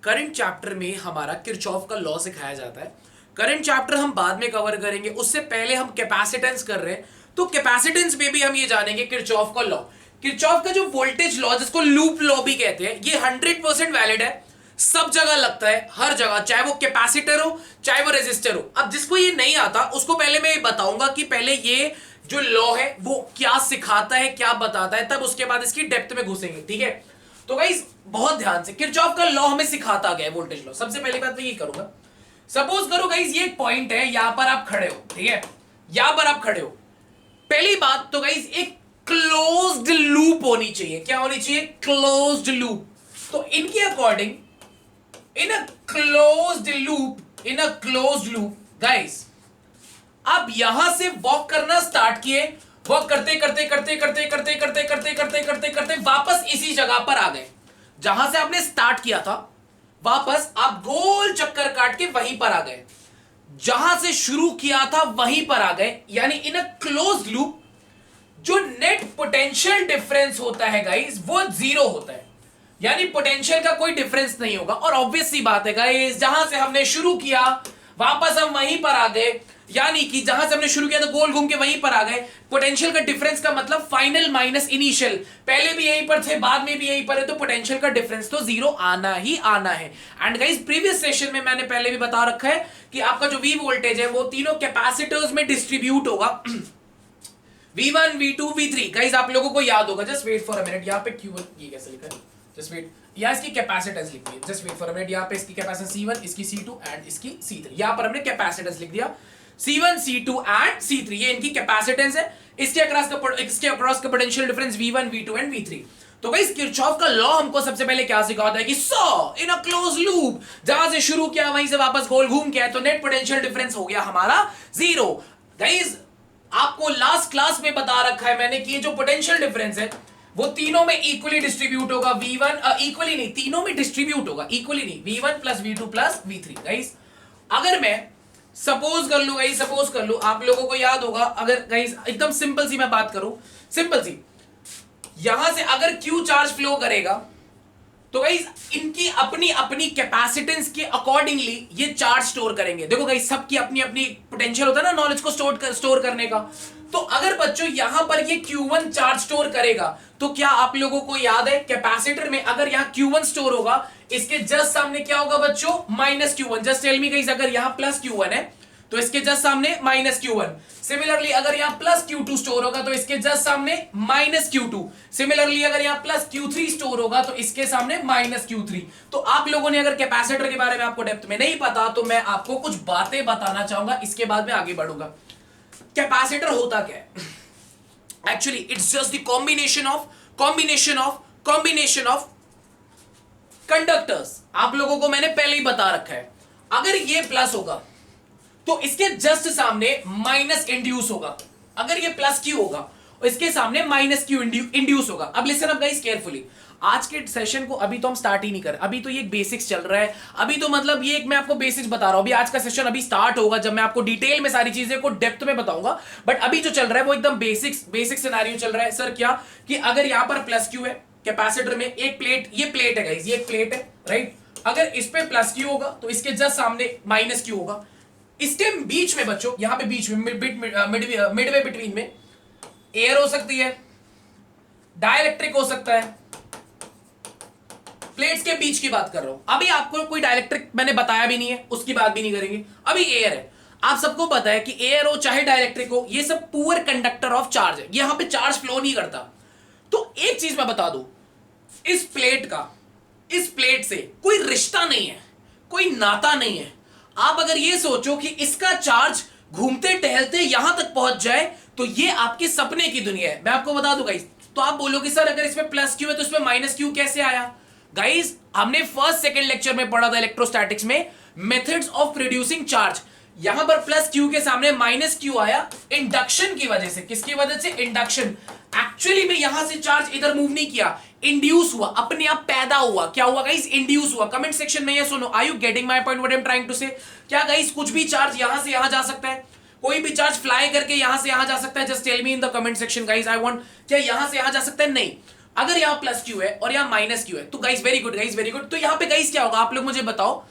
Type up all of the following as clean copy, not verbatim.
Current chapter में हमारा Kirchhoff का लॉ सिखाया जाता है। करंट चैप्टर हम बाद में कवर करेंगे, उससे पहले हम कैपेसिटेंस कर रहे हैं, तो कैपेसिटेंस में भी हम ये जानेंगे किरचॉफ का लॉ। किरचॉफ का जो वोल्टेज लॉ, जिसको लूप लॉ भी कहते हैं, ये 100% वैलिड है, सब जगह लगता है, हर जगह, चाहे वो कैपेसिटर हो चाहे वो रेजिस्टर हो। अब जिसको ये नहीं आता उसको पहले मैं बताऊंगा कि पहले ये जो लॉ है वो क्या सिखाता है, क्या बताता है, तब उसके बाद इसकी डेप्थ में घुसेंगे, ठीक है। तो गाइस बहुत ध्यान से, किरचॉफ का लॉ हमें सिखाता गया है वोल्टेज लॉ। सबसे पहली बात मैं ये करूंगा, सपोज करो गाइस ये एक पॉइंट है, यहां पर आप खड़े हो, ठीक है, यहां पर आप खड़े हो। पहली बात तो गाइस एक क्लोज्ड लूप होनी चाहिए। क्या होनी चाहिए? Closed loop. तो इनके according in a closed loop guys, आप यहां से वॉक करना स्टार्ट किए, वॉक करते करते करते करते करते करते करते करते करते करते वापस इसी जगह पर आ गए जहां से आपने स्टार्ट किया था। वापस आप गोल चक्कर काट के वहीं पर आ गए, जहां से शुरू किया था वहीं पर आ गए। यानी इन अ क्लोज्ड लूप जो नेट पोटेंशियल डिफरेंस होता है गाइस वो जीरो होता है, यानी पोटेंशियल का कोई डिफरेंस नहीं होगा। और ऑब्वियस सी बात है गाइस, जहां से हमने शुरू किया वापस हम वहीं पर आ गए, यानी कि जहां से हमने शुरू किया था गोल घूम के वहीं पर आ गए। पोटेंशियल का डिफरेंस का मतलब फाइनल माइनस इनिशियल, पहले भी यहीं पर थे बाद में भी यहीं पर है, तो पोटेंशियल का डिफरेंस तो जीरो आना ही आना है। एंड गाइस प्रीवियस सेशन में मैंने पहले भी बता रखा है कि आपका जो वी वोल्टेज है वो तीनों कैपेसिटर्स में डिस्ट्रीब्यूट होगा, V1 V2 V3। गाइस आप लोगों को याद होगा, just wait for a minute, यहाँ पे Q1 ये कैसे लिखा है, जस्ट वेट, यहाँ इसकी कैपेसिटेंस लिख दी, just wait for a minute, यहाँ पे इसकी कैपेसिटेंस C1, इसकी C2 एंड इसकी C3। यहाँ पर हमने कैपेसिटेंस लिख दिया C1 C2 एंड C3, ये इनकी कैपेसिटेंस है। इसके अक्रॉस का potential difference V1 V2 and V3। तो गाइस किरचॉफ का लॉ हमको सबसे पहले क्या सिखाता है कि सो इन अ क्लोज लूप, जहां से शुरू किया वहीं से वापस गोल घूम के आए, तो नेट पोटेंशियल डिफरेंस हो गया हमारा जीरो। गाइस आपको लास्ट क्लास में बता रखा है मैंने कि ये जो पोटेंशियल डिफरेंस है वो तीनों में इक्वली डिस्ट्रीब्यूट होगा। V1 इक्वली नहीं, तीनों में डिस्ट्रीब्यूट होगा, इक्वली नहीं, V1 plus V2 plus V3। Guys अगर मैं सपोज कर लू, गाइस सपोज कर लू, आप लोगों को याद होगा, अगर गाइस एकदम सिंपल सी मैं बात करूं, सिंपल सी, यहां से अगर Q चार्ज फ्लो करेगा तो गाइस इनकी अपनी अपनी कैपेसिटेंस के अकॉर्डिंगली ये चार्ज स्टोर करेंगे। देखो गाइस सबकी अपनी अपनी पोटेंशियल होता है ना नॉलेज को स्टोर करने का। तो अगर बच्चों यहां पर ये Q1 चार्ज स्टोर करेगा तो क्या आप लोगों को याद है कैपेसिटर में अगर यहां Q1 स्टोर होगा, इसके जस्ट सामने क्या होगा बच्चों? Minus Q1। Just tell me guys, अगर यहां प्लस Q1 है तो इसके जस्ट सामने माइनस Q1। सिमिलरली अगर यहां प्लस Q2 स्टोर होगा तो इसके जस्ट सामने माइनस Q2। सिमिलरली अगर यहां प्लस Q3 स्टोर होगा तो इसके सामने माइनस Q3। तो आप लोगों ने अगर कैपेसिटर के बारे में आपको डेप्थ में नहीं पता तो मैं आपको कुछ बातें बताना चाहूंगा, इसके बाद में आगे बढ़ूंगा। कैपेसिटर होता क्या है? Actually it's just the combination of conductors. आप लोगों को मैंने पहले ही बता रखा है, अगर ये प्लस होगा तो इसके जस्ट सामने माइनस इंड्यूस होगा, अगर ये प्लस क्यू होगा और इसके सामने माइनस क्यू इंड्यूस होगा। अब लिसन अप गाइस केयरफुली, आज के सेशन को अभी तो हम स्टार्ट ही नहीं कर, अभी तो ये बेसिक्स चल रहा है, अभी तो मतलब ये एक मैं आपको बेसिक्स बता रहा हूं। अभी आज का सेशन अभी स्टार्ट होगा जब मैं आपको डिटेल में सारी चीजें को डेप्थ में बताऊंगा, बट अभी जो चल रहा है वो एकदम बेसिक सिनेरियो चल रहा है। सर क्या कि अगर यहां पर प्लस क्यू है कैपेसिटर में, एक प्लेट, ये प्लेट है गाइस, ये एक प्लेट है राइट, अगर इस पे प्लस क्यू होगा तो इसके जस्ट सामने माइनस क्यू होगा। इसके बीच में बच्चों, यहां पे बीच में मिडवे बिटवीन में एयर हो सकती है, डाइलेक्ट्रिक हो सकता है, प्लेट्स के बीच की बात कर रहा हूं। अभी आपको कोई डाइलेक्ट्रिक मैंने बताया भी नहीं है, उसकी बात भी नहीं करेंगे, अभी एयर है। आप सबको पता है कि एयर हो चाहे डाइलेक्ट्रिक हो, ये सब पुअर कंडक्टर ऑफ चार्ज है, यहां पे चार्ज फ्लो नहीं करता। तो एक चीज मैं बता दूं, इस प्लेट से कोई रिश्ता नहीं है, कोई नाता नहीं है। आप अगर ये सोचो कि इसका चार्ज घूमते टहलते यहां तक पहुंच जाए तो ये आपके सपने की दुनिया है। मैं आपको बता दूं गाइस, तो आप बोलोगे सर अगर इसमें प्लस क्यू है तो इसमें माइनस क्यू कैसे आया? गाइस हमने फर्स्ट सेकंड लेक्चर में पढ़ा था इलेक्ट्रोस्टैटिक्स में, मेथड्स ऑफ प्रोड्यूसिंग चार्ज। यहां पर प्लस क्यू के सामने माइनस क्यू आया इंडक्शन की वजह से। किसकी वजह से? इंडक्शन। एक्चुअली में यहां से चार्ज इधर मूव नहीं किया, इंड्यूस हुआ, अपने आप पैदा हुआ। क्या हुआ गाइस? इंड्यूस हुआ। कमेंट सेक्शन में ये सुनो, are you getting my point what I am trying to say? क्या गाइस कुछ भी चार्ज यहां से यहां जा सकता है? कोई भी चार्ज फ्लाई करके यहां से यहां जा सकता है? Just tell me in the comment section guys, I want, क्या यहां से यहां जा सकता है? नहीं। अगर यहाँ प्लस क्यू है और यहाँ माइनस क्यू है तो guys very good guys, very good. तो यहाँ पे गाइस क्या होगा आप लोग मुझे बताओ।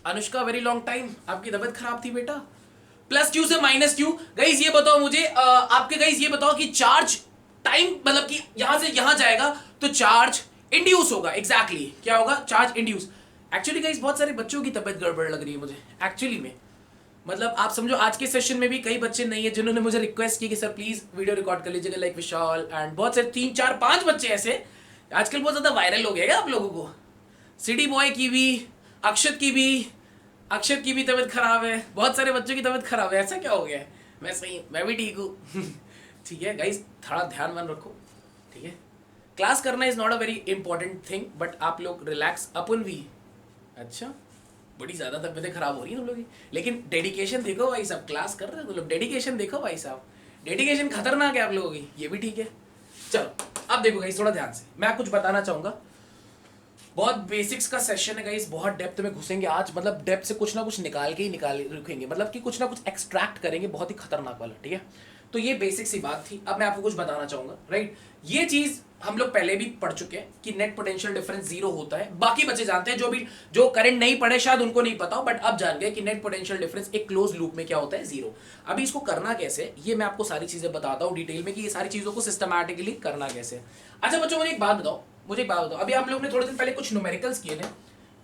अनुष्का वेरी लॉन्ग टाइम, आपकी तबीयत खराब थी बेटा। प्लस क्यू से माइनस क्यू, गाइस ये बताओ मुझे आपके गाइस ये बताओ कि चार्ज टाइम मतलब कि यहां से यहां जाएगा तो चार्ज इंड्यूस होगा। एग्जैक्टली क्या होगा? Charge induce. एक्चुअली गाइस बहुत सारे बच्चों की तबीयत गड़बड़ लग रही है मुझे एक्चुअली में, मतलब आप समझो आज के सेशन में भी कई बच्चे नहीं है जिन्होंने मुझे रिक्वेस्ट की कि सर प्लीज वीडियो रिकॉर्ड कर लीजिएगा, लाइक विशाल एंड बहुत सारे 3 4 5 बच्चे ऐसे आजकल बहुत ज्यादा वायरल हो गया आप लोगों को। सिटी बॉय की भी, अक्षत की भी तबीयत खराब है, बहुत सारे बच्चों की तबीयत खराब है। ऐसा क्या हो गया है? मैं सही, मैं भी ठीक हूँ। ठीक है गाइस, थोड़ा ध्यान मन रखो, ठीक है। क्लास करना is not a very important thing, but आप लोग रिलैक्स अपन भी। अच्छा, बड़ी ज्यादा तबीयतें खराब हो रही है तुम लोग की, लेकिन डेडिकेशन देखो भाई साहब, क्लास कर रहे हो तुम लोग, डेडिकेशन देखो भाई साहब, डेडिकेशन खतरनाक है आप लोगों की, ये भी ठीक है। चलो अब देखो गाइस थोड़ा ध्यान से, मैं आपको कुछ बताना चाहूंगा। बहुत बेसिक्स का सेशन है गाइस, बहुत डेप्थ में घुसेंगे आज, मतलब डेप्थ से कुछ ना कुछ निकाल के ही निकाल रखेंगे, मतलब कि कुछ ना कुछ एक्सट्रैक्ट करेंगे बहुत ही खतरनाक वाला, ठीक है। तो ये बेसिक सी बात थी। अब मैं आपको कुछ बताना चाहूंगा, राइट। ये चीज हम लोग पहले भी पढ़ चुके हैं कि नेट पोटेंशियल डिफरेंस 0 होता है, बाकी बच्चे जानते हैं, जो करंट नहीं पढ़े शायद उनको नहीं पता हो, बट अब जान गए कि नेट पोटेंशियल डिफरेंस एक क्लोज लूप में क्या होता है, 0। अभी इसको करना कैसे, ये मैं आपको सारी चीजें बताता हूँ डिटेल में कि ये सारी चीजों को सिस्टमैटिकली करना कैसे। अच्छा बच्चों मुझे एक बात बताओ, अभी आप लोगों ने थोड़े दिन पहले कुछ न्यूमेरिकल्स किए थे,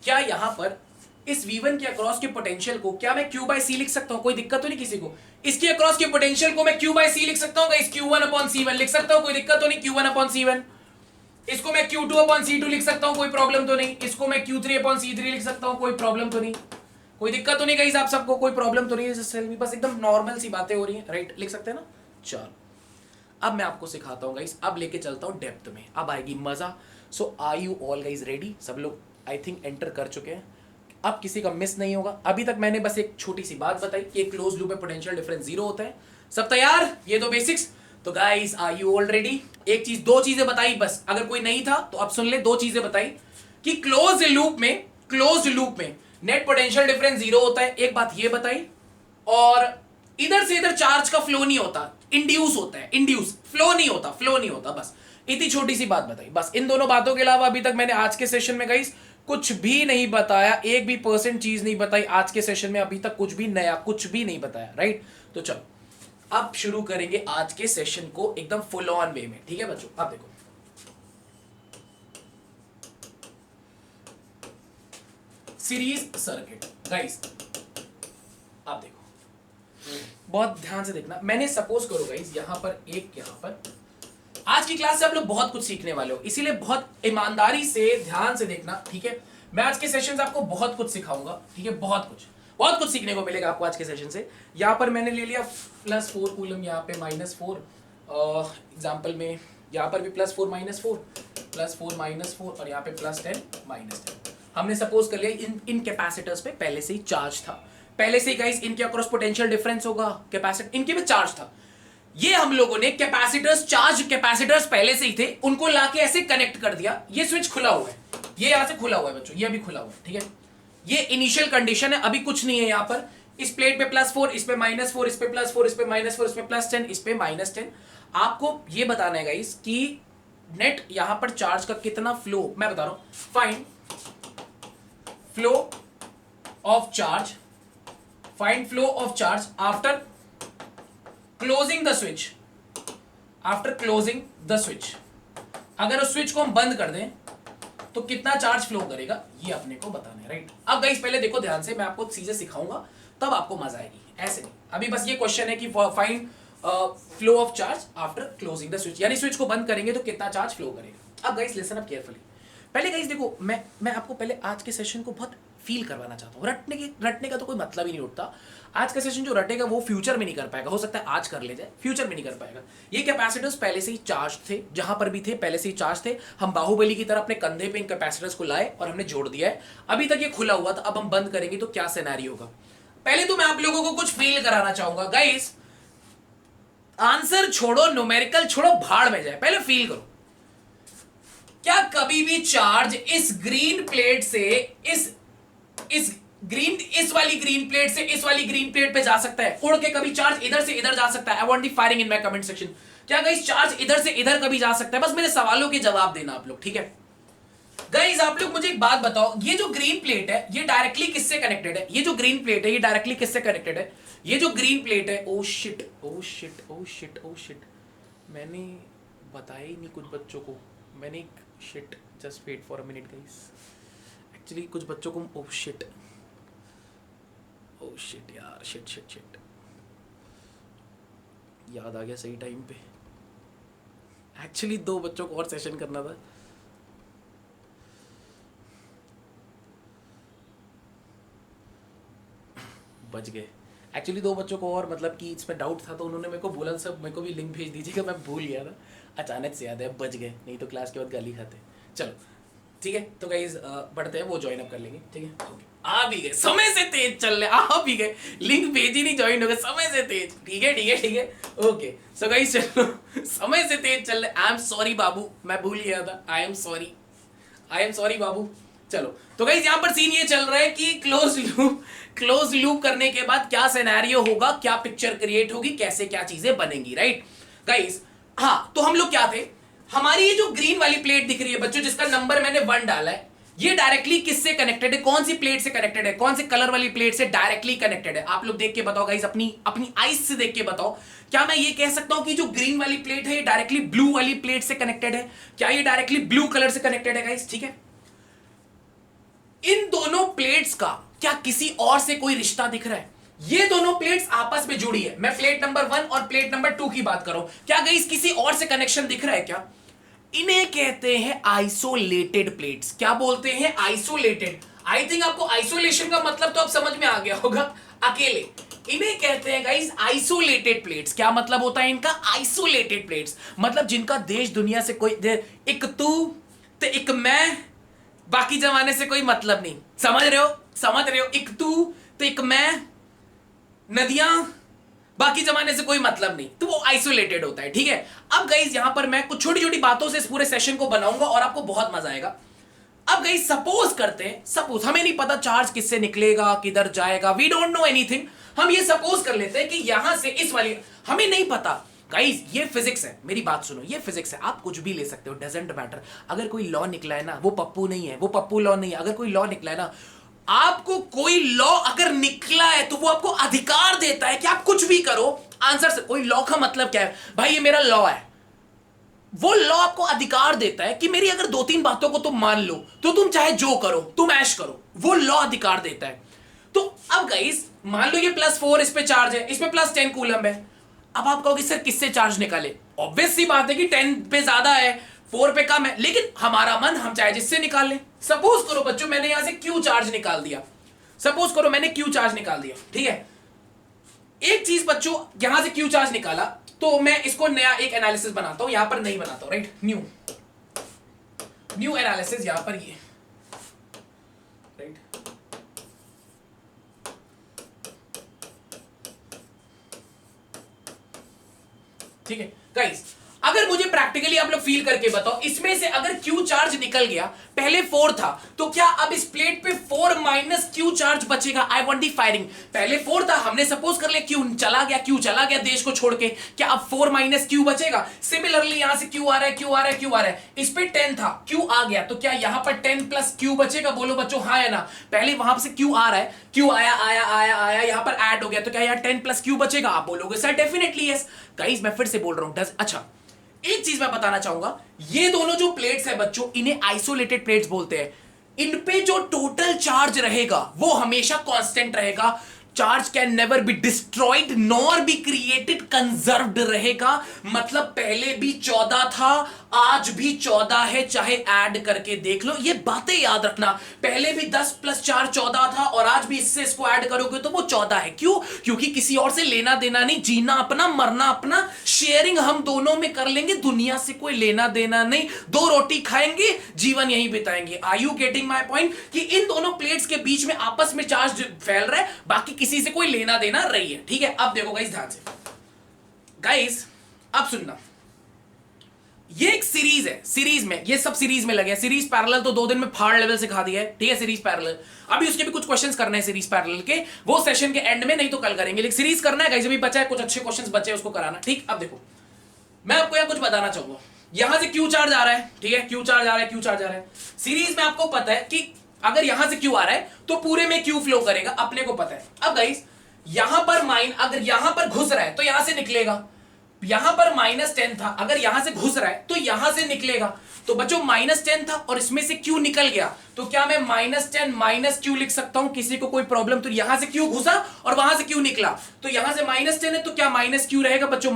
क्या यहाँ पर इस V1 के अक्रॉस के पोटेंशियल को क्या मैं Q by C लिख सकता हूँ? कोई दिक्कत तो नहीं किसी को? इसके अक्रॉस के पोटेंशियल को मैं Q by C लिख सकता हूँ, इस Q1 upon C1 लिख सकता हूँ, कोई दिक्कत तो नहीं? Q1 upon C1। इसको मैं Q2 upon C2 लिख सकता हूँ, कोई प्रॉब्लम तो नहीं? इसको मैं Q3 upon C3 लिख सकता हूँ, कोई प्रॉब्लम तो नहीं? कोई दिक्कत तो नहीं गाइस आप सबको? कोई प्रॉब्लम तो नहीं है? बस एकदम नॉर्मल सी बातें हो रही है, राइट? लिख सकते हैं ना? चलो अब मैं आपको सिखाता हूँ गाइस, अब लेके चलता हूँ डेप्थ में, अब आएगी मजा। So are you all guys ready? सब लोग आई थिंक एंटर कर चुके हैं, अब किसी का मिस नहीं होगा। अभी तक मैंने बस एक छोटी सी बात बताई कि एक क्लोज लूप में पोटेंशियल डिफरेंस 0 होता है। सब तैयार? ये दो बेसिक्स। तो guys are you all ready? एक चीज, दो चीजें बताई बस, अगर कोई नहीं था तो अब सुन ले। दो चीजें बताई कि क्लोज लूप में नेट पोटेंशियल डिफरेंस 0 होता है, एक बात ये बताई, और इधर से इधर चार्ज का फ्लो नहीं होता, इंड्यूस होता है, इंड्यूस, फ्लो नहीं होता, बस इतनी छोटी सी बात बताई। बस इन दोनों बातों के अलावा अभी तक मैंने आज के सेशन में गाइस कुछ भी नहीं बताया, एक भी % चीज नहीं बताई आज के सेशन में, अभी तक कुछ भी नया कुछ भी नहीं बताया, राइट। तो चलो अब शुरू करेंगे आज के सेशन को एकदम फुल ऑन वे में, ठीक है बच्चों। अब देखो सीरीज सर्किट गाइस, अब देखो बहुत ध्यान से देखना। मैंने सपोज करो गाइस यहाँ पर आज की क्लास से आप लोग बहुत कुछ सीखने वाले हो, इसीलिए बहुत ईमानदारी से ध्यान से देखना, ठीक है। मैं आज के सेशन से आपको बहुत कुछ सिखाऊंगा, ठीक है, बहुत कुछ सीखने को मिलेगा आपको आज के सेशन से। यहाँ पर मैंने ले लिया +4 कूलम, यहाँ पे -4 एग्जाम्पल में, यहाँ पर भी +4 -4 +4 -4 और यहाँ पे +10 -10। हमने सपोज कर लिया इन कैपेसिटर्स पे पहले से ही चार्ज था, पहले से ही गाइस इनके अक्रॉस पोटेंशियल डिफरेंस होगा, कैपेसिटर इनके में चार्ज था। ये हम लोगों ने कैपेसिटर्स पहले से ही थे, उनको लाके ऐसे कनेक्ट कर दिया। ये स्विच खुला हुआ है, ये यहां से खुला हुआ है बच्चों, ये अभी खुला हुआ है, ठीक है। ये इनिशियल कंडीशन है, अभी कुछ नहीं है यहाँ पर। इस प्लेट पे +4, इस पे -4, इस पे +4, इस पे -4, इस पे +10, इस पे -10। आपको ये बताना है गाइस कि नेट यहां पर चार्ज का कितना फ्लो, मैं बता रहा हूं, find flow of charge after closing the switch. अगर उस स्विच को हम बंद कर दें तो कितना चार्ज फ्लो करेगा, ये अपने को बताना है, राइट। अब गाइस पहले देखो ध्यान से, मैं आपको चीजें सिखाऊंगा तब आपको मजा आएगी, ऐसे नहीं। अभी बस ये क्वेश्चन है कि find flow of charge after closing the switch, यानी स्विच को बंद करेंगे तो कितना चार्ज फ्लो करेगा। अब गाइस लिसन अप केयरफुली। पहले गाइस देखो, मैं आपको पहले आज के सेशन को बहुत फील करवाना चाहता हूँ। रटने का तो कोई मतलब ही नहीं उठता। आज का सेशन जो रटेगा वो फ्यूचर में नहीं कर पाएगा, हो सकता है आज कर ले जाए, फ्यूचर में नहीं कर पाएगा। ये कैपेसिटर्स पहले से ही चार्ज थे, जहां पर भी थे पहले से ही चार्ज थे। हम बाहुबली की तरह अपने कंधे पे इन कैपेसिटर्स को लाए और हमने जोड़ दिया है। अभी तक ये खुला हुआ था, अब हम बंद करेंगे तो क्या सिनेरियो होगा। पहले तो मैं आप लोगों को कुछ फील कराना चाहूंगा गाइस, आंसर छोड़ो, न्यूमेरिकल छोड़ो, भाड़ में जाए, पहले फील करो। क्या कभी भी चार्ज इस ग्रीन प्लेट से इस वाली ग्रीन प्लेट से इस वाली ग्रीन प्लेट पे जा सकता है? उड़ के कभी चार्ज इधर से इधर जा सकता है? I want the firing in my comment section. क्या गाइस चार्ज इधर से इधर कभी जा सकता है? बस मेरे सवालों के जवाब देना आप लोग, ठीक है गाइस। आप लोग मुझे एक बात बताओ, ये जो ग्रीन प्लेट है ये डायरेक्टली किससे कनेक्टेड है? ये जो ग्रीन प्लेट है ये डायरेक्टली किससे कनेक्टेड है? ये जो ग्रीन प्लेट है, oh shit oh shit oh shit oh shit, मैंने बताया ही नहीं कुछ बच्चों को, मैंने shit, just wait for a minute guys, actually कुछ बच्चों को ओ शिट यार, शिट याद आ गया सही टाइम पे। एक्चुअली 2 बच्चों को और सेशन करना था। बच गए। एक्चुअली 2 बच्चों को और, मतलब कि इसमें डाउट था तो उन्होंने मेरे को बोला सब मेरे को भी लिंक भेज दीजिएगा, मैं भूल गया था, अचानक से याद है, बच गए, नहीं तो क्लास के बाद गाली खाते। चलो ठीक है, तो गाइज बढ़ते हैं, वो ज्वाइन अप कर लेंगे, ठीक है ओके। आ भी गए, समय से तेज चल रहे, आ भी गए, लिंक भेजी नहीं, ज्वाइन हो गए समय से तेज, ठीक है ओके। सो गाइज चलो, समय से तेज चल रहे, आई एम सॉरी बाबू, मैं भूल गया था, आई एम सॉरी बाबू। चलो तो गाइज यहाँ पर सीन ये चल रहा है कि क्लोज लूप करने के बाद क्या सिनेरियो होगा, क्या पिक्चर क्रिएट होगी, कैसे क्या चीजें बनेंगी, राइट गाइज। हाँ तो हम लोग क्या थे, हमारी ये जो ग्रीन वाली प्लेट दिख रही है बच्चों, जिसका नंबर मैंने 1 डाला है, ये डायरेक्टली किससे कनेक्टेड है? कौन सी प्लेट से कनेक्टेड है? कौन से कलर वाली प्लेट से डायरेक्टली कनेक्टेड है? आप लोग देख के बताओ गाइस, अपनी आईज से देख के बताओ। क्या मैं ये कह सकता हूं कि जो ग्रीन वाली प्लेट है ये डायरेक्टली ब्लू वाली प्लेट से कनेक्टेड है? क्या ये डायरेक्टली ब्लू कलर से कनेक्टेड है गाइस? ठीक है, इन दोनों प्लेट्स का क्या किसी और से कोई रिश्ता दिख रहा है? ये दोनों प्लेट्स आपस में जुड़ी है, मैं प्लेट नंबर 1 और प्लेट नंबर 2 की बात कर रहा हूं। क्या गाइस किसी और से कनेक्शन दिख रहा है क्या? इन्हें कहते हैं आइसोलेटेड प्लेट्स। क्या बोलते हैं? आइसोलेटेड। आई थिंक आपको आइसोलेशन का मतलब तो अब समझ में आ गया होगा, अकेले। इन्हें कहते हैं गाइस आइसोलेटेड प्लेट्स। क्या मतलब होता है इनका? आइसोलेटेड प्लेट्स, मतलब जिनका देश दुनिया से कोई, एक तू तो एक मैं, बाकी जमाने से कोई मतलब नहीं। समझ रहे हो? एक तू तो एक मैं, नदियां, बाकी जमाने से कोई मतलब नहीं, तो वो आइसोलेटेड होता है, ठीक है। अब गाइस यहां पर मैं कुछ छोटी छोटी बातों से इस पूरे सेशन को बनाऊंगा और आपको बहुत मजा आएगा। अब गाइस सपोज करते हैं, सपोज हमें नहीं पता चार्ज किससे निकलेगा, किधर जाएगा, वी डोंट नो एनीथिंग। हम ये सपोज कर लेते हैं कि यहां से इस वाली, हमें नहीं पता गाइस, ये फिजिक्स है, मेरी बात सुनो, ये फिजिक्स है, आप कुछ भी ले सकते हो, डजंट मैटर। अगर कोई लॉ निकला है ना, वो पप्पू नहीं है, वो पप्पू लॉ नहीं है। अगर कोई लॉ निकला है ना, आपको कोई लॉ अगर निकला है तो वो आपको अधिकार देता है कि आप कुछ भी करो आंसर से। कोई लॉ का मतलब क्या है भाई? ये मेरा लॉ है। वो लॉ आपको अधिकार देता है कि मेरी अगर 2-3 बातों को तुम मान लो तो तुम चाहे जो करो, तुम ऐश करो, वो लॉ अधिकार देता है। तो अब गाइस मान लो ये +4 इस पे चार्ज है, इसमें +10 कूलम है। अब आप कहोगे सर किससे चार्ज निकाले? ऑब्वियस सी बात है कि 10 पे ज्यादा है, 4 पे कम है, लेकिन हमारा मन, हम चाहे जिससे निकाल लें। सपोज करो बच्चों मैंने यहां से क्यू चार्ज निकाल दिया, सपोज करो मैंने क्यू चार्ज निकाल दिया, ठीक है। एक चीज बच्चों, यहां से क्यू चार्ज निकाला तो मैं इसको नया एक एनालिसिस बनाता हूं, यहां पर नहीं बनाता हूं, राइट। न्यू एनालिसिस यहां पर ये, राइट। ठीक है गाइस, अगर मुझे प्रैक्टिकली आप लोग फील करके बताओ, इसमें से अगर Q चार्ज निकल गया, पहले 4 था, तो क्या अब इस प्लेट पे 4 माइनस Q चार्ज बचेगा? आई वांट दी फायरिंग। पहले 4 था, हमने सपोज कर लिया Q चला गया देश को छोड़ के, क्या अब 4 माइनस Q बचेगा? सिमिलरली यहां से Q आ रहा है, इस पे 10 था, Q आ गया, तो क्या यहां पर 10 प्लस Q बचेगा? बोलो बच्चों हाँ या ना। पहले वहां से Q आ रहा है, Q आया, यहां पर ऐड हो गया, तो क्या यहां 10 प्लस Q बचेगा? आप बोलोगे सर डेफिनेटली यस। गाइस मैं फिर से बोल रहा हूं, अच्छा एक चीज मैं बताना चाहूंगा, ये दोनों जो प्लेट्स है बच्चों, इन्हें आइसोलेटेड प्लेट्स बोलते हैं। इन पे जो टोटल चार्ज रहेगा वो हमेशा कांस्टेंट रहेगा। Charge can never be destroyed nor be created, conserved रहेगा। मतलब पहले भी 14 था, आज भी 14 है, चाहे ऐड करके देख लो। ये बातें याद रखना, पहले भी 10 + 4 14 था और आज भी इससे इसको ऐड करोगे तो वो 14 है। क्यों? क्योंकि किसी और से लेना देना नहीं, जीना अपना, मरना अपना, शेयरिंग हम दोनों में कर लेंगे, दुनिया से कोई लेना देना नहीं, 2 रोटी खाएंगे, जीवन यहीं बिताएंगे। Are you getting my point? कि इन दोनों प्लेट्स के बीच में आपस में चार्ज फैल रहा है, बाकी किसी से कोई लेना देना रही है, ठीक है। अब देखो गाइस ध्यान से, गाइस अब सुनना, ये एक सीरीज है, सीरीज में ये सब सीरीज में लगे। सीरीज पैरेलल तो 2 दिन में फाड़ लेवल सिखा दिया है, ठीक है। सीरीज पैरेलल अभी उसके भी कुछ क्वेश्चंस करने हैं सीरीज पैरेलल के, वो सेशन के एंड में, नहीं तो कल करेंगे, लेकिन सीरीज करना है गाइस। अभी बचा है कुछ अच्छे क्वेश्चंस बचे उसको कराना, ठीक। अब देखो मैं आपको यहाँ कुछ बताना चाहूंगा, यहां से क्यू चार्ज आ रहा है, ठीक है, क्यू चार्ज आ रहा है, क्यू चार्ज आ रहा है। सीरीज में आपको पता है कि अगर यहां से क्यू आ रहा है तो पूरे में क्यू फ्लो करेगा, अपने को पता है। अब गाइस यहां पर अगर यहां पर घुस रहा है तो यहां से निकलेगा, यहां पर -10 था, अगर यहां से घुस रहा है तो यहां से निकलेगा। तो बच्चों -10 था और इसमें से क्यू निकल गया, तो क्या मैं -10 माइनस क्यू लिख सकता हूं? किसी को कोई प्रॉब्लम? तो यहां से क्यू घुसा और वहां से क्यू निकला, तो यहां से -10 है तो क्या माइनस क्यू रहेगा बच्चों?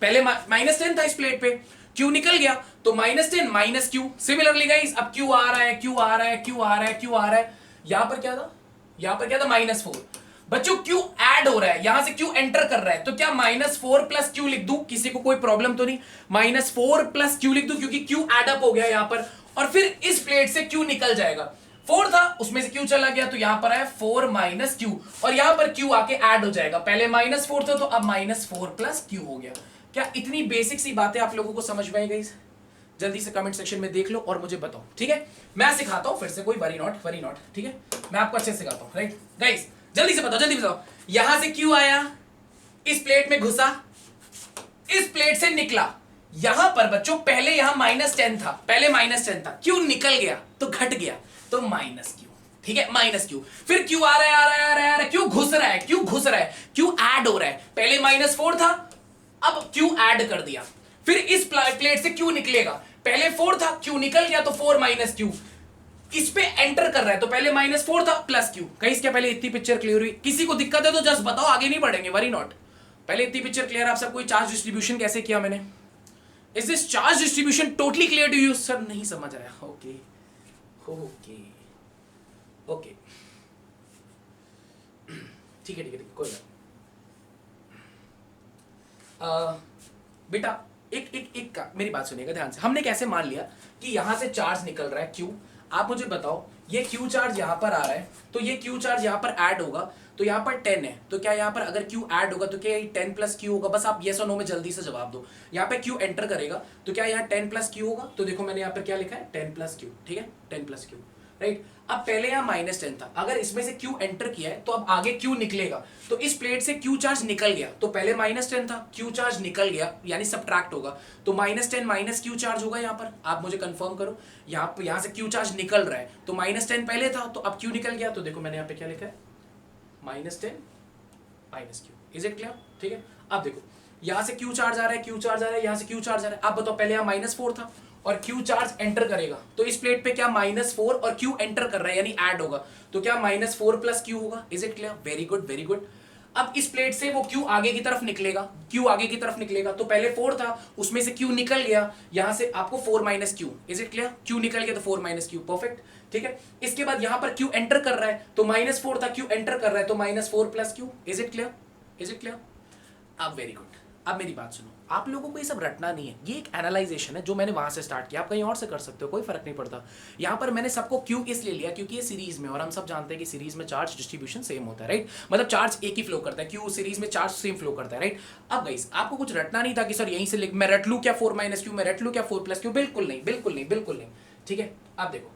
पहले -10 था इस प्लेट पे, क्यू निकल गया तो -10 माइनस क्यू। सिमिलरली गाइस अब क्यू आ रहा है, क्यू आ रहा है, क्यू आ रहा है, क्यू आ रहा है, यहां पर क्या था? यहां पर क्या था? -4। बच्चों क्यू ऐड हो रहा है, यहां से क्यू एंटर कर रहा है, तो क्या -4 प्लस क्यू लिख दूं? किसी को कोई प्रॉब्लम तो नहीं? -4 प्लस क्यू लिख दूं क्योंकि क्यू एड अप हो गया यहां पर, और फिर इस प्लेट से क्यू निकल जाएगा। 4 था उसमें से क्यू चला गया तो यहां पर है 4 माइनस क्यू, और यहां पर क्यू आके ऐड हो जाएगा। पहले -4 था तो अब -4 प्लस क्यू हो गया। क्या इतनी बेसिक सी बातें आप लोगों को समझ में आई गाइस? जल्दी से कमेंट सेक्शन में देख लो और मुझे बताओ, ठीक है? मैं सिखाता हूं फिर से, कोई वरी नॉट, ठीक है? मैं आपको अच्छे से सिखाता हूं, राइट गाइस? जल्दी से बताओ, जल्दी बताओ। यहां से क्यू आया, इस प्लेट में घुसा, इस प्लेट से निकला। यहां पर बच्चों पहले यहां -10 था, पहले -10 था, क्यू निकल गया तो घट गया, तो -क्यू, ठीक है? -क्यू। फिर क्यू आ रहा है, आ रहा है, आ रहा है, आ रहा है, क्यू घुस रहा है, क्यू घुस रहा है, क्यू ऐड हो रहा है। पहले -4 था, अब क्यू ऐड कर दिया। फिर इस प्लेट से क्यू निकलेगा, पहले 4 था, क्यू निकल गया तो 4 माइनस क्यू। इस पे एंटर कर रहा है तो पहले -4 था प्लस क्यू। कहीं क्या पहले इतनी पिक्चर क्लियर हुई? किसी को दिक्कत है तो जस्ट बताओ, आगे नहीं बढ़ेंगे, वरी नॉट। पहले इतनी पिक्चर क्लियर? आप सब कोई चार्ज डिस्ट्रीब्यूशन कैसे किया मैंने? Is this charge distribution totally clear to you? Sir नहीं समझ आया। ओके ओके ओके, ठीक है ठीक है, कोई बात। बेटा एक का मेरी बात सुनिएगा ध्यान से। हमने कैसे मान लिया कि यहां से चार्ज निकल रहा है क्यू? आप मुझे बताओ, ये क्यू चार्ज यहां पर आ रहा है तो ये क्यू चार्ज यहां पर ऐड होगा, तो यहां पर 10 है, तो क्या यहां पर अगर क्यू ऐड होगा तो क्या ये 10 प्लस क्यू होगा? बस आप येस और नो में जल्दी से जवाब दो। यहां पे क्यू एंटर करेगा तो क्या यहां 10 प्लस क्यू होगा? तो देखो मैंने यहां पर क्या लिखा है, 10 प्लस क्यू, ठीक है? 10 प्लस क्यू, राइट? अब पहले यहां -10 था, अगर इसमें से क्यू एंटर किया है तो अब आगे क्यू निकलेगा, तो इस प्लेट से क्यू चार्ज निकल गया, तो पहले -10 था, क्यू चार्ज निकल गया, यानी सब्ट्रैक्ट होगा, तो -10 माइनस क्यू चार्ज होगा यहां पर। आप मुझे कंफर्म करो, यहां से क्यू चार्ज निकल रहा है तो -10 पहले था तो अब क्यू निकल गया, तो देखो मैंने यहां पे क्या लिखा है, -10 minus Q. Is it clear? ठीक है? अब देखो यहां से क्यू चार्ज आ रहा है, क्यू चार्ज आ रहा है, यहां से क्यू चार्ज आ रहा है। अब बताओ, पहले यहां -4 था और क्यू चार्ज एंटर करेगा, तो इस प्लेट पे क्या -4 और क्यू एंटर कर रहा है यानी ऐड होगा, तो क्या -4 प्लस क्यू होगा। Is it clear? Very good very good. अब इस प्लेट से वो क्यू आगे की तरफ निकलेगा, क्यू आगे की तरफ निकलेगा, तो पहले 4 था उसमें से क्यू निकल गया, यहां से आपको 4 minus Q. Is it clear? Q निकल गया तो 4 माइनस क्यू, परफेक्ट, ठीक है? इसके बाद यहां पर क्यू एंटर कर रहा है तो -4 था, क्यू एंटर कर रहा है तो -4 plus Q. Is it clear? Is it clear? अब वेरी गुड। अब मेरी बात सुनो, आप लोगों को ये सब रटना नहीं है, ये एक एनालाइजेशन है जो मैंने वहां से स्टार्ट किया, आप कहीं और से कर सकते हो, कोई फर्क नहीं पड़ता। यहाँ पर मैंने सबको क्यू इसलिए लिया क्योंकि ये सीरीज में, और हम सब जानते हैं कि सीरीज में चार्ज डिस्ट्रीब्यूशन सेम होता है, राइट? मतलब चार्ज एक ही फ्लो करता है, क्यू सीरीज में चार्ज सेम फ्लो करता है, राइट? अब गाइस आपको कुछ रटना नहीं था कि सर यहीं से लिख, मैं रट लूँ क्या 4 माइनस क्यू, मैं रट लूँ क्या 4 प्लस क्यू? बिल्कुल नहीं, बिल्कुल नहीं, बिल्कुल नहीं, ठीक है? आप देखो,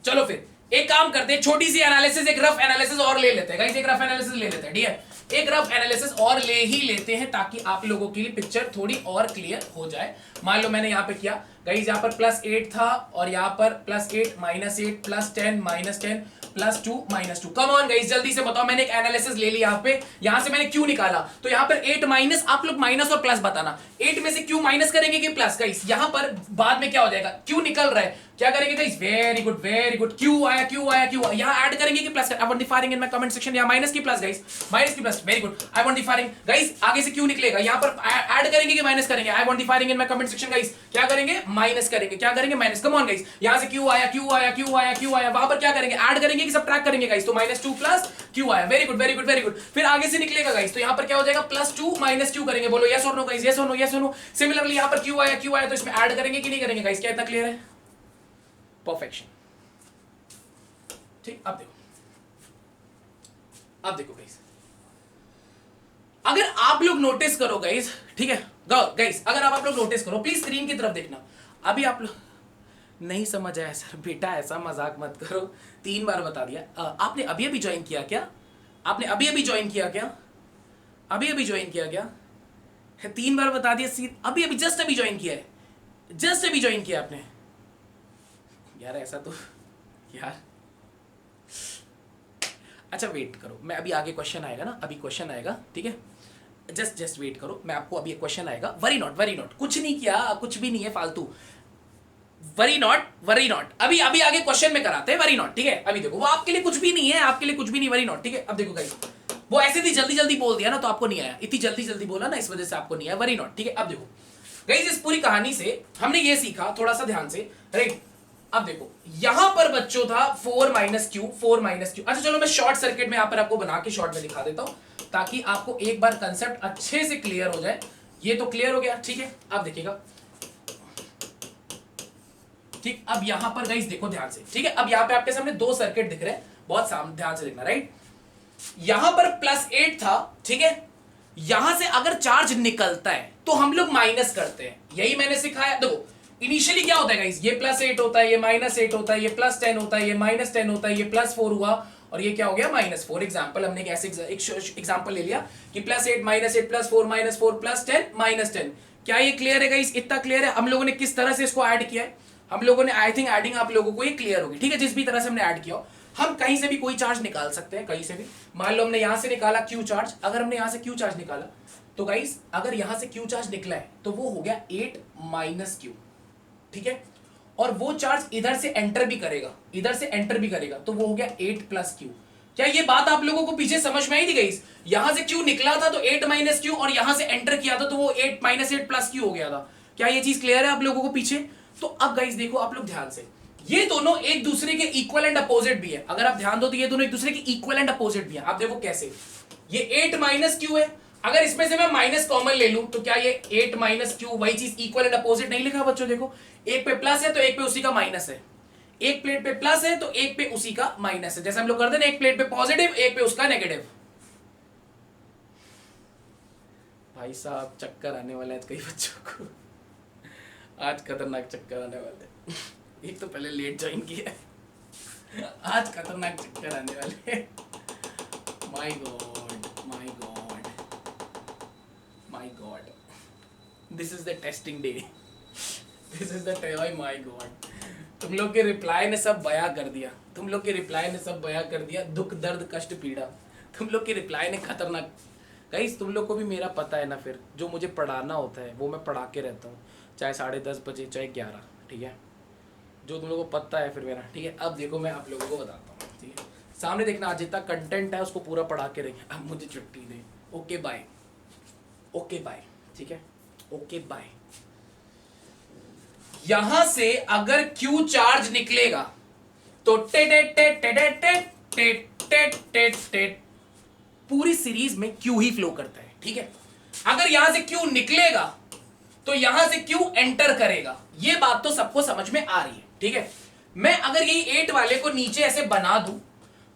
चलो फिर एक काम करते हैं, छोटी सी एनालिसिस, एक रफ एनालिसिस और ले लेते हैं गाइस, एक रफ एनालिसिस ले लेते हैं, ठीक है? एक रफ एनालिसिस और ले ही लेते हैं ताकि आप लोगों के लिए पिक्चर थोड़ी और क्लियर हो जाए। मान लो मैंने यहां पे किया गाइस, यहां पर +8 था और यहां पर +8 -8 +10 -10 +2 -2। कम ऑन गाइस, जल्दी से बताओ, मैंने एक एनालिसिस ले ली यहां पे, यहां से मैंने क्यू निकाला, तो यहां पर 8 माइनस, आप लोग माइनस और प्लस बताना, 8 में से क्यू माइनस करेंगे कि प्लस? गाइस यहां पर बाद में क्या हो जाएगा, क्यू निकल रहा है, क्या करेंगे guys? Very good very good, Q आया क्यू आया क्यू आया, यहां ऐड करेंगे कि plus? I want the firing in my comment section, यहां माइनस की प्लस गाइस, माइनस की plus, very good, I want the firing guys. आगे से क्यू निकलेगा, यहां पर ऐड करेंगे कि माइनस करेंगे? I want the firing in my comment section guys, क्या करेंगे? माइनस करेंगे, क्या करेंगे? माइनस। कम ऑन गाइस, यहां से क्यू आया क्यू आया क्यू आया क्यू आया, वहां पर क्या करेंगे? ऐड करेंगे कि सब्ट्रैक्ट करेंगे गाइस? तो -2 प्लस क्यू आया, very good very good very good. फिर आगे से निकलेगा गाइस, तो यहां पर क्या हो जाएगा? +2 माइनस क्यू करेंगे, बोलो यस और नो गाइस, यस और नो, यस और नो। सिमिलरली यहां पर क्यू आया तो इसमें ऐड करेंगे कि नहीं करेंगे गाइस? क्या इतना क्लियर है? परफेक्शन, ठीक? अब देखो गाइस, अगर आप लोग नोटिस करो गाइस, ठीक है गाइस, अगर आप लोग नोटिस करो, प्लीज स्क्रीन की तरफ देखना। अभी आप लोग नहीं समझ आया सर, बेटा ऐसा मजाक मत करो, 3 बार बता दिया। आपने अभी अभी ज्वाइन किया क्या? आपने अभी अभी ज्वाइन किया क्या? अभी अभी ज्वाइन किया क्या? 3 बार बता दिया अभी अभी जस्ट अभी ज्वाइन किया है, जस्ट अभी ज्वाइन किया आपने यार, ऐसा तो यार। अच्छा वेट करो, मैं अभी आगे क्वेश्चन आएगा ना, अभी क्वेश्चन आएगा, ठीक है, जस्ट वेट करो, मैं आपको अभी एक क्वेश्चन आएगा। वरी नॉट, कुछ नहीं किया, कुछ भी नहीं है फालतू, वरी नॉट, अभी अभी आगे क्वेश्चन में कराते हैं, वरी नॉट, ठीक है। अभी देखो वो आपके लिए कुछ भी नहीं है, आपके लिए कुछ भी नहीं, वरी नॉट, ठीक है। अब देखो गाइस, वो ऐसे थी जल्दी जल्दी बोल दिया ना तो आपको नहीं आया, इतनी जल्दी जल्दी बोला ना इस वजह से आपको नहीं आया, वरी नॉट, ठीक है। अब देखो गाइस, इस पूरी कहानी से हमने ये सीखा, थोड़ा सा ध्यान से, राइट। अब देखो यहां पर बच्चों था 4 माइनस क्यू। अच्छा चलो मैं शॉर्ट सर्किट में यहां पर आपको बना के शॉर्ट में दिखा देता हूं ताकि आपको एक बार कंसेप्ट अच्छे से क्लियर हो जाए। ये तो क्लियर हो गया, ठीक है। अब देखिएगा, ठीक, अब यहां पर गाइस देखो ध्यान से, ठीक है। अब यहां पे आपके सामने 2 सर्किट दिख रहे हैं, बहुत ध्यान से देखना, राइट। यहां पर +8 था, ठीक है। यहां से अगर चार्ज निकलता है तो हम लोग माइनस करते हैं, यही मैंने सिखाया। देखो इनिशियली क्या होता है गाइस, ये +8 होता है, ये -8 होता है, ये +10 होता है, ये -10 होता है, ये +4 हुआ और ये क्या हो गया -4। एग्जांपल हमने एक ऐसे एग्जांपल ले लिया कि +8 -8 +4 -4 +10 -10। क्या ये क्लियर है गाइस? इतना क्लियर है? हम लोगों ने किस तरह से इसको ऐड किया है, हम लोगों ने, आई थिंक एडिंग आप लोगों को ये क्लियर होगी, ठीक है। जिस भी तरह से हमने ऐड किया हो, हम कहीं से भी कोई चार्ज निकाल सकते हैं, कहीं से भी। मान लो हमने यहां से निकाला Q चार्ज, अगर हमने यहां से Q चार्ज निकाला तो गाइस अगर यहां से Q चार्ज निकला है तो वो हो गया 8 - Q, ठीक है। और वो चार्ज इधर से एंटर भी करेगा, इधर से एंटर भी करेगा तो वो हो गया 8 + Q। क्या ये बात आप लोगों को पीछे समझ में आई थी गाइस? यहां से Q निकला था तो 8 - Q और यहां से एंटर किया था तो वो 8 - 8 + Q हो गया था। क्या ये चीज क्लियर है आप लोगों को पीछे? तो अब गाइस देखो आप लोग ध्यान से, ये दोनों एक दूसरे के इक्वल एंड अपोजिट भी है। अगर आप ध्यान दो तो ये दोनों एक दूसरे के इक्वल एंड अपोजिट भी है। आप देखो कैसे, ये 8 - Q है, अगर इसमें से मैं माइनस कॉमन ले लूं तो क्या ये 8 - Q वही चीज इक्वल एंड अपोजिट नहीं लिखा बच्चों? देखो एक पे प्लस है तो एक पे उसी का माइनस है, एक प्लेट पे प्लस है तो एक पे उसी का माइनस है। जैसे हम लोग करते हैं ना, एक प्लेट पे पॉजिटिव एक पे उसका नेगेटिव। भाई साहब चक्कर आने वाला है कई बच्चों को, आज खतरनाक चक्कर आने वाले हैं। एक तो पहले लेट ज्वाइन किया है, आज खतरनाक चक्कर आने वाले हैं। My God, my God, my God, this is the testing day, this is the day. My God, तुम लोग के रिप्लाई ने सब बयां कर दिया, तुम लोग के रिप्लाई ने सब बयां कर दिया, दुख दर्द कष्ट पीड़ा, तुम लोग के रिप्लाई ने खतरनाक। गाइस तुम लोग को भी मेरा पता है ना, फिर जो मुझे पढ़ाना होता है वो मैं पढ़ा के रहता हूँ, चाहे 10:30 बजे चाहे 11, ठीक है। जो तुम लोगों को पता है फिर मेरा, ठीक है। अब देखो मैं आप लोगों को बताता हूँ, ठीक है। सामने देखना, आज जितना कंटेंट है उसको पूरा पढ़ा के रहेंगे। अब मुझे छुट्टी दे, ओके बाय, ओके बाय, ठीक है, ओके बाय। यहां से अगर Q चार्ज निकलेगा तो पूरी सीरीज में Q ही फ्लो करता है, ठीक है। अगर यहां से Q निकलेगा तो यहां से Q एंटर करेगा। ये बात तो सबको समझ में आ रही है, ठीक है। मैं अगर यही 8 वाले को नीचे ऐसे बना दूं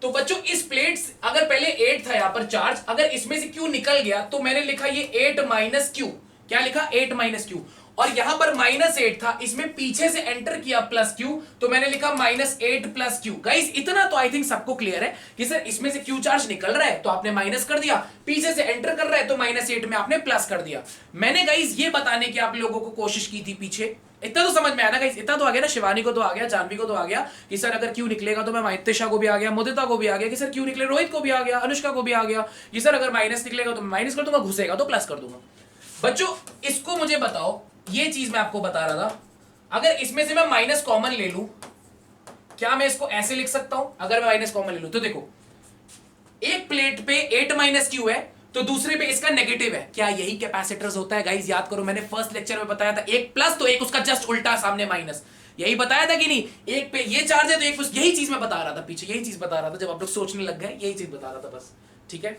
तो बच्चों इस प्लेट अगर पहले 8 था यहां पर चार्ज, अगर इसमें से Q निकल गया तो मैंने लिखा ये 8 - Q। क्या लिखा? 8 - Q। और यहां पर -8 था, इसमें पीछे से एंटर किया +Q तो मैंने लिखा -8 + Q। गाइस इतना तो आई थिंक सबको क्लियर है कि सर इसमें से Q चार्ज निकल रहा है तो आपने माइनस कर दिया, पीछे से एंटर कर रहा है तो -8 में आपने प्लस कर दिया। मैंने गाइस ये बताने की आप लोगों को कोशिश की थी पीछे, इतना तो समझ में आया ना गाइस? इतना तो आ गया ना, शिवानी को तो आ गया, जानवी को तो आ गया कि सर अगर Q निकलेगा तो मैं माइत्रिशा को भी आ गया, मुदिता को भी आ गया कि सर Q निकले, रोहित को भी आ गया, अनुष्का को भी आ गया कि सर अगर माइनस निकलेगा तो मैं माइनस कर दूंगा, घुसेगा तो प्लस कर दूंगा। बच्चों इसको मुझे बताओ, ये चीज मैं आपको बता रहा था, अगर इसमें से मैं माइनस कॉमन ले लूं, क्या मैं इसको ऐसे लिख सकता हूं? अगर मैं माइनस कॉमन ले लूं तो देखो एक प्लेट पे 8 - Q है तो दूसरे पे इसका नेगेटिव है। क्या यही कैपेसिटर्स होता है गाइस? याद करो मैंने फर्स्ट लेक्चर में बताया था, एक प्लस तो एक उसका जस्ट उल्टा सामने माइनस, यही बताया था कि नहीं? एक पे ये चार्ज है तो एक पे, यही चीज मैं बता रहा था पीछे, यही चीज बता रहा था जब आप लोग सोचने लग गए, यही चीज बता रहा था बस, ठीक है।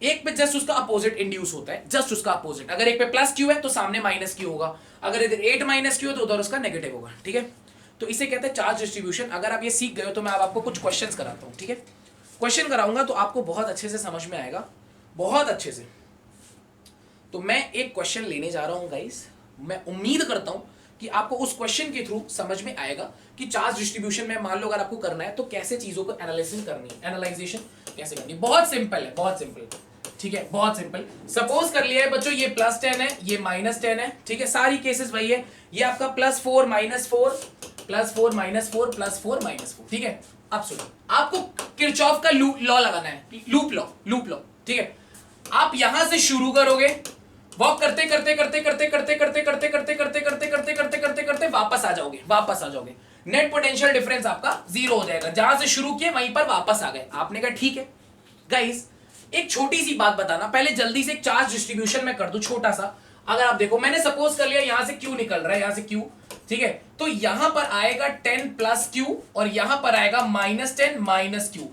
एक पे जस्ट उसका अपोजिट इंड्यूस होता है, जस्ट उसका अपोजिट। अगर एक पे +Q है तो सामने -Q होगा, अगर इधर 8 - Q है तो उधर उसका नेगेटिव होगा, ठीक है। तो इसे कहते हैं चार्ज डिस्ट्रीब्यूशन। अगर आप ये सीख गए हो तो मैं अब आपको कुछ क्वेश्चंस कराता हूं, ठीक है। क्वेश्चन कराऊंगा तो आपको बहुत अच्छे से समझ में आएगा, बहुत अच्छे से। तो मैं एक क्वेश्चन लेने जा रहा हूं गाइस, मैं उम्मीद करता हूं कि आपको उस क्वेश्चन के थ्रू समझ में आएगा कि चार्ज डिस्ट्रीब्यूशन में मान लो अगर आपको करना है तो कैसे चीजों को एनालिसिस करनी है, एनालाइजेशन कैसे करनी है। बहुत सिंपल है, बहुत सिंपल। ठीक है, बहुत सिंपल। सपोज कर लिया है बच्चों ये +10 है, ये -10 है, ठीक है, सारी केसेस वही है, ये आपका +4 -4 +4 -4 +4 -4, ठीक है। अब सुनो, आपको किरचॉफ का लॉ लगाना है, लूप लॉ, ठीक है। आप यहां से शुरू करोगे, वॉक करते करते करते करते करते करते करते करते करते करते करते करते करते करते वापस आ जाओगे, नेट पोटेंशियल डिफरेंस आपका 0 हो जाएगा, जहां से शुरू किए वहीं पर वापस आ गए। आपने कहा ठीक है। गाइस एक छोटी सी बात बताना, पहले जल्दी से एक चार्ज डिस्ट्रीब्यूशन में कर दूं छोटा सा। अगर आप देखो, मैंने सपोज कर लिया यहां से Q निकल रहा है, यहां से Q, ठीक है, तो यहां पर आएगा 10 + Q और यहां पर आएगा -10 - Q,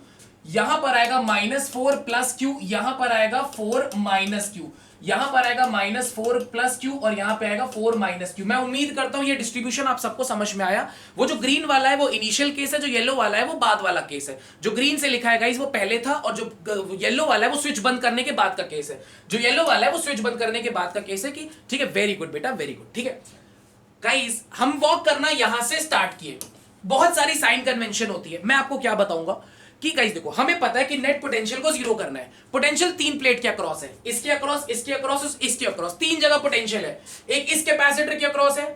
यहां पर आएगा -4 + Q, यहां पर आएगा 4 - Q, यहां पर आएगा -4 + Q और यहां पे आएगा 4 - Q। मैं उम्मीद करता हूं ये डिस्ट्रीब्यूशन आप सबको समझ में आया। वो जो ग्रीन वाला है वो इनिशियल केस है, जो येलो वाला है वो बाद वाला केस है। जो ग्रीन से लिखा है गाइस वो पहले था, और जो येलो वाला है वो स्विच बंद करने के बाद का केस है। जो येलो वाला है वो स्विच बंद करने के बाद का केस है कि ठीक है, वेरी गुड बेटा, वेरी गुड, ठीक है। गाइस हम वॉक करना यहां से स्टार्ट किए, बहुत सारी साइन कन्वेंशन होती है। मैं आपको क्या बताऊंगा कि गाइस देखो, हमें पता है कि नेट पोटेंशियल को 0 करना है। पोटेंशियल 3 प्लेट के अक्रॉस है, इसके अक्रॉस, इसके अक्रॉस, इसके अक्रॉस, 3 जगह पोटेंशियल है। एक इस कैपेसिटर के अक्रॉस है,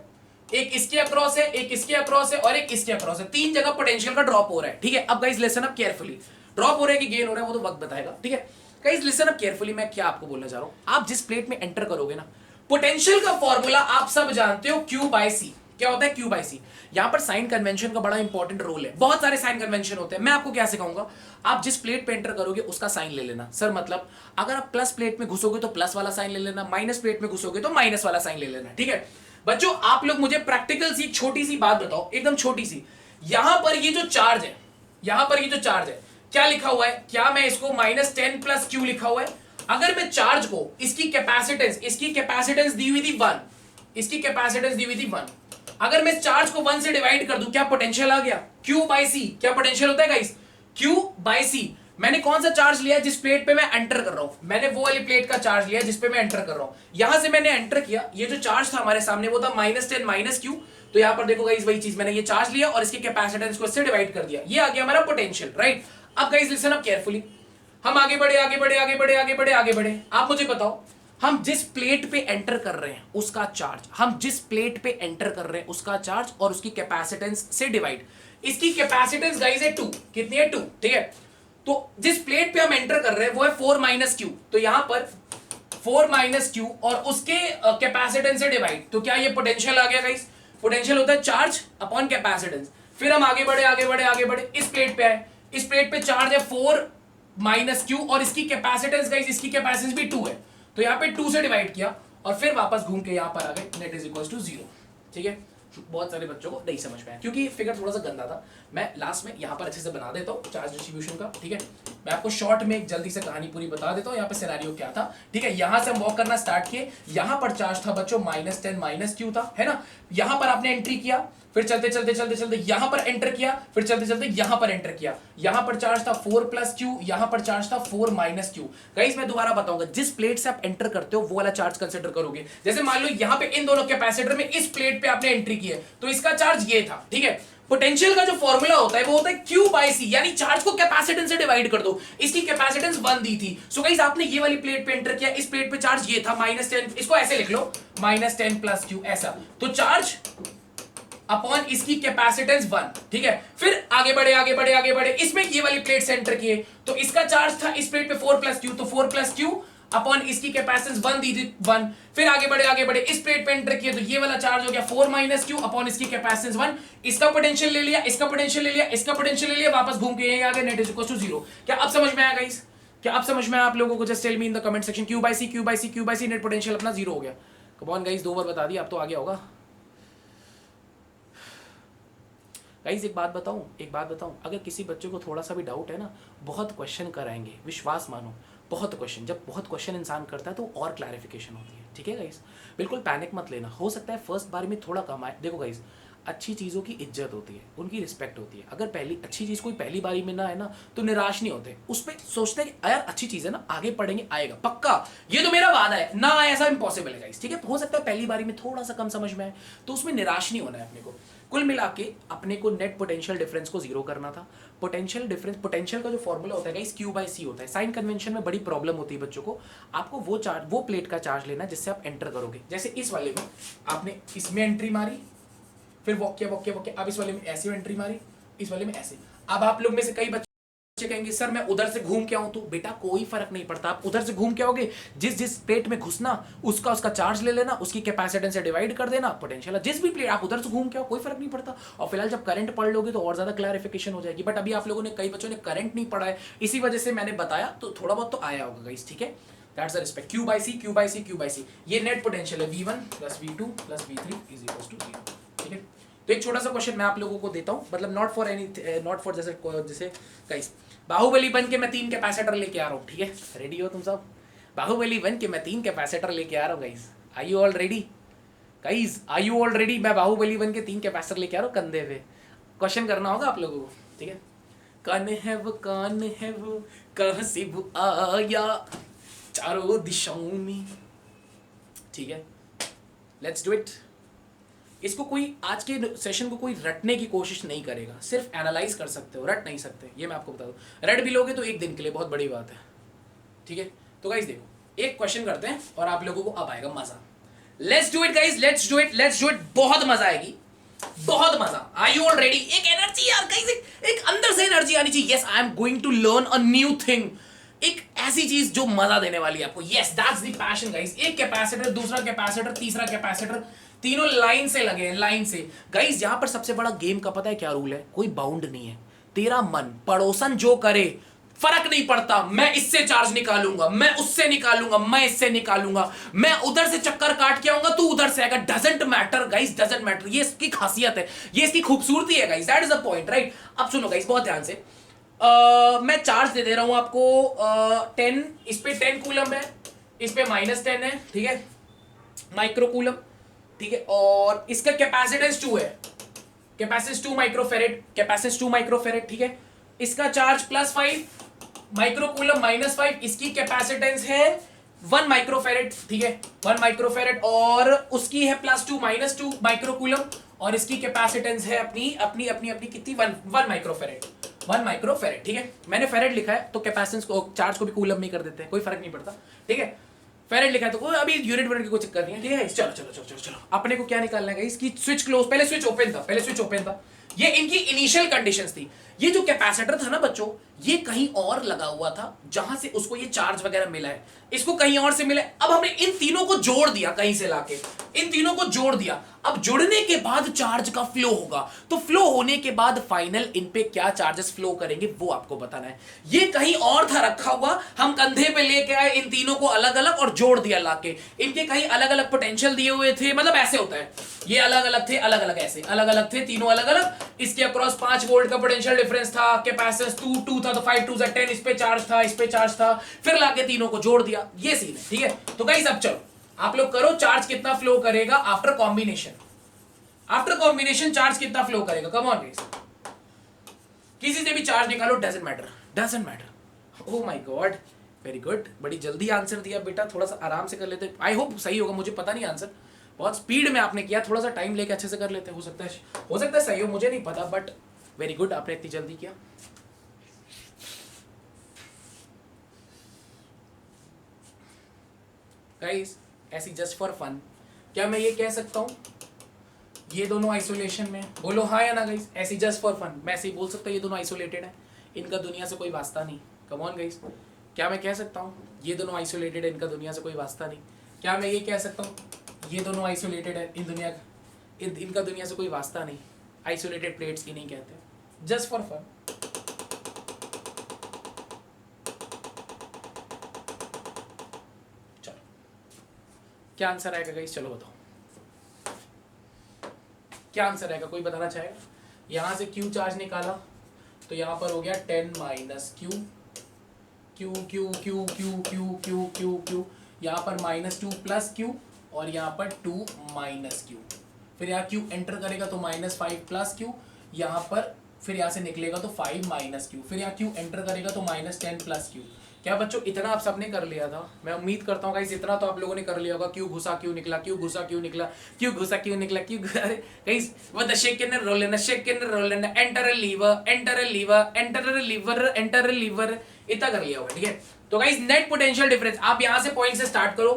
एक इसके अक्रॉस है, एक इसके अक्रॉस है और एक इसके अक्रॉस है। 3 जगह पोटेंशियल का ड्रॉप हो रहा है, ठीक है। अब guys listen up carefully, drop हो रहा है कि गेन हो रहा है वो तो वक्त बताएगा, ठीक है। गाइस लिसन अप केयरफुली, मैं क्या आपको बोलना चाह रहा हूं, आप जिस प्लेट में एंटर करोगे ना, पोटेंशियल का फॉर्मूला आप सब जानते हो, Q/C। क्या होता है Q/C? यहां पर साइन कन्वेंशन का बड़ा इंपॉर्टेंट रोल है। बहुत सारे साइन कन्वेंशन होते हैं। मैं आपको क्या सिखाऊंगा, आप जिस प्लेट पे एंटर करोगे उसका साइन ले लेना। सर मतलब अगर आप प्लस प्लेट में घुसोगे तो प्लस वाला साइन ले लेना, माइनस प्लेट में घुसोगे तो माइनस वाला साइन ले लेना, ठीक है। बच्चों आप लोग मुझे प्रैक्टिकल सी छोटी सी बात बताओ, एकदम छोटी सी। यहां पर ये जो चार्ज है, यहां पर ये जो चार्ज है, क्या लिखा हुआ है? क्या मैं इसको -10 + Q लिखा हुआ है? अगर मैं चार्ज को, इसकी कैपेसिटेंस दी हुई थी 1, इसकी कैपेसिटेंस दी हुई थी 1, अगर मैं चार्ज को 1 से डिवाइड कर दूं, क्या पोटेंशियल आ गया? Q/C। क्या पोटेंशियल होता है गाइस? Q/C। मैंने कौन सा चार्ज लिया जिस प्लेट पे मैं एंटर कर रहा हूं? मैंने वो वाली प्लेट का चार्ज लिया जिस पे मैं एंटर कर रहा हूं। यहां से मैंने एंटर किया, ये जो चार्ज था हमारे सामने वो था -10 - Q। तो यहां पर देखो गाइस वही चीज, मैंने ये चार्ज लिया और इसकी कैपेसिटेंस को इससे डिवाइड कर दिया, ये आ गया हमारा पोटेंशियल, राइट। अब गाइस लिसन अप केयरफुली, हम आगे बढ़े आगे बढ़े आगे बढ़े आगे बढ़े आगे बढ़े। आप मुझे बताओ, हम जिस प्लेट पे एंटर कर रहे हैं उसका चार्ज, हम जिस प्लेट पे एंटर कर रहे हैं उसका चार्ज और उसकी कैपेसिटेंस से डिवाइड। इसकी कैपेसिटेंस गाइस है 2, कितनी है? 2, ठीक है। तो जिस प्लेट पे हम एंटर कर रहे हैं वो है 4 - Q, तो यहां पर 4 - Q और उसके कैपेसिटेंस से डिवाइड, तो क्या ये पोटेंशियल आ गया गाइस? पोटेंशियल होता है चार्ज अपॉन कैपेसिटेंस। फिर हम आगे बढ़े आगे बढ़े आगे बढ़े, इस प्लेट पे आए, इस प्लेट पे चार्ज है 4 - Q और इसकी कैपेसिटेंस गाइस, इसकी कैपेसिटेंस भी 2 है, तो यहां पे 2 से डिवाइड किया और फिर वापस घूम के यहां पर आ गए, नेट इज इक्वल टू 0, ठीक है। बहुत सारे बच्चों को नहीं समझ में आया क्योंकि फिगर थोड़ा सा गंदा था। मैं लास्ट में यहां पर अच्छे से बना देता हूं चार्ज डिस्ट्रीब्यूशन का, ठीक है। मैं आपको शॉर्ट में जल्दी से कहानी पूरी बता देता हूं, यहां पे सिनेरियो क्या था, ठीक है। यहां से हम वॉक करना स्टार्ट किए, यहां पर चार्ज था बच्चों -10 - Q था, है ना। यहां पर आपने एंट्री किया, फिर चलते चलते चलते चलते यहां पर एंटर किया, फिर चलते चलते यहां पर एंटर किया। यहां पर चार्ज था 4 + Q, यहां पर चार्ज था 4 - Q। गाइस मैं दोबारा बताऊंगा, जिस प्लेट से आप एंटर करते हो वो वाला चार्ज कंसीडर करोगे। जैसे मान लो यहां पे इन दोनों कैपेसिटर में इस प्लेट पे आपने एंट्री की है, तो इसका चार्ज ये था, ठीक है। पोटेंशियल का जो फॉर्मूला होता है वो होता है Q/C, यानी चार्ज को कैपेसिटेंस से डिवाइड कर दो। इसकी कैपेसिटेंस 1 दी थी, सो गाइस आपने ये वाली प्लेट पे एंटर किया, इस प्लेट पे चार्ज ये था -10, इसको ऐसे लिख लो -10 + Q, ऐसा। तो चार्ज अपॉन इसकी कैपेसिटेंस 1, ठीक है। फिर आगे बढ़े आगे बढ़े आगे बढ़े, इसमें ये वाली प्लेट से एंटर किए, तो इसका चार्ज था इस प्लेट पे 4 + Q, तो 4 + Q अपॉन इसकी कैपेसिटेंस 1 दी थी 1। फिर आगे बढ़े इस प्लेट पे एंटर किए, तो ये वाला चार्ज हो गया 4 - Q अपॉन इसकी कैपेसिटेंस 1। इसका पोटेंशियल ले लिया, इसका पोटेंशियल ले लिया, इसका पोटेंशियल ले लिया, वापस घूम के यहीं आ गए, नेट इज इक्वल टू 0। क्या अब समझ में आया गाइस? क्या अब समझ में आया आप लोगों को? Just tell me in the comment section, Q/C net potential अपना 0 हो गया। कम ऑन गाइस, 2 बार बता दिया, अब तो आ गया होगा गाइस। एक बात बताऊं, अगर किसी बच्चे को थोड़ा सा भी डाउट है ना, बहुत क्वेश्चन कराएंगे, विश्वास मानो, बहुत क्वेश्चन। जब बहुत क्वेश्चन इंसान करता है तो और क्लैरिफिकेशन होती है, ठीक है गाइस। बिल्कुल पैनिक मत लेना, हो सकता है फर्स्ट बार में थोड़ा कम आए। देखो गाइस, अच्छी चीज़ों की इज्जत होती है, उनकी रिस्पेक्ट होती है। अगर पहली अच्छी चीज़ कोई पहली बारी में ना है ना तो निराश नहीं होते, उस पर सोचते हैं कि यार अच्छी चीज़ है ना, आगे पढ़ेंगे आएगा पक्का, ये तो मेरा वादा है ना, ऐसा इम्पॉसिबल है गाइस, ठीक है। हो सकता है पहली बारी में थोड़ा सा कम समझ में आए, तो उसमें निराश नहीं होना है अपने को। कुल मिला के अपने को नेट पोटेंशियल डिफरेंस को जीरो करना था। पोटेंशियल डिफरेंस, पोटेंशियल का जो फॉर्मूला होता है गाइस क्यू बाई सी होता है। साइन कन्वेंशन में बड़ी प्रॉब्लम होती है बच्चों को, आपको वो चार्ज, वो प्लेट का चार्ज लेना है जिससे आप एंटर करोगे। जैसे इस वाले में आपने इसमें एंट्री मारी, फिर वॉक किया वॉक किया वॉक किया, अब इस वाले में ऐसे एंट्री मारी, इस वाले में ऐसे। अब आप लोग में से कई बच्चे कहेंगे सर मैं उधर से घूम के आऊं, तो बेटा कोई फर्क नहीं पड़ता, आप उधर से घूम के आओगे, जिस जिस प्लेट में घुसना उसका उसका चार्ज ले लेना, उसकी कैपेसिटेंस से डिवाइड कर देना, पोटेंशियल जिस भी प्लेट आप उधर से घूम के आओ, कोई फर्क नहीं पड़ता। और फिलहाल जब करंट पढ़ लोगे तो और ज्यादा क्लैरिफिकेशन हो जाएगी। बट अभी आप लोगों ने, कई बच्चों ने करंट नहीं पढ़ा है, इसी वजह से मैंने बताया, तो थोड़ा बहुत तो आया होगा गाइस, ठीक है। That's the respect, Q by C Q by C Q by C, ये नेट पोटेंशियल है V1 plus V2 plus V3 is equal to 0, ठीक है। तो एक छोटा सा क्वेश्चन मैं आप लोगों को देता हूं, मतलब not for any, not for जैसे गाइस बाहुबली बन के मैं 3 कैपेसिटर लेके आ रहा हूँ, ठीक है। रेडी हो तुम सब? बाहुबली बन के मैं 3 कैपेसिटर लेके आ रहा हूँ guys, are you all ready guys, are you all ready? मैं बाहुबली बन के 3 कैपेसिटर लेके आ रहा हूँ कंधे पे। क्वेश्चन करना होगा आप लोगों को, ठीक है। कान है वो कहाँ से वो आया चारों दिशाओं में, ठीक है। Let's do it. इसको कोई आज के सेशन को कोई रटने की कोशिश नहीं करेगा, सिर्फ एनालाइज कर सकते हो, रट नहीं सकते, ये मैं आपको बता दूं। रट भी लोगे तो एक दिन के लिए बहुत बड़ी बात है, ठीक है। तो गाइस देखो एक क्वेश्चन करते हैं और आप लोगों को अब आएगा मजा। Let's do it guys, let's do it, let's do it, बहुत मजा आएगी, बहुत मजा। Are you all ready? एक एनर्जी यार गाइस, एक अंदर से एनर्जी आनी चाहिए। Yes I am going to learn a new thing, एक ऐसी चीज जो मजा देने वाली है आपको। Yes that's the passion guys. एक कैपेसिटर, दूसरा कैपेसिटर, तीसरा कैपेसिटर, तीनों लाइन से लगे हैं, लाइन से। गाइस यहां पर सबसे बड़ा गेम का पता है क्या रूल है? कोई बाउंड नहीं है, तेरा मन, पड़ोसन जो करे फर्क नहीं पड़ता, मैं इससे चार्ज निकालूंगा, मैं उससे निकालूंगा, मैं इससे निकालूंगा, मैं उधर से चक्कर काट के आऊंगा, तू उधर से आएगा, doesn't matter guys, doesn't matter. ये इसकी खासियत है, ये इसकी खूबसूरती है guys, that is the point, right. अब सुनो गाइस बहुत ध्यान से, मैं चार्ज दे रहा हूं आपको 10, इस पे 10 कूलम है, इस पे -10 है, ठीक है, माइक्रो कूलम, ठीक है। और इसका कैपेसिटेंस 2 है, कैपेसिटेंस 2 माइक्रोफेरेड, कैपेसिटेंस 2 माइक्रोफेरेड, ठीक है। इसका चार्ज +5 माइक्रो कूलम, -5, इसकी कैपेसिटेंस है 1 माइक्रोफेरेड, ठीक है, 1 माइक्रोफेरेड। और उसकी है +2 -2 माइक्रो कूलम, और इसकी कैपेसिटेंस है अपनी अपनी अपनी अपनी कितनी, 1 माइक्रोफेरेड, 1 माइक्रोफेरेड, ठीक है। मैंने फेरेड लिखा है तो कैपेसिटेंस को, चार्ज को भी कूलम में कर देते हैं, कोई फर्क नहीं पड़ता, ठीक है। फेरेड लिखा है तो अभी यूनिट यूनिट की कोई चक्कर नहीं है, ठीक है। चलो चलो चलो चलो चलो, अपने को क्या निकालना है इसकी, स्विच क्लोज, पहले स्विच ओपन था, पहले स्विच ओपन था, ये इनकी इनिशियल कंडीशंस थी। ये जो कैपेसिटर था ना बच्चों, ये कहीं और लगा हुआ था जहां से उसको ये चार्ज वगैरह मिला है, इसको कहीं और से मिला है। अब हमने इन तीनों को जोड़ दिया, कहीं से लाके इन तीनों को जोड़ दिया। अब जुड़ने के बाद चार्ज का फ्लो होगा, तो फ्लो होने के बाद फाइनल इन पे क्या चार्जेस फ्लो करेंगे वो आपको बताना है। ये कहीं और था रखा हुआ, हम कंधे पे लेके आए, इन तीनों को अलग अलग और जोड़ दिया लाके। इनके कहीं अलग अलग पोटेंशियल दिए हुए थे, मतलब ऐसे होता है, ये अलग अलग थे, अलग अलग ऐसे अलग अलग थे, तीनों अलग अलग। इसके अक्रॉस 5 वोल्ट का पोटेंशियल डिफरेंस था, कैपेसिटेंस 2 था, तो 5 2 10, इस पे चार्ज था, इस पे चार्ज था, फिर लाके तीनों को जोड़ दिया, ये सीन है, ठीक है। तो गाइस अब चलो आप लोग करो, चार्ज कितना फ्लो करेगा after combination, after combination charge कितना फ्लो करेगा, कम ऑन गाइस, किसी से भी चार्ज निकालो, doesn't matter, doesn't matter. Oh my God, very good, बड़ी जल्दी आंसर दिया बेटा, थोड़ा सा आराम से कर लेते, आई होप सही होगा, मुझे पता नहीं आंसर, बहुत स्पीड में आपने किया, थोड़ा सा टाइम लेके अच्छे से कर लेते, हो सकता है सही हो, मुझे नहीं पता, बट वेरी गुड, आपने इतनी जल्दी किया। गाइस ऐसी जस्ट फॉर फन, क्या मैं ये कह सकता हूँ ये दोनों आइसोलेशन में, बोलो हाँ या ना गाइस, ऐसी जस्ट फॉर फन मैं ऐसे ही बोल सकता हूँ ये दोनों आइसोलेटेड है, इनका दुनिया से कोई वास्ता नहीं, कम ऑन गाइस, क्या मैं कह सकता हूँ ये दोनों आइसोलेटेड है, इनका दुनिया से कोई वास्ता नहीं? क्या मैं ये कह सकता हूँ ये दोनों आइसोलेटेड है, इनका दुनिया से कोई वास्ता नहीं? आइसोलेटेड प्लेट्स की नहीं कहते, जस्ट फॉर फन। चलो क्या आंसर आएगा गाइस, चलो बताओ क्या आंसर आएगा, कोई बताना चाहेगा? यहां से Q चार्ज निकाला तो यहां पर हो गया 10 minus Q, Q Q Q Q Q Q Q Q, यहाँ पर -2 प्लस Q, और यहाँ पर 2 माइनस Q। फिर यहाँ क्यू एंटर करेगा तो -5 प्लस क्यू, यहाँ पर फिर यहाँ से निकलेगा तो 5 माइनस क्यू, फिर यहाँ क्यू एंटर करेगा तो -10 प्लस क्यू। क्या बच्चों इतना आप सबने कर लिया था? मैं उम्मीद करता हूँ गाइस इतना तो आप लोगों ने कर लिया होगा। क्यू घुसा क्यू निकला, क्यू घुसा क्यू निकला, क्यू घुसा क्यू निकला, क्यू गाइस वो the shaken and rolling, shaken and rolling, enter a lever, enter a lever, enter a lever, enter a lever, इतना कर लिया होगा। ठीक है, तो गाइस नेट पोटेंशियल डिफरेंस, आप यहां से पॉइंट से स्टार्ट करो,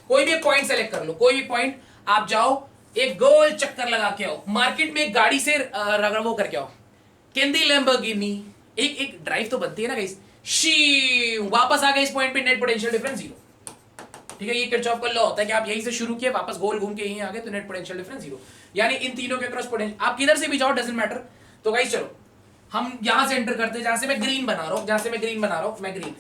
कोई भी पॉइंट सेलेक्ट कर लो, कोई भी पॉइंट आप जाओ, एक गोल चक्कर लगा के आओ, मार्केट में एक गाड़ी से रगड़ वो करके आओ, केंदी लैम्बोर्गिनी, एक ड्राइव तो बनती है ना गाइस, शी वापस आ गए इस पॉइंट पे, नेट पोटेंशियल डिफरेंस 0। ठीक है, ये किरचॉफ का लॉ होता है कि आप यहीं से शुरू किए वापस गोल घूम के यहीं आ गए तो नेट पोटेंशियल डिफरेंस 0, यानी इन तीनों के क्रॉस पोटेंशियल आप किधर से भी जाओ डजंट मैटर। तो गाइस चलो हम यहां से एंटर करते हैं, जहां से मैं ग्रीन बना रहा हूं, जहां से मैं ग्रीन बना रहा हूं, मैं ग्रीन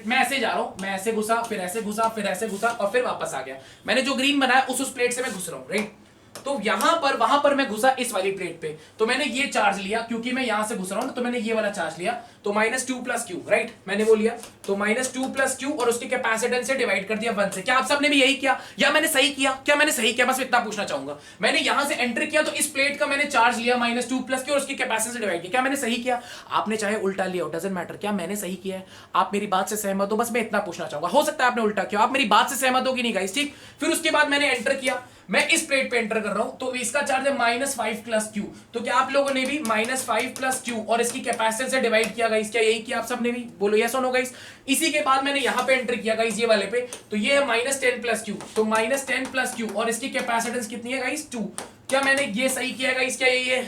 मैं ऐसे जा रहा हूं, मैं ऐसे घुसा, फिर ऐसे घुसा, फिर ऐसे घुसा और फिर वापस आ गया। मैंने जो ग्रीन बनाया उस प्लेट से मैं घुस रहा हूं, राइट। तो यहां पर वहां पर मैं घुसा इस वाली प्लेट पे, तो मैंने ये चार्ज लिया क्योंकि मैं यहां से घुस रहा हूं ना, तो मैंने ये वाला चार्ज लिया, तो -2 प्लस क्यू, राइट, मैंने वो लिया, तो -2 प्लस क्यू और उसके कैपेसिटेंस से डिवाइड कर दिया 1 से। क्या आप सबने भी यही किया या मैंने सही किया? क्या मैंने सही किया? बस इतना पूछना चाहूंगा। मैंने यहां से एंटर किया तो इस प्लेट का मैंने चार्ज लिया -2 प्लस क्यू और उसकी कैपेसिटेंस से डिवाइड किया। क्या मैंने सही किया? आपने चाहे उल्टा लिया, डजंट मैटर, क्या मैंने सही किया है? आप मेरी बात से सहमत हो? बस मैं इतना पूछना चाहूंगा। हो सकता है आपने उल्टा किया, आप मेरी बात से सहमत हो कि नहीं गाइस? ठीक, फिर उसके बाद मैंने एंटर किया, मैं इस प्लेट पे एंटर कर रहा हूं, तो इसका चार्ज है -5 प्लस क्यू, तो क्या आप लोगों ने भी -5 प्लस क्यू और इसकी कैपेसिटेंस से डिवाइड किया गाइस? क्या यही किया आप सबने भी? बोलो यस और नो गाइस। इसी के बाद मैंने यहां पे एंटर किया गाइस, ये वाले पे, तो ये है -10 प्लस क्यू, तो -10 प्लस क्यू और इसकी कैपेसिटेंस कितनी है गाइस? 2। क्या मैंने ये सही किया गाइस? क्या यही है?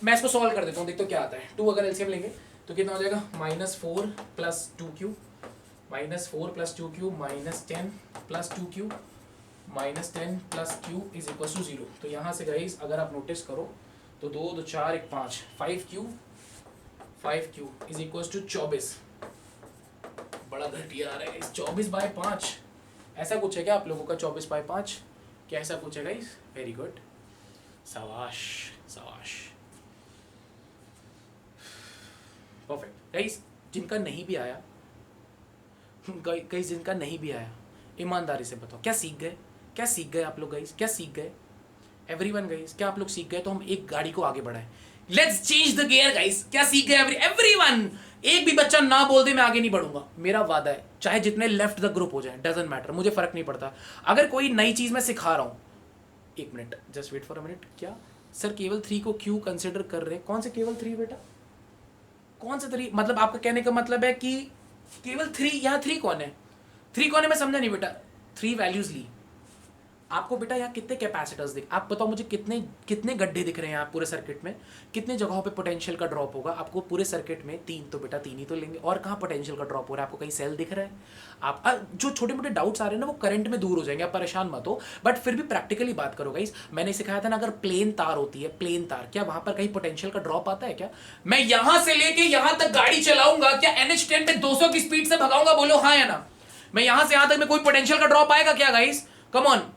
मैं इसको सॉल्व कर देता हूं, देखो क्या आता है। 2 अगर एलसीएम लेंगे तो कितना हो जाएगा? -4 plus 2q, -4 plus 2q, -10 plus 2q, -10 plus q is equal to 0। तो यहाँ से गाइस अगर आप नोटिस करो तो 2 2 4 1 5, 5q इज इक्वल टू 24। बड़ा घटिया आ रहा है गाइस, 24/5 ऐसा कुछ है क्या आप लोगों का? 24/5 क्या ऐसा कुछ है गाइस? वेरी गुड, शाबाश शाबाश, परफेक्ट। गाइस जिनका नहीं भी आया, गाइस जिनका नहीं भी आया, ईमानदारी से बताओ क्या सीख गए? क्या सीख गए आप लोग गाइस? क्या सीख गए? एवरीवन गाइस, क्या आप लोग सीख गए? तो हम एक गाड़ी को आगे बढ़ाएं, let's change the gear guys. क्या सीख गए एवरीवन? एक भी बच्चा ना बोल दे मैं आगे नहीं बढ़ूंगा, मेरा वादा है, चाहे जितने लेफ्ट द ग्रुप हो जाए, डजंट मैटर, मुझे फर्क नहीं पड़ता। अगर कोई नई चीज मैं सिखा रहा हूं, एक minute just wait for a minute. क्या सर केवल 3 को क्यों कंसिडर कर रहे हैं? कौन से केवल 3 बेटा? कौन से 3? मतलब आपका कहने का मतलब है कि केवल 3? यहाँ 3 कौन है? 3 कौन है? मैं समझा नहीं बेटा। 3 वैल्यूज ली आपको बेटा, यहाँ कितने कैपेसिटर्स दिख, आप बताओ मुझे कितने गड्ढे दिख रहे हैं आप पूरे सर्किट में? कितने जगहों पे पोटेंशियल का ड्रॉप होगा आपको पूरे सर्किट में? 3 तो बेटा 3 ही तो लेंगे, और कहाँ पोटेंशियल का ड्रॉप हो रहा है? आपको कहीं सेल दिख रहा है? आप जो छोटे मोटे डाउट्स आ रहे हैं ना वो करंट में दूर हो जाएंगे, आप परेशान मत हो, बट फिर भी प्रैक्टिकली बात करो गाइस। मैंने सिखाया था ना, अगर प्लेन तार होती है, प्लेन तार, क्या वहां पर कहीं पोटेंशियल का ड्रॉप आता है क्या? मैं यहां से लेके यहां तक गाड़ी चलाऊंगा, क्या NH10 पे 200 की स्पीड से भगाऊंगा? बोलो हाँ या ना। मैं यहां से यहां तक में कोई पोटेंशियल का ड्रॉप आएगा क्या गाइस? कम ऑन,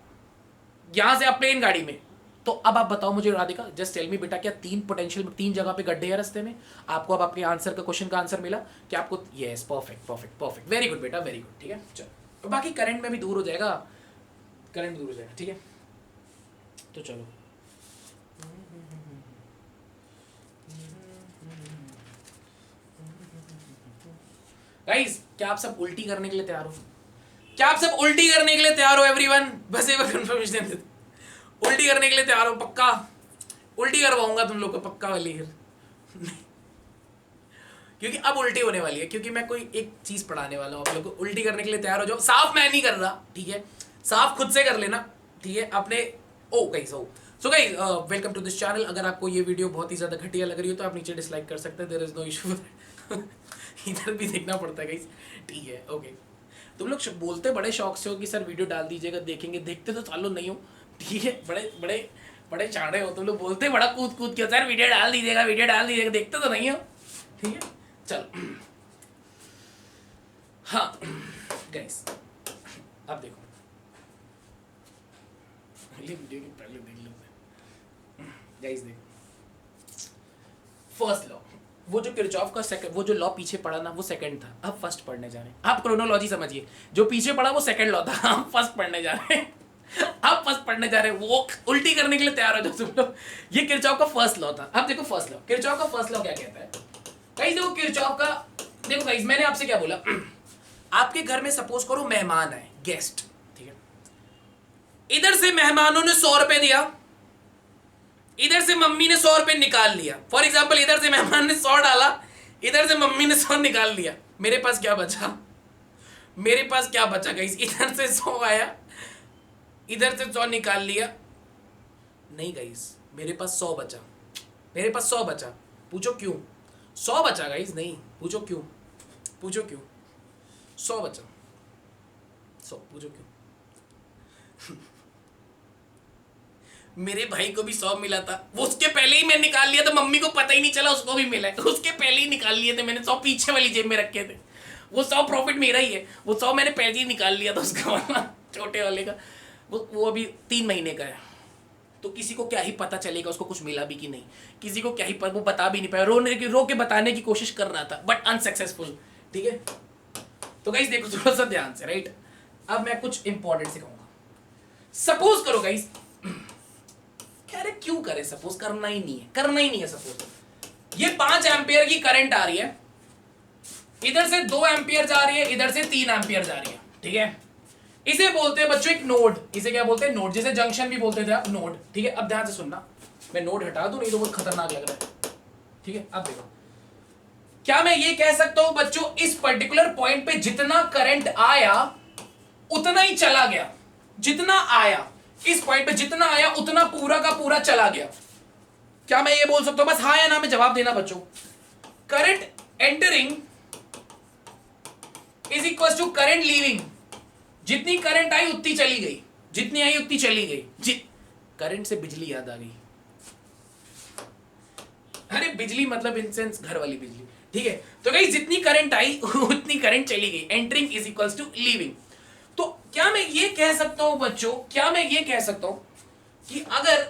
यहां से आप प्लेन गाड़ी में, तो अब आप बताओ मुझे राधिका, जस्ट टेल मी बेटा, क्या 3 पोटेंशियल 3 जगह पे गड्ढे हैं रास्ते में? आपको अब अपने आंसर का क्वेश्चन का आंसर मिला कि आपको? Yes, perfect perfect perfect, very good बेटा, वेरी गुड। ठीक है, चलो बाकी करंट में भी दूर हो जाएगा, करंट दूर हो जाएगा। ठीक है, तो चलो गाइस, क्या आप सब उल्टी करने के लिए तैयार हो? क्या आप सब उल्टी करने के लिए तैयार हो एवरीवन? बस एक बार कंफर्मेशन दे, उल्टी करने के लिए तैयार हो? पक्का उल्टी करवाऊंगा तुम लोग को, पक्का वाली है क्योंकि अब उल्टी होने वाली है, क्योंकि मैं कोई एक चीज पढ़ाने वाला हूं आप लोग को। उल्टी करने के लिए तैयार हो जाओ। साफ मैं नहीं कर रहा, ठीक है, साफ खुद से कर लेना, ठीक है अपने। Oh guys, so guys welcome to this channel. अगर आपको ये वीडियो बहुत ही ज्यादा घटिया लग रही हो तो आप नीचे डिसलाइक कर सकते हैं, देयर इज नो इशू इधर भी देखना पड़ता है गाइस, ठीक है, ओके। तुम लोग बोलते बड़े शौक से हो कि सर वीडियो डाल दीजिएगा, देखेंगे, देखते तो चालू नहीं हो, ठीक है, बड़े बड़े बड़े चाड़े हो तुम लोग, बोलते बड़ा कूद कूद के सर वीडियो डाल दीजिएगा, वीडियो डाल दीजिएगा, देखते तो नहीं हो, ठीक है। चलो हाँ गाइस, अब देखो वीडियो के पहले देख लो गाइस, देखो फर्स्ट लॉ, वो जो किरचॉफ का सेकंड, वो जो लॉ पीछे पढ़ा ना वो सेकंड था, अब फर्स्ट पढ़ने जा रहे हैं। आप क्रोनोलॉजी समझिए, जो पीछे पढ़ा वो सेकंड लॉ था, हम फर्स्ट पढ़ने जा रहे हैं अब फर्स्ट पढ़ने जा रहे हैं वो उल्टी करने के लिए तैयार हो जाओ तुम लोग। ये किरचॉफ का फर्स्ट लॉ था। अब देखो फर्स्ट लॉ, किरचॉफ का फर्स्ट लॉ क्या कहता है गाइस? देखो किरचॉफ का, देखो गाइस मैंने आपसे क्या बोला, आपके घर में सपोज करो मेहमान आए, गेस्ट, ठीक है, इधर से मेहमानों ने 100 रुपए दिया, इधर से मम्मी ने 100 रुपए निकाल लिया। फॉर एग्जाम्पल इधर से मेहमान ने 100 डाला, इधर से मम्मी ने 100 निकाल लिया, मेरे पास क्या बचा? मेरे पास क्या बचा गाइस? इधर से 100 आया, इधर से 100 निकाल लिया, नहीं गाइस मेरे पास 100 बचा, मेरे पास 100 बचा। पूछो क्यों 100 बचा गाइस? नहीं, पूछो क्यों, पूछो क्यों 100 बचा, 100, पूछो क्यों? मेरे भाई को भी 100 मिला था, वो उसके पहले ही मैं निकाल लिया था, मम्मी को पता ही नहीं चला उसको भी मिला है, उसके पहले ही निकाल लिए थे मैंने। 100 पीछे वाली जेब में रखे थे, वो 100 प्रॉफिट मेरा ही है, वो 100 मैंने पहले ही निकाल लिया था उसका वाला, छोटे वाले का। वो अभी 3 महीने का है, तो किसी को क्या ही पता चलेगा उसको कुछ मिला भी कि नहीं, किसी को क्या ही वो बता भी नहीं पाया, रो के बताने की कोशिश कर रहा था बट अनसक्सेसफुल, ठीक है। तो गाइस देखो थोड़ा सा ध्यान से, राइट। अब मैं कुछ इंपॉर्टेंट सिखाऊंगा। सपोज करो गाइस, अरे क्यों करे, सपोज करना ही नहीं है, करना ही नहीं है। सपोज ये 5 एम्पियर की करंट आ रही है, इधर से 2 एम्पियर जा रही है, इधर से 3 एम्पियर जा रही है, ठीक है। इसे बोलते हैं बच्चों एक नोड, इसे क्या बोलते हैं? नोड, जिसे जंक्शन भी बोलते थे आप, नोड, ठीक है। अब ध्यान से सुनना, मैं नोड हटा दूं नहीं तो बहुत खतरनाक लग रहा है, ठीक है। अब देखो, क्या मैं ये कह सकता हूं बच्चों इस पर्टिकुलर पॉइंट पे जितना करंट आया उतना ही चला गया, जितना आया इस पॉइंट पे जितना आया उतना पूरा का पूरा चला गया? क्या मैं ये बोल सकता हूं? बस हाँ या ना में जवाब देना बच्चों। Current entering is equal to current leaving, जितनी करंट आई उतनी चली गई, जितनी आई उतनी चली गई। करंट से बिजली याद आ गई, अरे बिजली मतलब इन सेंस घर वाली बिजली, ठीक है। तो गाइस जितनी करंट आई उतनी करंट चली गई, entering is equal to leaving. तो क्या मैं ये कह सकता हूं बच्चों, क्या मैं ये कह सकता हूं कि अगर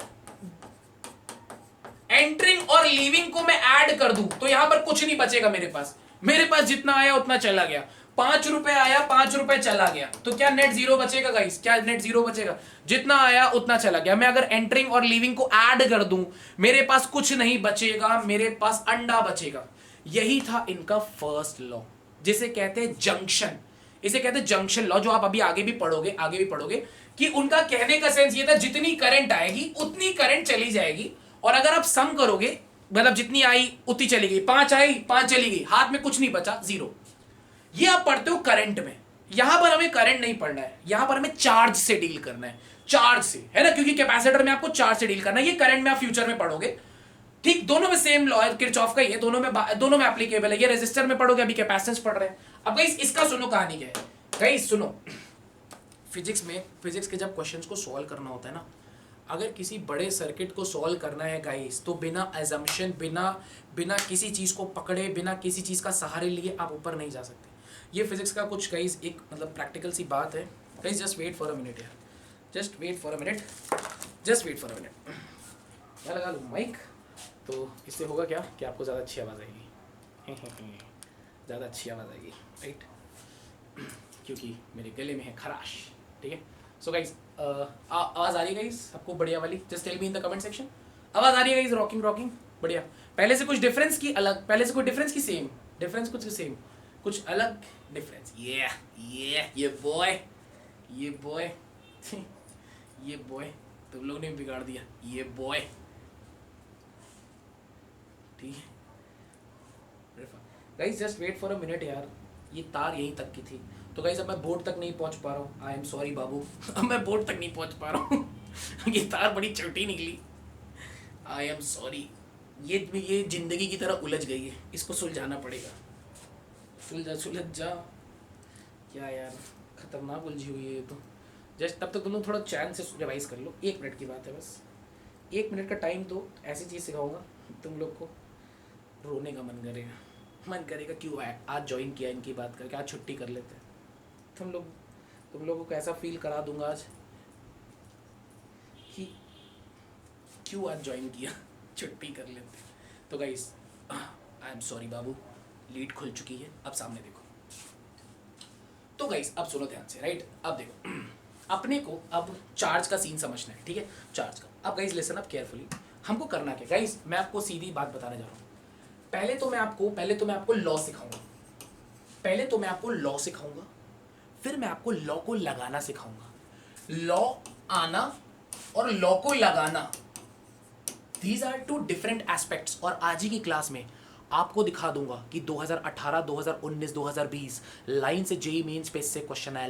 एंटरिंग और लीविंग को मैं ऐड कर दूं तो यहां पर कुछ नहीं बचेगा मेरे पास, मेरे पास जितना आया उतना चला गया। 5 रुपए आया, 5 रुपए चला गया, तो क्या नेट जीरो बचेगा गाइस? क्या नेट जीरो बचेगा? जितना आया उतना चला गया। मैं अगर एंटरिंग और लीविंग को ऐड कर दूं मेरे पास कुछ नहीं बचेगा, मेरे पास अंडा बचेगा। यही था इनका फर्स्ट लॉ, जिसे कहते हैं जंक्शन, इसे कहते हैं जंक्शन लॉ, जो आप अभी आगे भी पढ़ोगे कि उनका कहने का सेंस ये था जितनी करंट आएगी उतनी करंट चली जाएगी, और अगर आप सम करोगे मतलब जितनी आई उतनी चली गई, 5 आई 5 चली गई, हाथ में कुछ नहीं बचा, जीरो। ये आप पढ़ते हो करंट में, यहां पर हमें करंट नहीं पढ़ना है, यहां पर हमें चार्ज से डील करना है, चार्ज से, है ना, क्योंकि कैपेसिटर में आपको चार्ज से डील करना है। ये करंट में आप फ्यूचर में पढ़ोगे, ठीक, दोनों में सेम लॉ है, किरचॉफ का ही है, दोनों में एप्लीकेबल है। ये रेजिस्टर में पढ़ोगे, अभी कैपेसिटेंस पढ़ रहे हैं। अब गाइस इसका सुनो कहानी क्या है, गाइस सुनो। फिजिक्स के जब क्वेश्चंस को सॉल्व करना होता है ना, अगर किसी बड़े सर्किट को सॉल्व करना है गाइस, तो बिना एजम्पशन, बिना किसी चीज को पकड़े, बिना किसी चीज का सहारे लिए आप ऊपर नहीं जा सकते। ये फिजिक्स का कुछ गाइस एक मतलब प्रैक्टिकल सी बात है। Guys just wait for a minute यार, just wait for a minute. मैं लगा लूँ माइक, तो इससे होगा क्या कि आपको ज़्यादा अच्छी आवाज़ आएगी, ज़्यादा अच्छी आवाज़ आएगी, राइट, क्योंकि मेरे गले में है खराश, ठीक है। सो गाइस आवाज़ आ रही है गाइस आपको बढ़िया वाली? Just tell me in the comment section. आवाज़ आ रही है गाइस? रॉकिंग बढ़िया। पहले से कुछ डिफरेंस की अलग, पहले से कोई डिफरेंस की सेम, डिफरेंस कुछ सेम, कुछ अलग डिफरेंस। ये बॉय तुम लोग ने बिगाड़ दिया, ये बॉय, ठीक है। Guys just wait for a minute यार, ये तार यहीं तक की थी, तो गाइस अब मैं बोर्ड तक नहीं पहुंच पा रहा हूँ, आई एम सॉरी बाबू, अब मैं बोर्ड तक नहीं पहुंच पा रहा हूँ ये तार बड़ी छोटी निकली, आई एम सॉरी। ये जिंदगी की तरह उलझ गई है, इसको सुलझाना पड़ेगा। सुलझ जा, क्या यार खतरनाक उलझी हुई है ये तो। जस्ट तब तक तुम लोग थोड़ा चैन से रिवाइज कर लो, 1 मिनट की बात है बस, 1 मिनट का टाइम दो, ऐसी चीज़ सिखाऊंगा तुम लोग को रोने का मन करेगा क्यों आज ज्वाइन किया इनकी बात करके, आज छुट्टी कर लेते हैं। तुम लोगों को ऐसा फील करा दूंगा आज कि क्यों आज ज्वाइन किया, छुट्टी कर लेते। तो guys I am sorry Babu, lead खुल चुकी है, अब सामने देखो। तो गाइस अब सुनो ध्यान से, राइट। अब देखो अपने को अब चार्ज का सीन समझना है, ठीक है, चार्ज का। अब गाइस लिसन अप केयरफुली, हमको करना क्या गाइस, मैं आपको सीधी बात बताने जा रहा हूँ। पहले तो मैं आपको लॉ सिखाऊंगा, फिर मैं आपको लॉ को लगाना सिखाऊंगा। लॉ आना और लॉ को लगाना, these are two different aspects. और आज ही की क्लास में आपको दिखा दूंगा कि 2018, 2019, 2020 लाइन से जेईई मेंस पे इससे क्वेश्चन आया।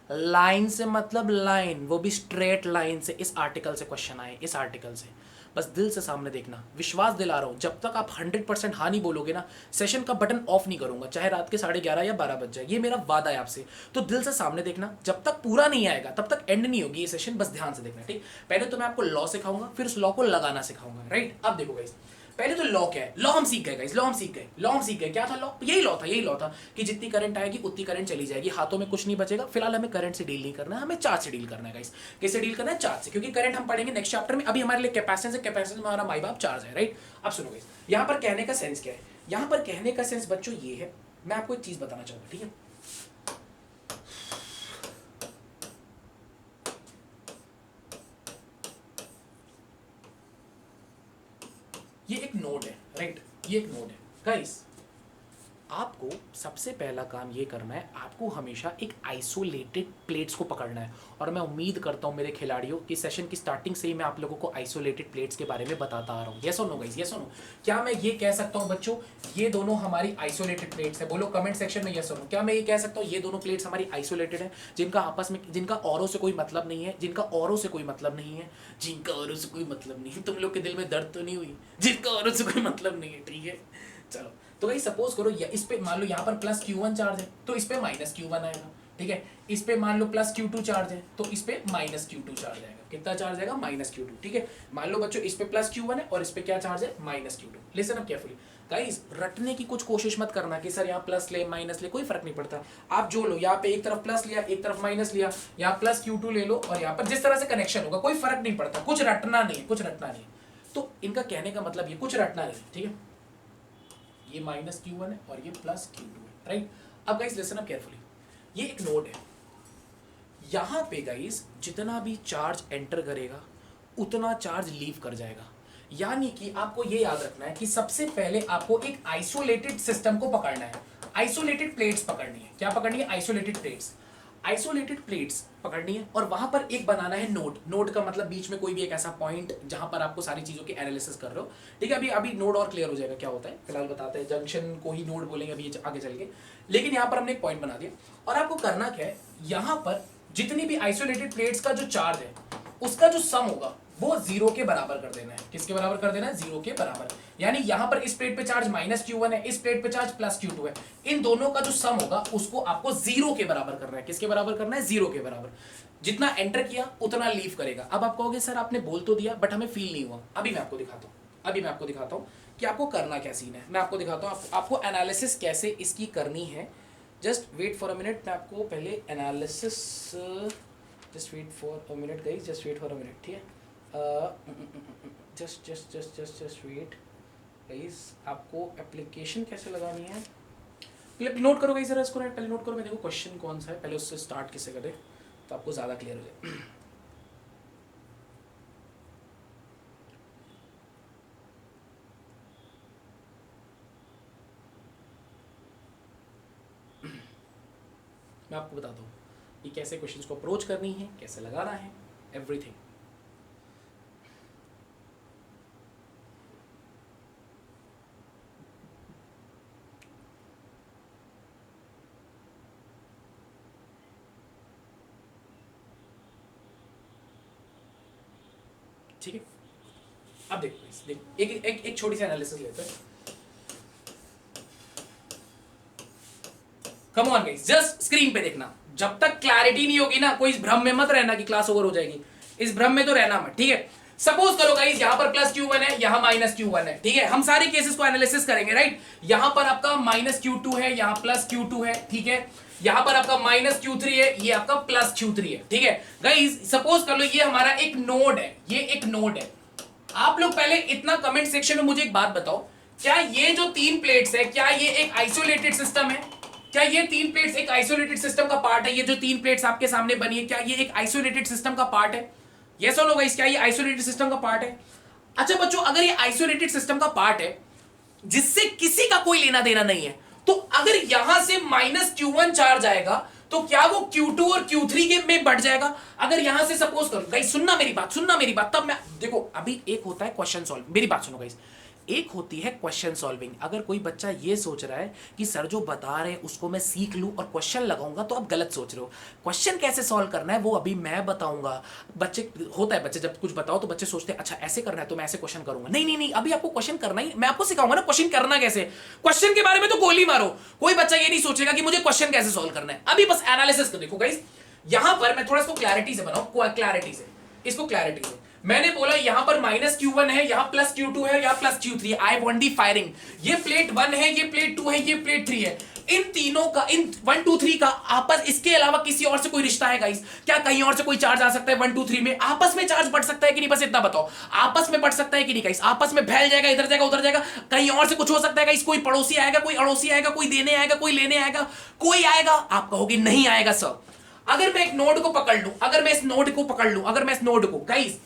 लाइन से मतलब लाइन, वो भी स्ट्रेट लाइन से। इस आर्टिकल से क्वेश्चन आए, इस आर्टिकल से। बस दिल से सामने देखना, विश्वास दिला रहा हूँ, जब तक आप 100% हाँ नहीं बोलोगे ना, सेशन का बटन ऑफ नहीं करूंगा, चाहे रात के 11:30 या 12 बज जाए। ये मेरा वादा है आपसे। तो दिल से सामने देखना, जब तक पूरा नहीं आएगा तब तक एंड नहीं होगी ये सेशन। बस ध्यान से देखना, ठीक। पहले तो मैं आपको लॉ सिखाऊंगा, फिर उस लॉ को लगाना सिखाऊंगा, राइट। अब देखो गाइस, पहले तो लॉ क्या है, लॉ हम सीख गए गाइस, लॉ हम सीख गए। क्या था लॉ? यही लॉ था कि जितनी करंट आएगी उतनी करंट चली जाएगी, हाथों में कुछ नहीं बचेगा। फिलहाल हमें करंट से डील नहीं करना है, हमें चार्ज से डील करना है गाइस। किससे डील करना है? चार्ज से, क्योंकि करंट हम पढ़ेंगे नेक्स्ट चैप्टर में। अभी हमारे लिए कैपेसिटेंस है, कैपेसिटेंस में हमारा माई बाप चार्ज है, राइट। अब सुनो गाइस, यहाँ पर कहने का सेंस क्या है? यहाँ पर कहने का सेंस बच्चों ये है, मैं आपको एक चीज बताना चाहूंगा, ठीक है। ये एक नोड है, राइट, ये एक नोड है गाइस। आपको सबसे पहला काम ये करना है, आपको हमेशा एक आइसोलेटेड प्लेट्स को पकड़ना है। और मैं उम्मीद करता हूँ मेरे खिलाड़ियों कि सेशन की स्टार्टिंग से ही मैं आप लोगों को आइसोलेटेड प्लेट्स के बारे में बताता आ रहा हूँ। यस और नो गाइस, यस और नो? क्या मैं ये कह सकता हूँ बच्चों, ये दोनों हमारी आइसोलेटेड प्लेट्स है? बोलो कमेंट सेक्शन में यस और नो। क्या मैं ये कह सकता हूँ ये दोनों प्लेट्स हमारी आइसोलेटेड है, जिनका आपस में, जिनका औरों से कोई मतलब नहीं है, जिनका औरों से कोई मतलब नहीं है, जिनका औरों से कोई मतलब नहीं है? तुम लोग के दिल में दर्द तो नहीं हुई? जिनका औरों से कोई मतलब नहीं है, ठीक है। चलो तो भाई सपोज करो इस पे मान लो यहाँ पर प्लस Q1 चार्ज है, तो इस पे माइनस Q1 आएगा, ठीक है। इस पे मान लो प्लस Q2 चार्ज है, तो इस पे माइनस Q2 चार्ज आएगा। कितना चार्ज आएगा? माइनस Q2, ठीक है। मान लो बच्चों इस पे प्लस Q1 है और इस पे क्या चार्ज है? Minus Q2। Listen up carefully guys, रटने की कुछ कोशिश मत करना कि सर यहाँ प्लस ले माइनस ले, कोई फर्क नहीं पड़ता। आप जो लो, यहाँ पे एक तरफ प्लस लिया एक तरफ माइनस लिया, यहाँ प्लस Q2 ले लो और यहाँ पर जिस तरह से कनेक्शन होगा कोई फर्क नहीं पड़ता। कुछ रटना नहीं, कुछ रटना नहीं। तो इनका कहने का मतलब ये कुछ रटना नहीं, ठीक है। ये माइनस Q1 है और ये प्लस Q2 है, राइट। अब गाइस लिसन अप केयरफुली, ये एक नोड है। यहां पे गाइस जितना भी चार्ज एंटर करेगा उतना चार्ज लीव कर जाएगा। यानी कि आपको ये याद रखना है कि सबसे पहले आपको एक आइसोलेटेड सिस्टम को पकड़ना है, आइसोलेटेड प्लेट्स पकड़नी है। क्या पकड़नी है? Isolated plates. आइसोलेटेड प्लेट्स पकड़नी है और वहां पर एक बनाना है नोड। नोड का मतलब बीच में कोई भी एक ऐसा पॉइंट जहां पर आपको सारी चीजों की एनालिसिस कर रहे हो, ठीक है। अभी नोड और क्लियर हो जाएगा क्या होता है, फिलहाल बताते हैं। जंक्शन को ही नोड बोलेंगे अभी आगे चल के, लेकिन यहाँ पर हमने एक पॉइंट बना दिया। और आपको करना क्या है, यहाँ पर जितनी भी आइसोलेटेड प्लेट्स का जो चार्ज है उसका जो सम होगा वो 0 के बराबर कर देना है। किसके बराबर कर देना है? 0 के बराबर। यानी यहां पर इस प्लेट पे चार्ज माइनस Q1 है, इस प्लेट पे चार्ज प्लस Q2 है। इन दोनों का जो सम होगा उसको आपको 0 के बराबर करना है। किसके बराबर करना है? 0 के बराबर। जितना एंटर किया उतना लीव करेगा। अब आप कहोगे सर आपने बोल तो दिया बट हमें फील नहीं हुआ। अभी मैं आपको दिखाता हूँ कि आपको करना क्या सीन है। मैं आपको दिखाता हूँ आपको एनालिसिस कैसे इसकी करनी है। Just wait for a minute, मैं आपको पहले analysis, just wait for a minute guys, just wait for a minute, ठीक है। जस्ट वेट गाइस, आपको एप्लीकेशन कैसे लगानी है पहले नोट करो गाइस, जरा इसको पहले नोट करो। मैं देखो क्वेश्चन कौन सा है, पहले उससे स्टार्ट कैसे करें तो आपको ज़्यादा क्लियर हो जाए। मैं आपको बताता हूँ कि कैसे क्वेश्चंस को अप्रोच करनी है, कैसे लगाना है, एवरीथिंग। ठीक है। अब देखो एक छोटी सी एनालिसिस लेते हैं। Come on guys, just screen पे देखना। जब तक क्लैरिटी नहीं होगी ना, कोई भ्रम में मत रहना कि क्लास ओवर हो जाएगी। इस भ्रम में तो रहना मत, ठीक है। सपोज करो गाइस यहां पर प्लस Q1 है, यहां माइनस Q1 है, ठीक है। हम सारे केसेस को एनालिसिस करेंगे, राइट। यहां पर आपका माइनस Q2 है, यहां प्लस Q2 है, ठीक है। यहां पर आपका माइनस Q3 है, ये आपका प्लस Q3 है, ठीक है। गाइस सपोज कर लो ये हमारा एक नोड है, ये एक नोड है। आप लोग पहले इतना कमेंट सेक्शन में मुझे एक बात बताओ, क्या ये जो 3 प्लेट्स है क्या ये एक आइसोलेटेड सिस्टम है? क्या ये 3 प्लेट्स एक आइसोलेटेड सिस्टम का पार्ट है? ये जो 3 प्लेट्स आपके सामने बनी है, क्या ये एक आइसोलेटेड सिस्टम का पार्ट है? यस और नो गाइस, क्या ये आइसोलेटेड सिस्टम का पार्ट है? अच्छा बच्चों, अगर ये आइसोलेटेड सिस्टम का पार्ट है जिससे किसी का कोई लेना देना नहीं है, तो अगर यहां से -Q1 चार्ज आएगा तो क्या वो Q2 और Q3 के में बढ़ जाएगा? अगर यहां से सपोज करो गाइस, सुनना मेरी बात, तब मैं देखो, अभी एक होता है क्वेश्चन सॉल्व, मेरी बात सुनो गाइस, एक होती है क्वेश्चन सॉल्विंग। अगर कोई बच्चा ये सोच रहा है कि सर जो बता रहे हैं उसको मैं सीख लूं और क्वेश्चन लगाऊंगा, तो आप गलत सोच रहे हो। क्वेश्चन कैसे सॉल्व करना है वो अभी मैं बताऊंगा। बच्चे होता है, बच्चे जब कुछ बताओ तो बच्चे सोचते हैं अच्छा ऐसे करना है तो मैं ऐसे क्वेश्चन करूंगा। नहीं नहीं नहीं, अभी आपको क्वेश्चन करना ही, मैं आपको सिखाऊंगा ना क्वेश्चन करना कैसे। क्वेश्चन के बारे में तो गोली मारो, कोई बच्चा ये नहीं सोचेगा कि मुझे क्वेश्चन कैसे सॉल्व करना है। अभी बस एनालिसिस को देखो गाइस, यहां पर मैं थोड़ा इसको क्लैरिटी से बनाऊं, क्लैरिटी से, इसको क्लैरिटी से। मैंने बोला यहां पर -Q1 है, यहां +Q2 है, यहां +Q3। आई वांट दी फायरिंग। ये प्लेट 1 है, ये प्लेट 2 है, ये प्लेट 3 है। इन तीनों का, इन 1 2 3 का आपस, इसके अलावा किसी और से कोई रिश्ता है गाइस? क्या कहीं और से कोई चार्ज आ सकता है 1 2 3 में? आपस में चार्ज बढ़ सकता है कि नहीं, बस इतना बताओ। आपस में बढ़ सकता है कि नहीं गाइस? आपस में फैल जाएगा, इधर जाएगा उधर जाएगा। कहीं और से कुछ हो सकता है गाइस? कोई पड़ोसी आएगा, कोई अड़ोसी आएगा, कोई देने आएगा, कोई लेने आएगा, कोई आएगा। आप कहोगे नहीं आएगा सर। अगर मैं एक नोड को पकड़ लूं, अगर मैं इस नोड को पकड़ लूं, अगर मैं इस नोड को गाइस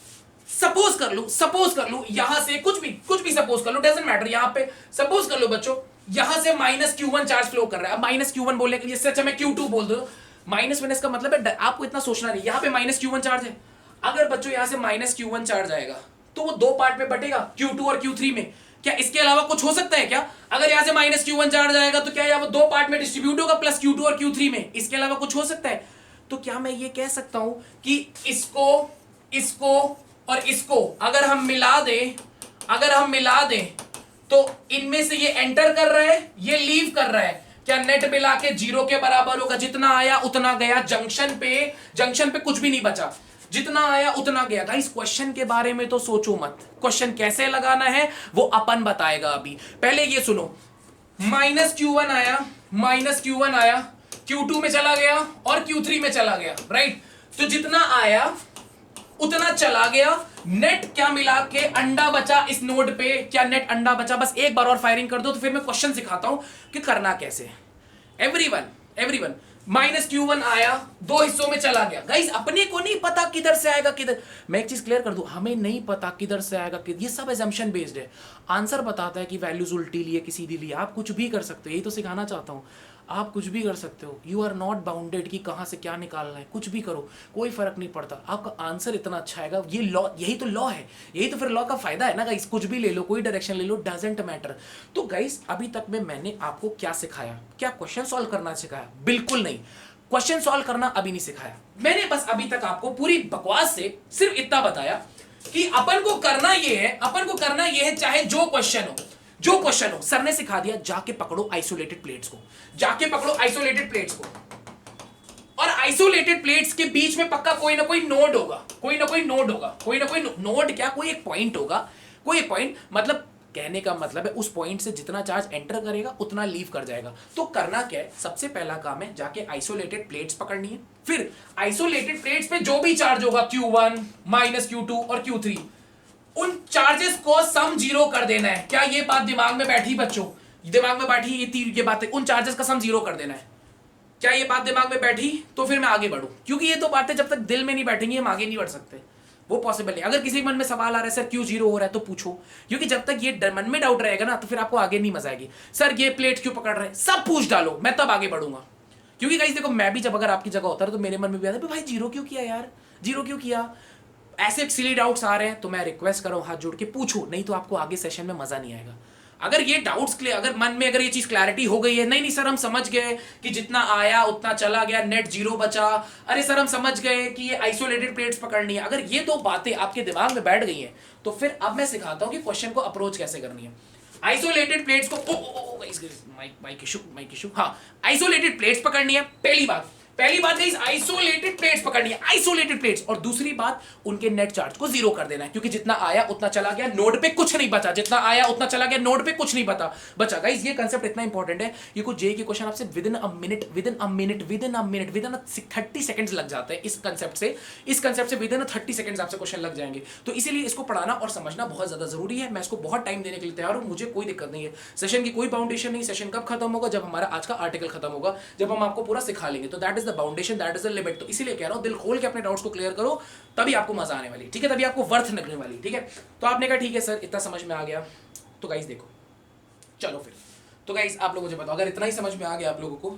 सपोज कर लूं यहां से कुछ भी सपोज कर लो, डजंट मैटर। यहां पे सपोज कर लो बच्चों, यहां से -Q1 चार्ज फ्लो कर रहा है। अब -Q1 बोलने के लिए इससे अच्छा मैं Q2 बोल दो। माइनस का मतलब है आपको इतना सोचना नहीं, यहां पे -Q1 चार्ज है। अगर बच्चों यहां से -Q1 चार्ज आएगा तो वो 2 पार्ट में बटेगा, Q2 और Q3 में। क्या इसके अलावा कुछ हो सकता है क्या? अगर यहां से -Q1 चार्ज आएगा तो क्या वो 2 पार्ट में डिस्ट्रीब्यूट होगा, +Q2 और Q3 में? इसके अलावा कुछ हो सकता है? तो क्या मैं ये कह सकता हूं कि इसको और इसको अगर हम मिला दें तो इनमें से ये एंटर कर रहा है, ये लीव कर रहा है। क्या नेट मिला के 0 के बराबर होगा? जितना आया उतना गया। जंक्शन पे कुछ भी नहीं बचा, जितना आया उतना गया। गाइस क्वेश्चन के बारे में तो सोचो मत, क्वेश्चन कैसे लगाना है वो अपन बताएगा। अभी पहले ये सुनो, -Q1 आया, Q2 में चला गया और Q3 में चला गया, राइट? तो जितना आया उतना चला गया। नेट क्या मिला के अंडा बचा इस नोड पे? क्या नेट अंडा बचा? बस एक बार और फायरिंग कर दो तो फिर मैं क्वेश्चन सिखाता हूं कि करना कैसे। एवरीवन -Q1 आया, 2 हिस्सों में चला गया। गाइस अपने को नहीं पता किधर से आएगा किधर। मैं एक चीज क्लियर कर दूं, हमें नहीं पता किधर से आएगा किधर, ये सब एजम्पशन बेस्ड है। आंसर बताता है कि वैल्यूज उल्टी लिए कि सीधी लिए। आप कुछ भी कर सकते हो, यही तो सिखाना चाहता हूं। आप कुछ भी कर सकते हो, यू आर नॉट बाउंडेड कि कहां से क्या निकालना है। कुछ भी करो, कोई फर्क नहीं पड़ता। आपका आंसर इतना अच्छा आएगा। ये लॉ, यही तो लॉ है, यही तो फिर लॉ का फायदा है ना गाइस। कुछ भी ले लो, कोई डायरेक्शन ले लो, डजंट मैटर। तो गाइस अभी तक में मैंने आपको क्या सिखाया? क्या क्वेश्चन सॉल्व करना सिखाया? बिल्कुल नहीं, क्वेश्चन सॉल्व करना अभी नहीं सिखाया। मैंने बस अभी तक आपको पूरी बकवास से सिर्फ इतना बताया कि अपन को करना ये है, चाहे जो क्वेश्चन हो। सर ने सिखा दिया, जाके पकड़ो आइसोलेटेड प्लेट्स को, और आइसोलेटेड प्लेट्स के बीच में पक्का कोई ना कोई नोड होगा, कोई ना कोई नोड क्या, कोई एक पॉइंट होगा, कोई एक पॉइंट। मतलब कहने का मतलब है उस पॉइंट से जितना चार्ज एंटर करेगा उतना लीव कर जाएगा। तो करना क्या है? सबसे पहला काम है जाके आइसोलेटेड प्लेट्स पकड़नी है। फिर आइसोलेटेड प्लेट्स पे जो भी चार्ज होगा, Q1 -Q2 और Q3, उन चार्जेस को सम 0 कर देना है। क्या ये बात दिमाग में बैठी बच्चों? दिमाग में बैठी ये बातें, उन चार्जेस का सम 0 कर देना है। क्या ये बात दिमाग में बैठी? तो फिर मैं आगे बढ़ूं, क्योंकि ये तो बातें जब तक दिल में नहीं बैठेंगी हम आगे नहीं बढ़ सकते, वो पॉसिबल नहीं। अगर किसी के मन में सवाल आ रहा है सर क्यों 0 हो रहा है, तो पूछो, क्योंकि जब तक ये मन में डाउट रहेगा ना तो फिर आपको आगे नहीं मजा आएगी। सर ये प्लेट क्यों पकड़ रहे हैं, सब पूछ डालो, मैं तब आगे बढ़ूंगा। क्योंकि गाइस देखो, मैं भी जब अगर आपकी जगह होता है तो मेरे मन में भी आता है भाई 0 क्यों किया यार, 0 क्यों किया। ऐसे सिली डाउट्स आ रहे हैं तो मैं रिक्वेस्ट कर रहा हूं हाथ जोड़ के पूछो, नहीं तो आपको आगे सेशन में मजा नहीं आएगा। अगर ये डाउट्स क्लियर, अगर मन में अगर ये चीज क्लैरिटी हो गई है, नहीं सर हम समझ गए कि जितना आया उतना चला गया, नेट 0 बचा, अरे सर हम समझ गए कि ये आइसोलेटेड प्लेट्स पकड़नी है, अगर ये 2 बातें आपके दिमाग में बैठ गई हैं तो फिर अब मैं सिखाता हूं कि क्वेश्चन को अप्रोच कैसे करनी है। आइसोलेटेड प्लेट्स को माइक इशू, हाँ, आइसोलेटेड प्लेट्स पकड़नी है। पहली बात, पहली बात है, इस आइसोलेटेड प्लेट्स पकड़नी है, आइसोलेटेड प्लेट्स। और दूसरी बात, उनके नेट चार्ज को जीरो कर देना है, क्योंकि जितना आया उतना चला गया, नोड पे कुछ नहीं बचा, जितना आया उतना चला गया, नोड पे कुछ नहीं बचा। गाइस ये कांसेप्ट इतना इंपॉर्टेंट है, ये कुछ जे के क्वेश्चन आपसे with in a minute, with in a 30 seconds लग जाते हैं इस कांसेप्ट से विद इन 30 सेकंड्स आपसे क्वेश्चन लग जाएंगे। तो इसीलिए इसको पढ़ाना और समझना बहुत ज्यादा जरूरी है। मैं इसको बहुत टाइम देने के लिए तैयार हूं, मुझे कोई दिक्कत नहीं है। सेशन की कोई बाउंडेशन नहीं। सेशन कब खत्म होगा? जब हमारा आज का आर्टिकल खत्म होगा, जब हम आपको पूरा सिखा लेंगे। तो that is the boundation, that is the limit. तो इसीलिए कह रहा हूं, दिल खोल के अपने डाउट्स को क्लियर करो, तभी आपको मजा आने वाली, ठीक है, तभी आपको वर्थ लगने वाली, ठीक है। तो आपने कहा ठीक है सर, इतना समझ में आ गया। तो गाइस देखो, चलो फिर, तो गाइस आप लोग मुझे बताओ, अगर इतना ही समझ में आ गया आप लोगों को,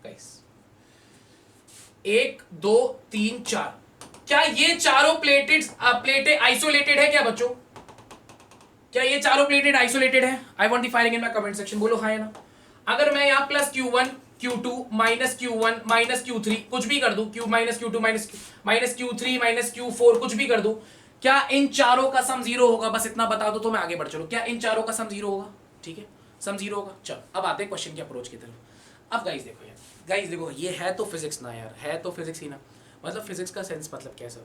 गाइस 1 2 3 4, क्या ये चारों प्लेटें आइसोलेटेड है क्या बच्चों? क्या ये चारों प्लेटेड आइसोलेटेड है? I want the firing in my comment section, बोलो हां या ना। अगर मैं यहां plus Q1 Q2 minus Q1 minus Q3 कुछ भी कर दूं, Q minus Q2 minus Q3 minus Q4 कुछ भी कर दूं, क्या इन चारों का सम जीरो होगा? बस इतना बता दो तो मैं आगे बढ़ चलूं। क्या इन चारों का सम जीरो होगा? ठीक है, सम जीरो होगा। चलो अब आते हैं क्वेश्चन की अप्रोच की तरफ। अब गाइस देखो यार, गाइस देखो, ये है तो फिजिक्स ना यार, है तो फिजिक्स ही ना। मतलब फिजिक्स का सेंस मतलब कैसा?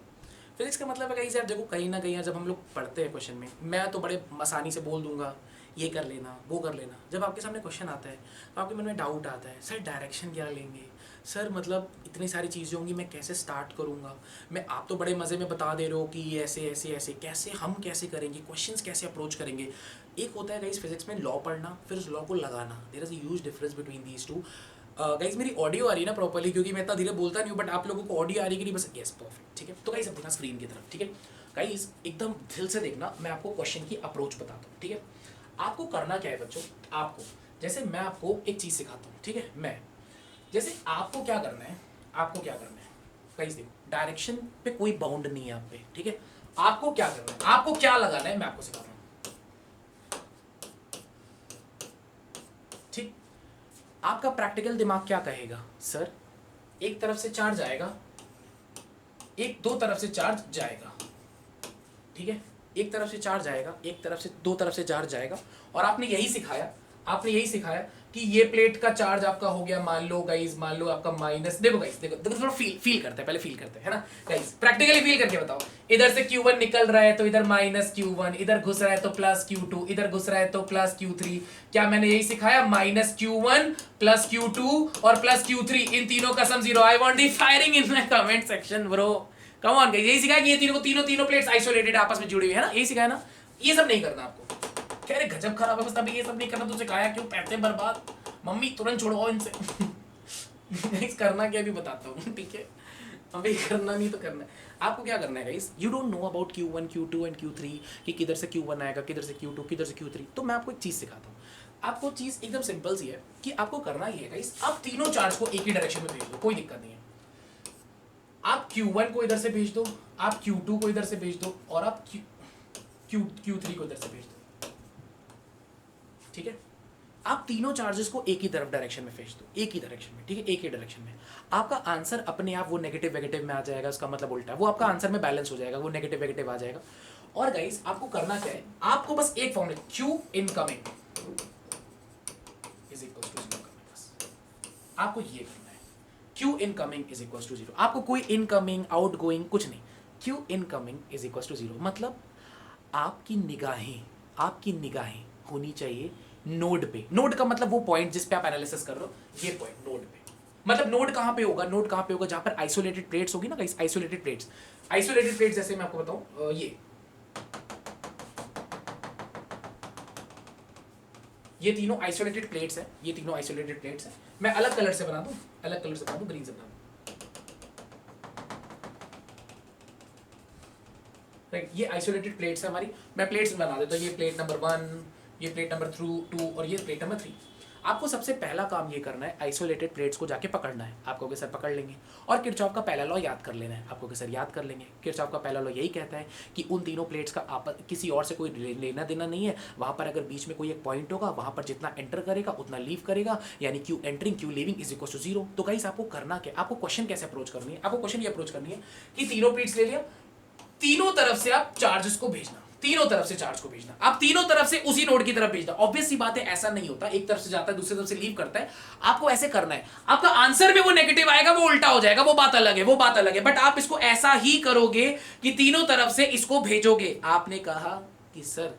फिजिक्स का मतलब है गाइस यार, देखो कहीं ना कहीं जब हम लोग पढ़ते हैं क्वेश्चन में, मैं तो बड़े आसानी से बोल दूंगा ये कर लेना वो कर लेना। जब आपके सामने क्वेश्चन आता है तो आपके मन में डाउट आता है, सर डायरेक्शन क्या लेंगे, सर मतलब इतनी सारी चीज़ें होंगी, मैं कैसे स्टार्ट करूँगा, मैं आप तो बड़े मज़े में बता दे रहे हो कि ये ऐसे ऐसे ऐसे, कैसे हम कैसे करेंगे, क्वेश्चंस कैसे अप्रोच करेंगे। एक होता है गाइस फिजिक्स में लॉ पढ़ना, फिर उस लॉ को लगाना। There is a huge difference between these two. Guys मेरी ऑडियो आ रही है ना प्रॉपर्ली, क्योंकि मैं इतना धीरे बोलता नहीं हूँ, बट आप लोगों को ऑडियो आ रही है कि नहीं? बस यस, परफेक्ट, ठीक है। तो गाइस अब देखना स्क्रीन की तरफ, ठीक है। गाइस एकदम दिल से देखना, मैं आपको क्वेश्चन की अप्रोच बताता हूँ, ठीक है। आपको करना क्या है बच्चों, आपको जैसे मैं आपको एक चीज़ सिखाता हूँ, ठीक है। मैं जैसे आपको क्या करना है, आपको क्या करना है गाइस, देखो डायरेक्शन पे कोई बाउंड नहीं है आप पे, ठीक है। आपको क्या करना है, आपको क्या लगाना है, मैं आपको सिखाता हूँ, ठीक। आपका प्रैक्टिकल दिमाग क्या कहेगा, सर एक तरफ से चार्ज आएगा, एक दो तरफ से चार्ज जाएगा, ठीक है। एक तरफ से चार्ज आएगा, एक तरफ से दो तरफ से चार्ज जाएगा। और आपने यही सिखाया, आपने यही सिखाया कि ये प्लेट का चार्ज आपका हो गया, मान लो गाइस, मान लो आपका माइनस, देखो गाइस, देखो थोड़ा फील करते हैं, पहले फील करते हैं, है ना गाइस, प्रैक्टिकली फील करके बताओ। इधर से Q1 निकल रहा है तो इधर माइनस Q1, इधर घुस रहा है तो प्लस Q2, इधर घुस रहा है तो प्लस Q3। क्या मैंने यही सिखाया? माइनस Q1 प्लस Q2 और प्लस Q3, इन तीनों का sum zero. I want the firing in my comment section bro, come on guys. यही सिखाया कि ये तीनों प्लेट्स आइसोलेटेड आपस में जुड़ी हुई है ना, यही सिखाया ना। ये सब नहीं करना आपको। कह रहे गजब खराब है, बस अभी ये सब नहीं करना, तो सिखाया क्यों? पैसे बर्बाद, मम्मी तुरंत छोड़वाओ इनसे। गाइस करना क्या भी बताता हूँ, ठीक है। अभी करना नहीं तो करना है। आपको क्या करना है guys, you don't know about Q1 Q2 and Q3 कि किधर से Q1 आएगा, किधर से Q2, किधर से Q3। तो मैं आपको एक चीज़ सिखाता हूँ। आपको चीज़ एकदम सिंपल सी है कि आपको करना ही है गाइस, आप तीनों चार्ज को एक ही डायरेक्शन में भेज दो, कोई दिक्कत नहीं है। आप Q1 को इधर से भेज दो, आप Q2 को इधर से भेज दो, और आप Q3 को इधर से भेज दो, ठीक है। आप तीनों चार्जेस को एक ही तरफ डायरेक्शन में भेज दो, एक ही डायरेक्शन में, ठीक है, एक ही डायरेक्शन में। आपका आंसर अपने आप वो नेगेटिव वेगेटिव में आ जाएगा, उसका मतलब उल्टा, वो आपका आंसर में बैलेंस हो जाएगा, वो नेगेटिव वेगेटिव आ जाएगा। और गाइस आपको करना क्या है, आपको बस एक formula, Q incoming is equal to 0 करना है, बस आपको ये करना है। Q incoming is equal to 0, आपको कोई इनकमिंग आउटगोइंग कुछ नहीं, Q incoming is equal to 0। मतलब आपकी निगाहें होनी चाहिए नोड पे। नोड का मतलब वो पॉइंट जिस पे आप एनालिसिस कर रहे हो, ये पॉइंट नोड पे। मतलब नोड कहाँ पे होगा, नोड कहाँ पे होगा, जहां पर आइसोलेटेड प्लेट्स होगी ना गाइस, आइसोलेटेड प्लेट्स जैसे मैं आपको बताऊं, ये तीनों आइसोलेटेड प्लेट्स हैं, ये तीनों आइसोलेटेड प्लेट्स हैं। मैं अलग कलर से बना दूं, अलग कलर से बना दूं, ग्रीन से बना दूं, राइट। ये आइसोलेटेड प्लेट्स है हमारी, मैं प्लेट्स बना देता हूं। ये प्लेट नंबर 1, ये प्लेट नंबर 2 और ये प्लेट नंबर 3। आपको सबसे पहला काम ये करना है, आइसोलेटेड प्लेट्स को जाके पकड़ना है। आपको के सर पकड़ लेंगे, और किरचॉफ का पहला लॉ याद कर लेना है। आपको के सर याद कर लेंगे। किरचॉफ का पहला लॉ यही कहता है कि उन तीनों प्लेट्स का आपस किसी और से कोई लेना देना नहीं है। वहाँ पर अगर बीच में कोई एक पॉइंट होगा, वहाँ पर जितना एंटर करेगा उतना लीव करेगा, यानी Q entering Q leaving is equal to 0। तो गाइस आपको करना क्या, आपको क्वेश्चन कैसे अप्रोच करनी है, आपको क्वेश्चन ये अप्रोच करनी है कि तीनों प्लेट्स ले लिया, तीनों तरफ से आप चार्जेस को भेजना, तीनों तरफ से चार्ज को भेजना, आप तीनों तरफ से उसी नोड की तरफ भेजना। ऑब्वियस सी बात है ऐसा नहीं होता, एक तरफ से जाता है दूसरी तरफ से लीव करता है, आपको ऐसे करना है। आपका आंसर में वो नेगेटिव आएगा, वो उल्टा हो जाएगा, वो बात अलग है, वो बात अलग है, बट आप इसको ऐसा ही करोगे कि तीनों तरफ से इसको भेजोगे। आपने कहा कि सर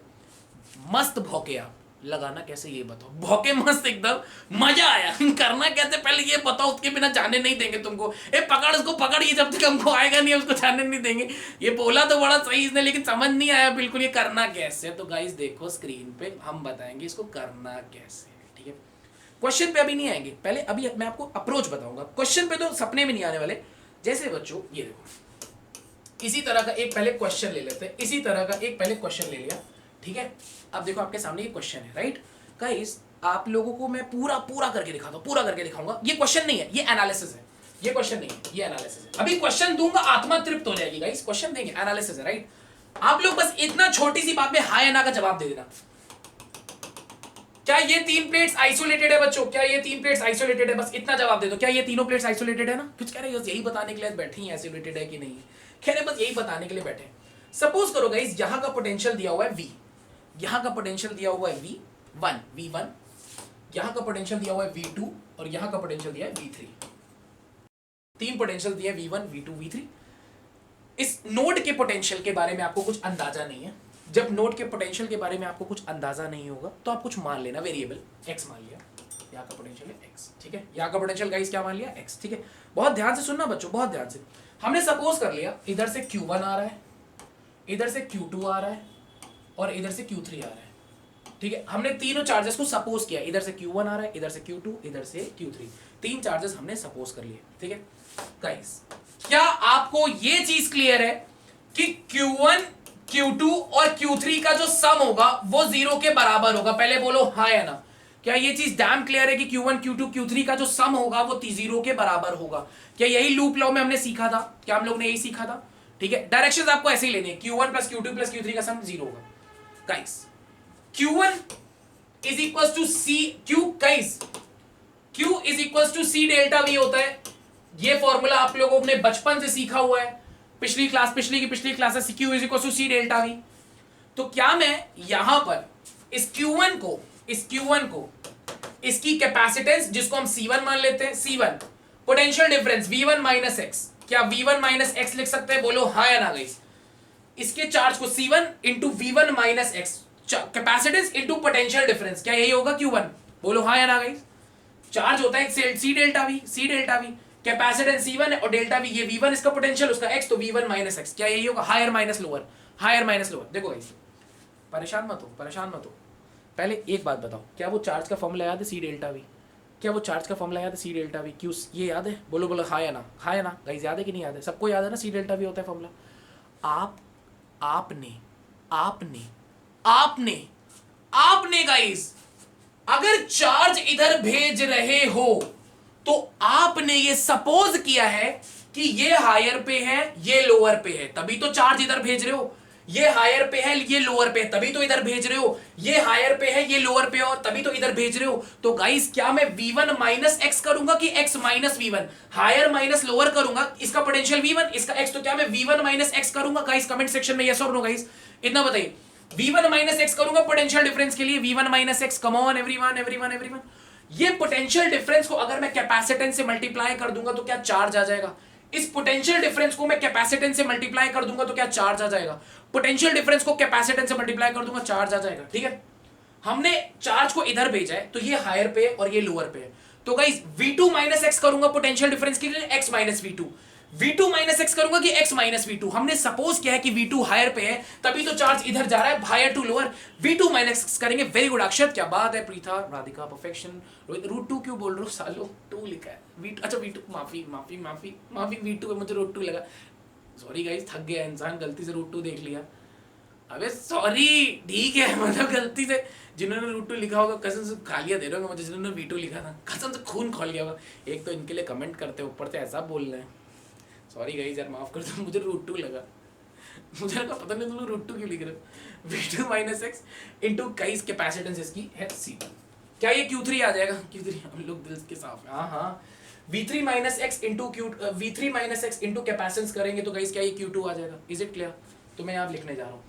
मस्त भौके, आप लगाना कैसे ये बताओ, भौके मस्त एकदम मजा आया, करना कैसे पहले ये बताओ, उसके बिना जाने नहीं देंगे तुमको। ए पकड़ उसको, पकड़, ये जब तक हमको आएगा नहीं उसको जाने नहीं देंगे। ये बोला तो बड़ा सही इसने, लेकिन समझ नहीं आया बिल्कुल ये करना कैसे। तो गाइस देखो स्क्रीन पे हम बताएंगे इसको करना कैसे, ठीक है। क्वेश्चन पे अभी नहीं आएंगे, पहले अभी मैं आपको अप्रोच बताऊंगा। क्वेश्चन पे तो सपने में नहीं आने वाले। जैसे बच्चों ये देखो, इसी तरह का एक पहले क्वेश्चन ले लेते हैं, इसी तरह का एक पहले क्वेश्चन ले लिया, ठीक है। अब देखो आपके सामने ये क्वेश्चन है, राइट गाइस। आप लोगों को मैं पूरा करके दिखाता हूं, पूरा करके दिखाऊंगा। ये क्वेश्चन नहीं है, ये एनालिसिस है, ये क्वेश्चन नहीं है, ये एनालिसिस है। अभी क्वेश्चन दूंगा, आत्मा तृप्त हो जाएगी गाइस। क्वेश्चन देंगे, एनालिसिस है, राइट। आप लोग बस इतना छोटी सी बात में हां या ना का जवाब दे देना। क्या ये तीन प्लेट्स आइसोलेटेड है बच्चों? क्या ये तीन प्लेट्स आइसोलेटेड है? बस इतना जवाब दे दो। क्या ये तीनों प्लेट्स आइसोलेटेड है ना? कुछ कह रहे हो यही बताने के लिए बैठे हैं आइसोलेटेड है कि नहीं है? कह रहे बस यही बताने के लिए बैठे। सपोज करो गाइस यहां का पोटेंशियल दिया हुआ है V, यहां का पोटेंशियल दिया हुआ है V1, यहां का पोटेंशियल दिया हुआ है V2 और यहां का पोटेंशियल दिया है V3। तीन पोटेंशियल दिए V1, V2, V3। इस नोड के पोटेंशियल के बारे में आपको कुछ अंदाजा नहीं है। जब नोड के पोटेंशियल के बारे में आपको कुछ अंदाजा नहीं होगा तो आप कुछ मान लेना, वेरिएबल x मान लिया, यहाँ का पोटेंशियल है x, ठीक है। यहाँ का पोटेंशियल गाइस क्या मान लिया? x, ठीक है। बहुत ध्यान से सुनना बच्चों, बहुत ध्यान से। हमने सपोज कर लिया इधर से Q1 आ रहा है, इधर से Q2 आ रहा है और इधर से Q3 आ रहा है, ठीक है। हमने तीनों चार्जेस को सपोज किया, इधर से Q1 आ रहा है, इधर से Q2, इधर से Q3। तीन चार्जेस हमने सपोज कर लिए, ठीक है गाइस। क्या आपको ये चीज क्लियर है कि Q1, Q2 और Q3 का जो सम होगा वो 0 के बराबर होगा? पहले बोलो हाँ या ना। क्या ये चीज डैम क्लियर है कि Q1, Q2, Q3 का जो सम होगा वो 0 के बराबर होगा? क्या यही लूप लॉ में हमने सीखा था? क्या हम लोग ने यही सीखा था? ठीक है, डायरेक्शंस आपको ऐसे ही लेने हैं। Q1 plus Q2 plus Q3 का सम 0 होगा guys. Q1 is equal to C Q guys, Q is equal to C delta V होता है। ये फॉर्मूला आप लोगों ने बचपन से सीखा हुआ है, पिछली क्लास है। Q is equal to C delta V। तो क्या मैं यहां पर इस Q1 को इसकी कैपेसिटेंस जिसको हम C1 मान लेते हैं, C1 potential difference V1 minus x, क्या V1 माइनस x लिख सकते हैं? बोलो हाँ या ना गाइस। इसके चार्ज को C1 into V1 minus x, capacitance into potential difference, क्या यही होगा Q1? बोलो हाँ या ना गाइस। चार्ज होता है C delta V, capacitance C1 है और डेल्टा V, ये V1 इसका पोटेंशियल, उसका x, तो V1 माइनस x, क्या यही होगा? Higher minus lower, higher minus lower. देखो गाइस परेशान मत हो। पहले एक बात बताओ, क्या वो चार्ज का फॉर्मूला याद है C डेल्टा V? क्या वो चार्ज का फॉर्मूला याद है C डेल्टा V? क्यों ये याद है? बोलो हाँ या ना, हाँ या ना गाइस। याद है कि नहीं याद है? सबको याद है ना C डेल्टा V होता है फॉर्मूला। आपने गाइस अगर चार्ज इधर भेज रहे हो तो आपने ये सपोज किया है कि ये हायर पे है, ये लोअर पे है, तभी तो चार्ज इधर भेज रहे हो। ये हायर पे है, ये लोअर पे है, तभी तो इधर भेज रहे हो। ये हायर पे है, ये लोअर पे है और तभी तो इधर भेज रहे हो। तो गाइस क्या मैं V1 माइनस x करूंगा कि x minus V1? Higher minus lower करूंगा, इसका पोटेंशियल V1, इसका x, तो क्या मैं V1 माइनस x करूंगा? गाइस कमेंट सेक्शन में यस और नो गाइस, इतना बताइए। V1 माइनस x करूंगा पोटेंशियल डिफरेंस के लिए, V1 minus x। Come on everyone. ये पोटेंशियल डिफरेंस को अगर मैं कैपेसिटेंस से मल्टीप्लाई कर दूंगा तो क्या चार्ज आ जाएगा? इस पोटेंशियल डिफरेंस को मैं कैपेसिटेंस से मल्टीप्लाई कर दूंगा तो क्या चार्ज आ जाएगा? पोटेंशियल डिफरेंस को कैपेसिटेंस से मल्टीप्लाई कर दूंगा, चार्ज आ जाएगा, ठीक है। हमने चार्ज को इधर भेजा है तो ये हायर पे है और ये लोअर पे है। तो गाइस V2 माइनस x करूंगा पोटेंशियल डिफरेंस के लिए, x minus V2। V2 minus x करूंगा कि x माइनस V2। हमने सपोज किया है कि V2 हायर पे है तभी तो चार्ज इधर जा रहा है, higher to lower. V2 minus x करेंगे। वेरी गुड अक्षर, क्या बात है। प्रीथा, राधिका, परफेक्शन। √2 क्यों बोल रहे हो सालो? 2 लिखा है V2, अच्छा V2, माफी V2 है, मुझे √2 लगा। सॉरी गाइस, थक गया इंसान, गलती से √2 देख लिया। अबे सॉरी, ठीक है, मतलब गलती से जिन्होंने √2 लिखा होगा कसम से गालियां दे रहे होंगे मुझे, जिन्होंने V2 लिखा था कसम से खून खोल गया होगा। एक तो इनके लिए कमेंट करते हैं, ऊपर से ऐसा बोल रहे हैं। सॉरी गाइस यार, माफ कर दो, मुझे √2 लगा। मुझे लगा पता नहीं तुम √2 क्यों लिख रहे हो। V2 minus x into guys capacitance इसकी है C। क्या ये Q3 आ जाएगा? Q3 हम लोग दिल के साफ है। हाँ V3 minus x into Q V3 minus x into capacitance करेंगे तो गाइस क्या ये Q2 आ जाएगा। Is it clear? तो मैं यहाँ लिखने जा रहा हूँ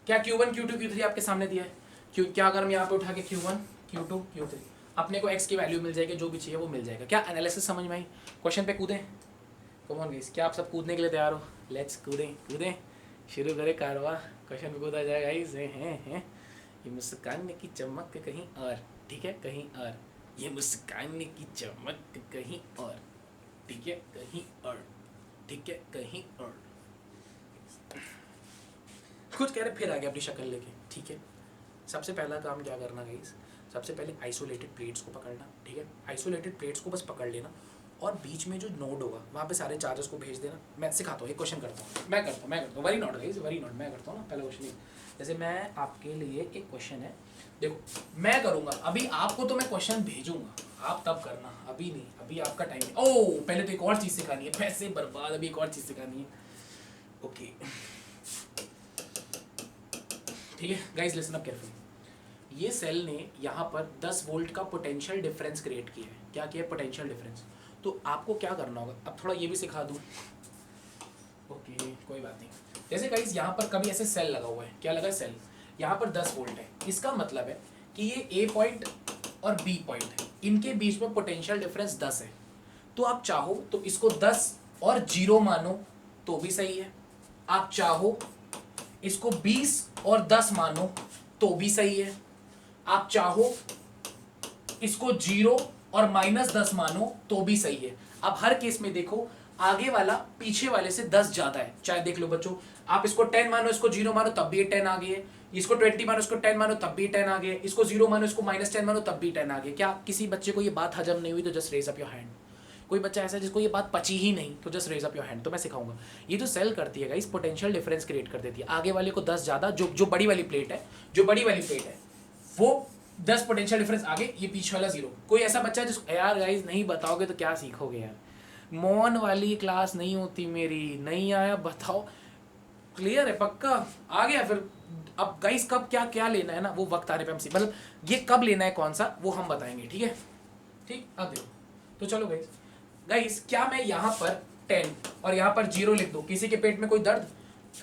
क्या Q1 Q2 Q3 आपके सामने दिया है। क्या अगर हम यहाँ पे उठा के Q1 Q2 Q3 अपने को x की वैल्यू मिल जाएगी, जो भी चाहिए वो मिल जाएगा। क्या एनालिसिस समझ में आई? क्वेश्चन पे कूदें? कम ऑन गाइस, क्या आप सब कूदने के लिए तैयार हो? लेट्स कूदें शुरू करें कारवा। क्वेश्चन पे कूदा जाएगा गाइस। हैं ये मुस्कान की चमक कहीं और, ठीक है, कहीं और, ये मुस्कान की चमक कहीं और, ठीक है, कहीं और, ठीक है, कहीं और। कुछ कह रहे फिर आ गया अपनी शक्ल लेके, ठीक है। सबसे पहला काम क्या करना गाइस, सबसे पहले आइसोलेटेड प्लेट्स को पकड़ना, ठीक है। आइसोलेटेड प्लेट्स को बस पकड़ लेना और बीच में जो नोड होगा वहाँ पे सारे चार्जेस को भेज देना। मैं सिखाता हूँ, एक क्वेश्चन करता हूँ, मैं करता हूँ worry not guys, worry not, मैं करता हूँ ना पहला क्वेश्चन। जैसे मैं आपके लिए एक क्वेश्चन है, देखो मैं करूँगा अभी, आपको तो मैं क्वेश्चन भेजूंगा, आप तब करना, अभी नहीं, अभी आपका टाइम नहीं। ओह पहले तो एक और चीज़ सिखानी है, पैसे बर्बाद, अभी एक और चीज़ सिखानी है। ओके ठीक है गाइस, लिसन अप केयरफुली। ये सेल ने यहाँ पर 10 वोल्ट का पोटेंशियल डिफरेंस क्रिएट किया है। क्या किया है? Potential difference. तो आपको क्या करना होगा, अब थोड़ा ये भी सिखा दूँ। ओके कोई बात नहीं। जैसे गाइस यहाँ पर कभी ऐसे सेल लगा हुआ है, क्या लगा है? सेल। यहाँ पर 10 वोल्ट है, इसका मतलब है कि ये ए पॉइंट और बी पॉइंट है, इनके बीच में पोटेंशियल डिफरेंस 10 है। तो आप चाहो तो इसको 10 और 0 मानो तो भी सही है, आप चाहो इसको 20 और 10 मानो तो भी सही है, आप चाहो इसको 0 और -10 मानो तो भी सही है। अब हर केस में देखो, आगे वाला पीछे वाले से 10 ज्यादा है। चाहे देख लो बच्चों, आप इसको 10 मानो, इसको 0 मानो तब भी ये 10 आ गई है, इसको 20 मानो, इसको 10 मानो तब भी 10 आ गया, इसको 0 मानो, इसको -10 मानो तब भी 10 आ गया। क्या किसी बच्चे को ये बात हजम नहीं हुई तो just raise up your hand. कोई बच्चा ऐसा जिसको ये बात पची ही नहीं तो just raise up your hand. तो मैं सिखाऊंगा। ये जो सेल करती है गाइस, पोटेंशियल डिफरेंस क्रिएट कर देती है। आगे वाले को 10 ज्यादा, जो बड़ी वाली प्लेट है, जो बड़ी वाली प्लेट है वो 10 पोटेंशियल डिफरेंस आगे, ये पीछे वाला 0। कोई ऐसा बच्चा जिसको यार गाइस नहीं बताओगे तो क्या सीखोगे यार, मौन वाली क्लास नहीं होती मेरी, नहीं आया बताओ, क्लियर है पक्का आ गया। फिर अब गाइस कब क्या क्या लेना है ना, वो वक्त आने पे हम मतलब ये कब लेना है कौन सा वो हम बताएंगे, ठीक है। ठीक अब देखो तो चलो गाइस क्या मैं यहाँ पर 10 और यहाँ पर 0 लिख दूँ, किसी के पेट में कोई दर्द?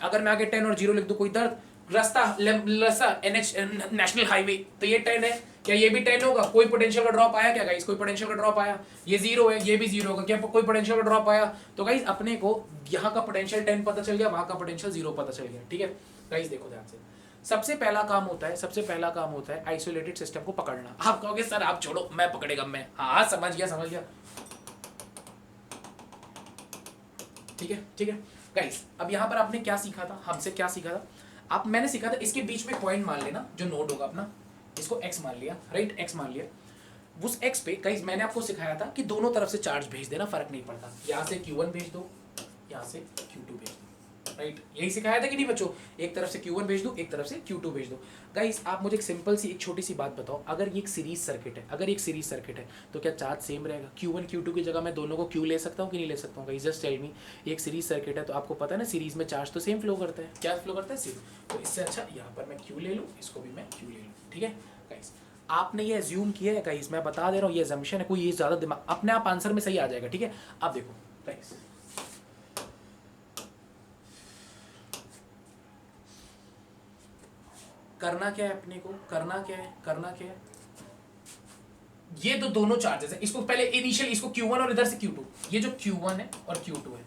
अगर मैं आगे 10 और 0 लिख दूँ कोई दर्द? रास्ता NH नेशनल हाईवे, तो ये 10 है, क्या ये भी 10 होगा? कोई पोटेंशियल का ड्रॉप आया क्या गाइस? कोई पोटेंशियल का ड्रॉप आया? ये 0 है, ये भी 0 होगा, क्या कोई पोटेंशियल का ड्रॉप आया? तो गाइस अपने को यहाँ का पोटेंशियल 10 पता चल गया, वहाँ का पोटेंशियल 0 पता चल गया, ठीक है। गाइस देखो ध्यान से, सबसे पहला काम होता है आइसोलेटेड सिस्टम को पकड़ना। आप कहोगे सर आप छोड़ो, मैं पकड़ेगा, मैं हाँ समझ गया ठीक है गाइस। अब यहाँ पर आपने क्या सीखा था, हमसे क्या सीखा था? मैंने सीखा था इसके बीच में पॉइंट मान लेना, जो नोड होगा अपना, इसको x मान लिया, राइट, x मान लिया। उस x पे गाइस मैंने आपको सिखाया था कि दोनों तरफ से चार्ज भेज देना, फर्क नहीं पड़ता। यहाँ से Q1 भेज दो, यहाँ से Q2 भेज दो, राइट, यही सिखाया था कि नहीं बच्चों? एक तरफ से Q1 भेज दो, एक तरफ से Q2 भेज दो। गाइस आप मुझे एक सिंपल सी एक छोटी सी बात बताओ, अगर ये एक सीरीज सर्किट है, तो क्या चार्ज सेम रहेगा? Q1 Q2 की जगह मैं दोनों को Q ले सकता हूँ कि नहीं ले सकता हूँ? Guys just tell me. एक सीरीज सर्किट है तो आपको पता है ना, सीरीज में चार्ज तो सेम फ्लो करता है। क्या फ्लो करता है? सेम। तो इससे अच्छा यहाँ पर मैं Q ले लूँ, इसको भी मैं Q ले लूँ, ठीक है गाइस। आपने ये एज्यूम किया है गाइस, मैं बता दे रहा हूँ, ये एजम्पशन है, कोई ये ज़्यादा दिमाग, अपने आप आंसर में सही आ जाएगा, ठीक है। आप देखो गाइस, करना क्या है अपने को, करना क्या है, ये तो दोनों चार्जेस है, इसको पहले इनिशियल इसको Q1 और इधर से Q2, ये जो Q1 है और Q2 है,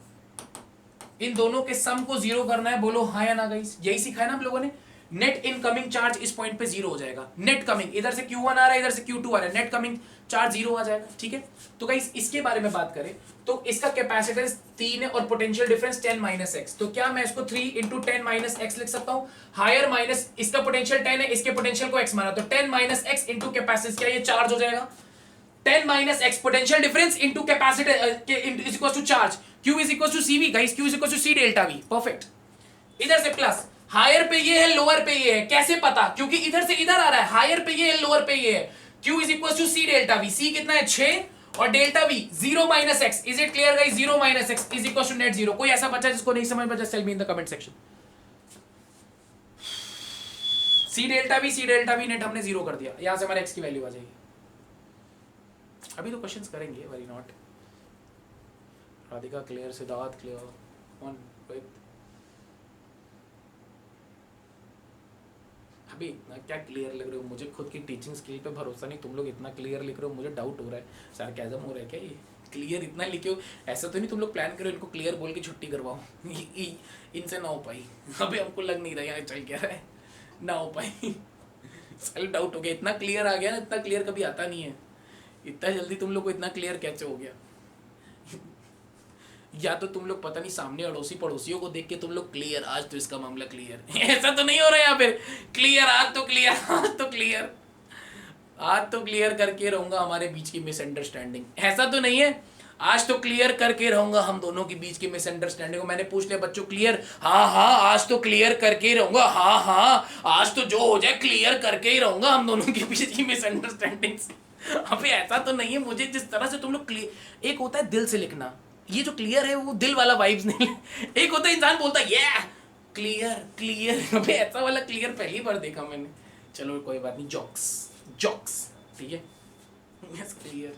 इन दोनों के सम को 0 करना है। बोलो हाँ या ना गाइस, यही सीखा है ना हम लोगों ने। नेट इनकमिंग चार्ज इस पॉइंट पे 0 हो जाएगा, नेट कमिंग, इधर से Q1 आ रहा है, इधर से Q2 आ रहा है, नेट कमिंग चार्ज 0 आ जाएगा, ठीक है। तो गाइस इसके बारे में बात करें तो इसका कैपेसिटेंस 3 है और पोटेंशियल डिफरेंस 10 - x, तो क्या मैं इसको 3 × 10 - x लिख सकता हूं? हायर माइनस, इसका पोटेंशियल 10 है, इसके पोटेंशियल को x माना, तो 10 - x इंटू कैपेसिटेंस, क्या ये चार्ज हो जाएगा? 10 - x potential difference into capacitance is equal to charge, q is equal to cv guys, q is equal to c delta v, perfect. इधर से प्लस, हायर पे ये है, लोअर पे ये है, कैसे पता? क्योंकि इधर से इधर आ रहा है, हायर पे ये है, लोअर पे ये है। q is equal to c delta v, c कितना है? 6 और delta V 0 minus x, is it clear guys? 0 minus x is equal to net 0। कोई ऐसा बच्चा जिसको नहीं समझ में, just tell me in the comment section. C delta V net हमने 0 कर दिया, यहां से हमारे एक्स की वैल्यू आ जाएगी। अभी तो क्वेश्चंस करेंगे, worry not. Radhika clear, Siddharth clear, one with. अभी इतना क्या क्लियर लिख रहे हो? मुझे खुद की टीचिंग स्किल पे भरोसा नहीं, तुम लोग इतना क्लियर लिख रहे हो, मुझे डाउट हो रहा है। सार्केज़म हो रहा है क्या ये? क्लियर इतना लिखे हो, ऐसा तो नहीं तुम लोग प्लान करो इनको क्लियर बोल के छुट्टी करवाओ। इनसे ना हो पाई। अभी हमको लग नहीं रहा यहाँ चल क्या रहा है, ना हो पाई। सेल्फ डाउट हो गया, इतना क्लियर आ गया ना, इतना क्लियर कभी आता नहीं है। इतना जल्दी तुम लोग को इतना क्लियर कैसे हो गया? या तो तुम लोग पता नहीं सामने अड़ोसी पड़ोसियों को देख के तुम लोग क्लियर, आज तो इसका मामला क्लियर। ऐसा तो नहीं हो रहा है यहाँ पे क्लियर, आज तो क्लियर, आज तो क्लियर, आज तो क्लियर करके रहूंगा हमारे बीच की मिसअंडरस्टैंडिंग। ऐसा तो नहीं है, आज तो क्लियर करके रहूंगा हम दोनों के बीच की मिसअंडरस्टैंडिंग को। मैंने पूछ लिया बच्चों क्लियर, हाँ हाँ आज तो क्लियर करके ही रहूंगा, हाँ हाँ आज तो जो हो जाए क्लियर करके ही रहूंगा हम दोनों के बीच की मिसअंडरस्टैंडिंग। अभी ऐसा तो नहीं है, मुझे जिस तरह से तुम लोग क्लियर, एक होता है दिल से लिखना, ये जो क्लियर है वो दिल वाला वाइब्स नहीं। एक होता है इंसान बोलता है ये क्लियर क्लियर, अबे ऐसा वाला क्लियर पहली बार देखा मैंने। चलो कोई बात नहीं, जॉक्स जॉक्स, ठीक है, यस क्लियर।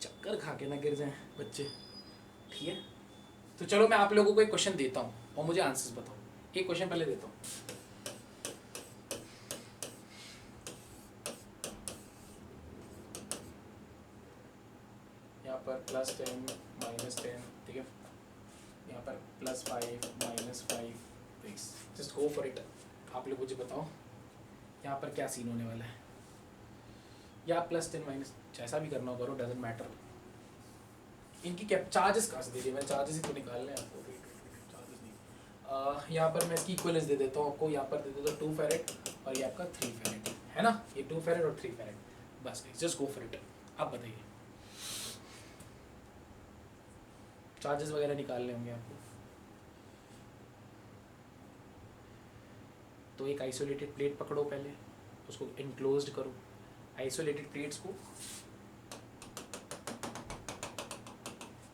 चक्कर खा के ना गिर जाए बच्चे, ठीक है। तो चलो मैं आप लोगों को एक क्वेश्चन देता हूँ और मुझे आंसर्स बताओ। एक क्वेश्चन पहले देता हूँ। यहाँ पर +10 -10, ठीक है, यहाँ पर +5 -5, जस्ट गो फॉर इट। आप लोग मुझे बताओ यहाँ पर क्या सीन होने वाला है। या +10 माइनस, जैसा भी करना हो करो, डजेंट मैटर। इनकी क्या चार्जेस कहाँ से दे दिए मैंने, चार्जेस ही तो निकालने हैं आपको, चार्जेस नहीं। यहाँ पर मैं इसकी इक्वलेंस दे देता हूँ आपको, यहाँ पर दे देता हूँ 2 फैरेड और ये आपका 3 फैरेड है ना, ये 2 फैरेड और 3 फैरेड, बस जस्ट गो फॉर इट। आप बताइए चार्जेस वगैरह निकालने होंगे आपको। तो एक आइसोलेटेड प्लेट पकड़ो, पहले उसको इनक्लोज्ड करो, आइसोलेटेड प्लेट्स को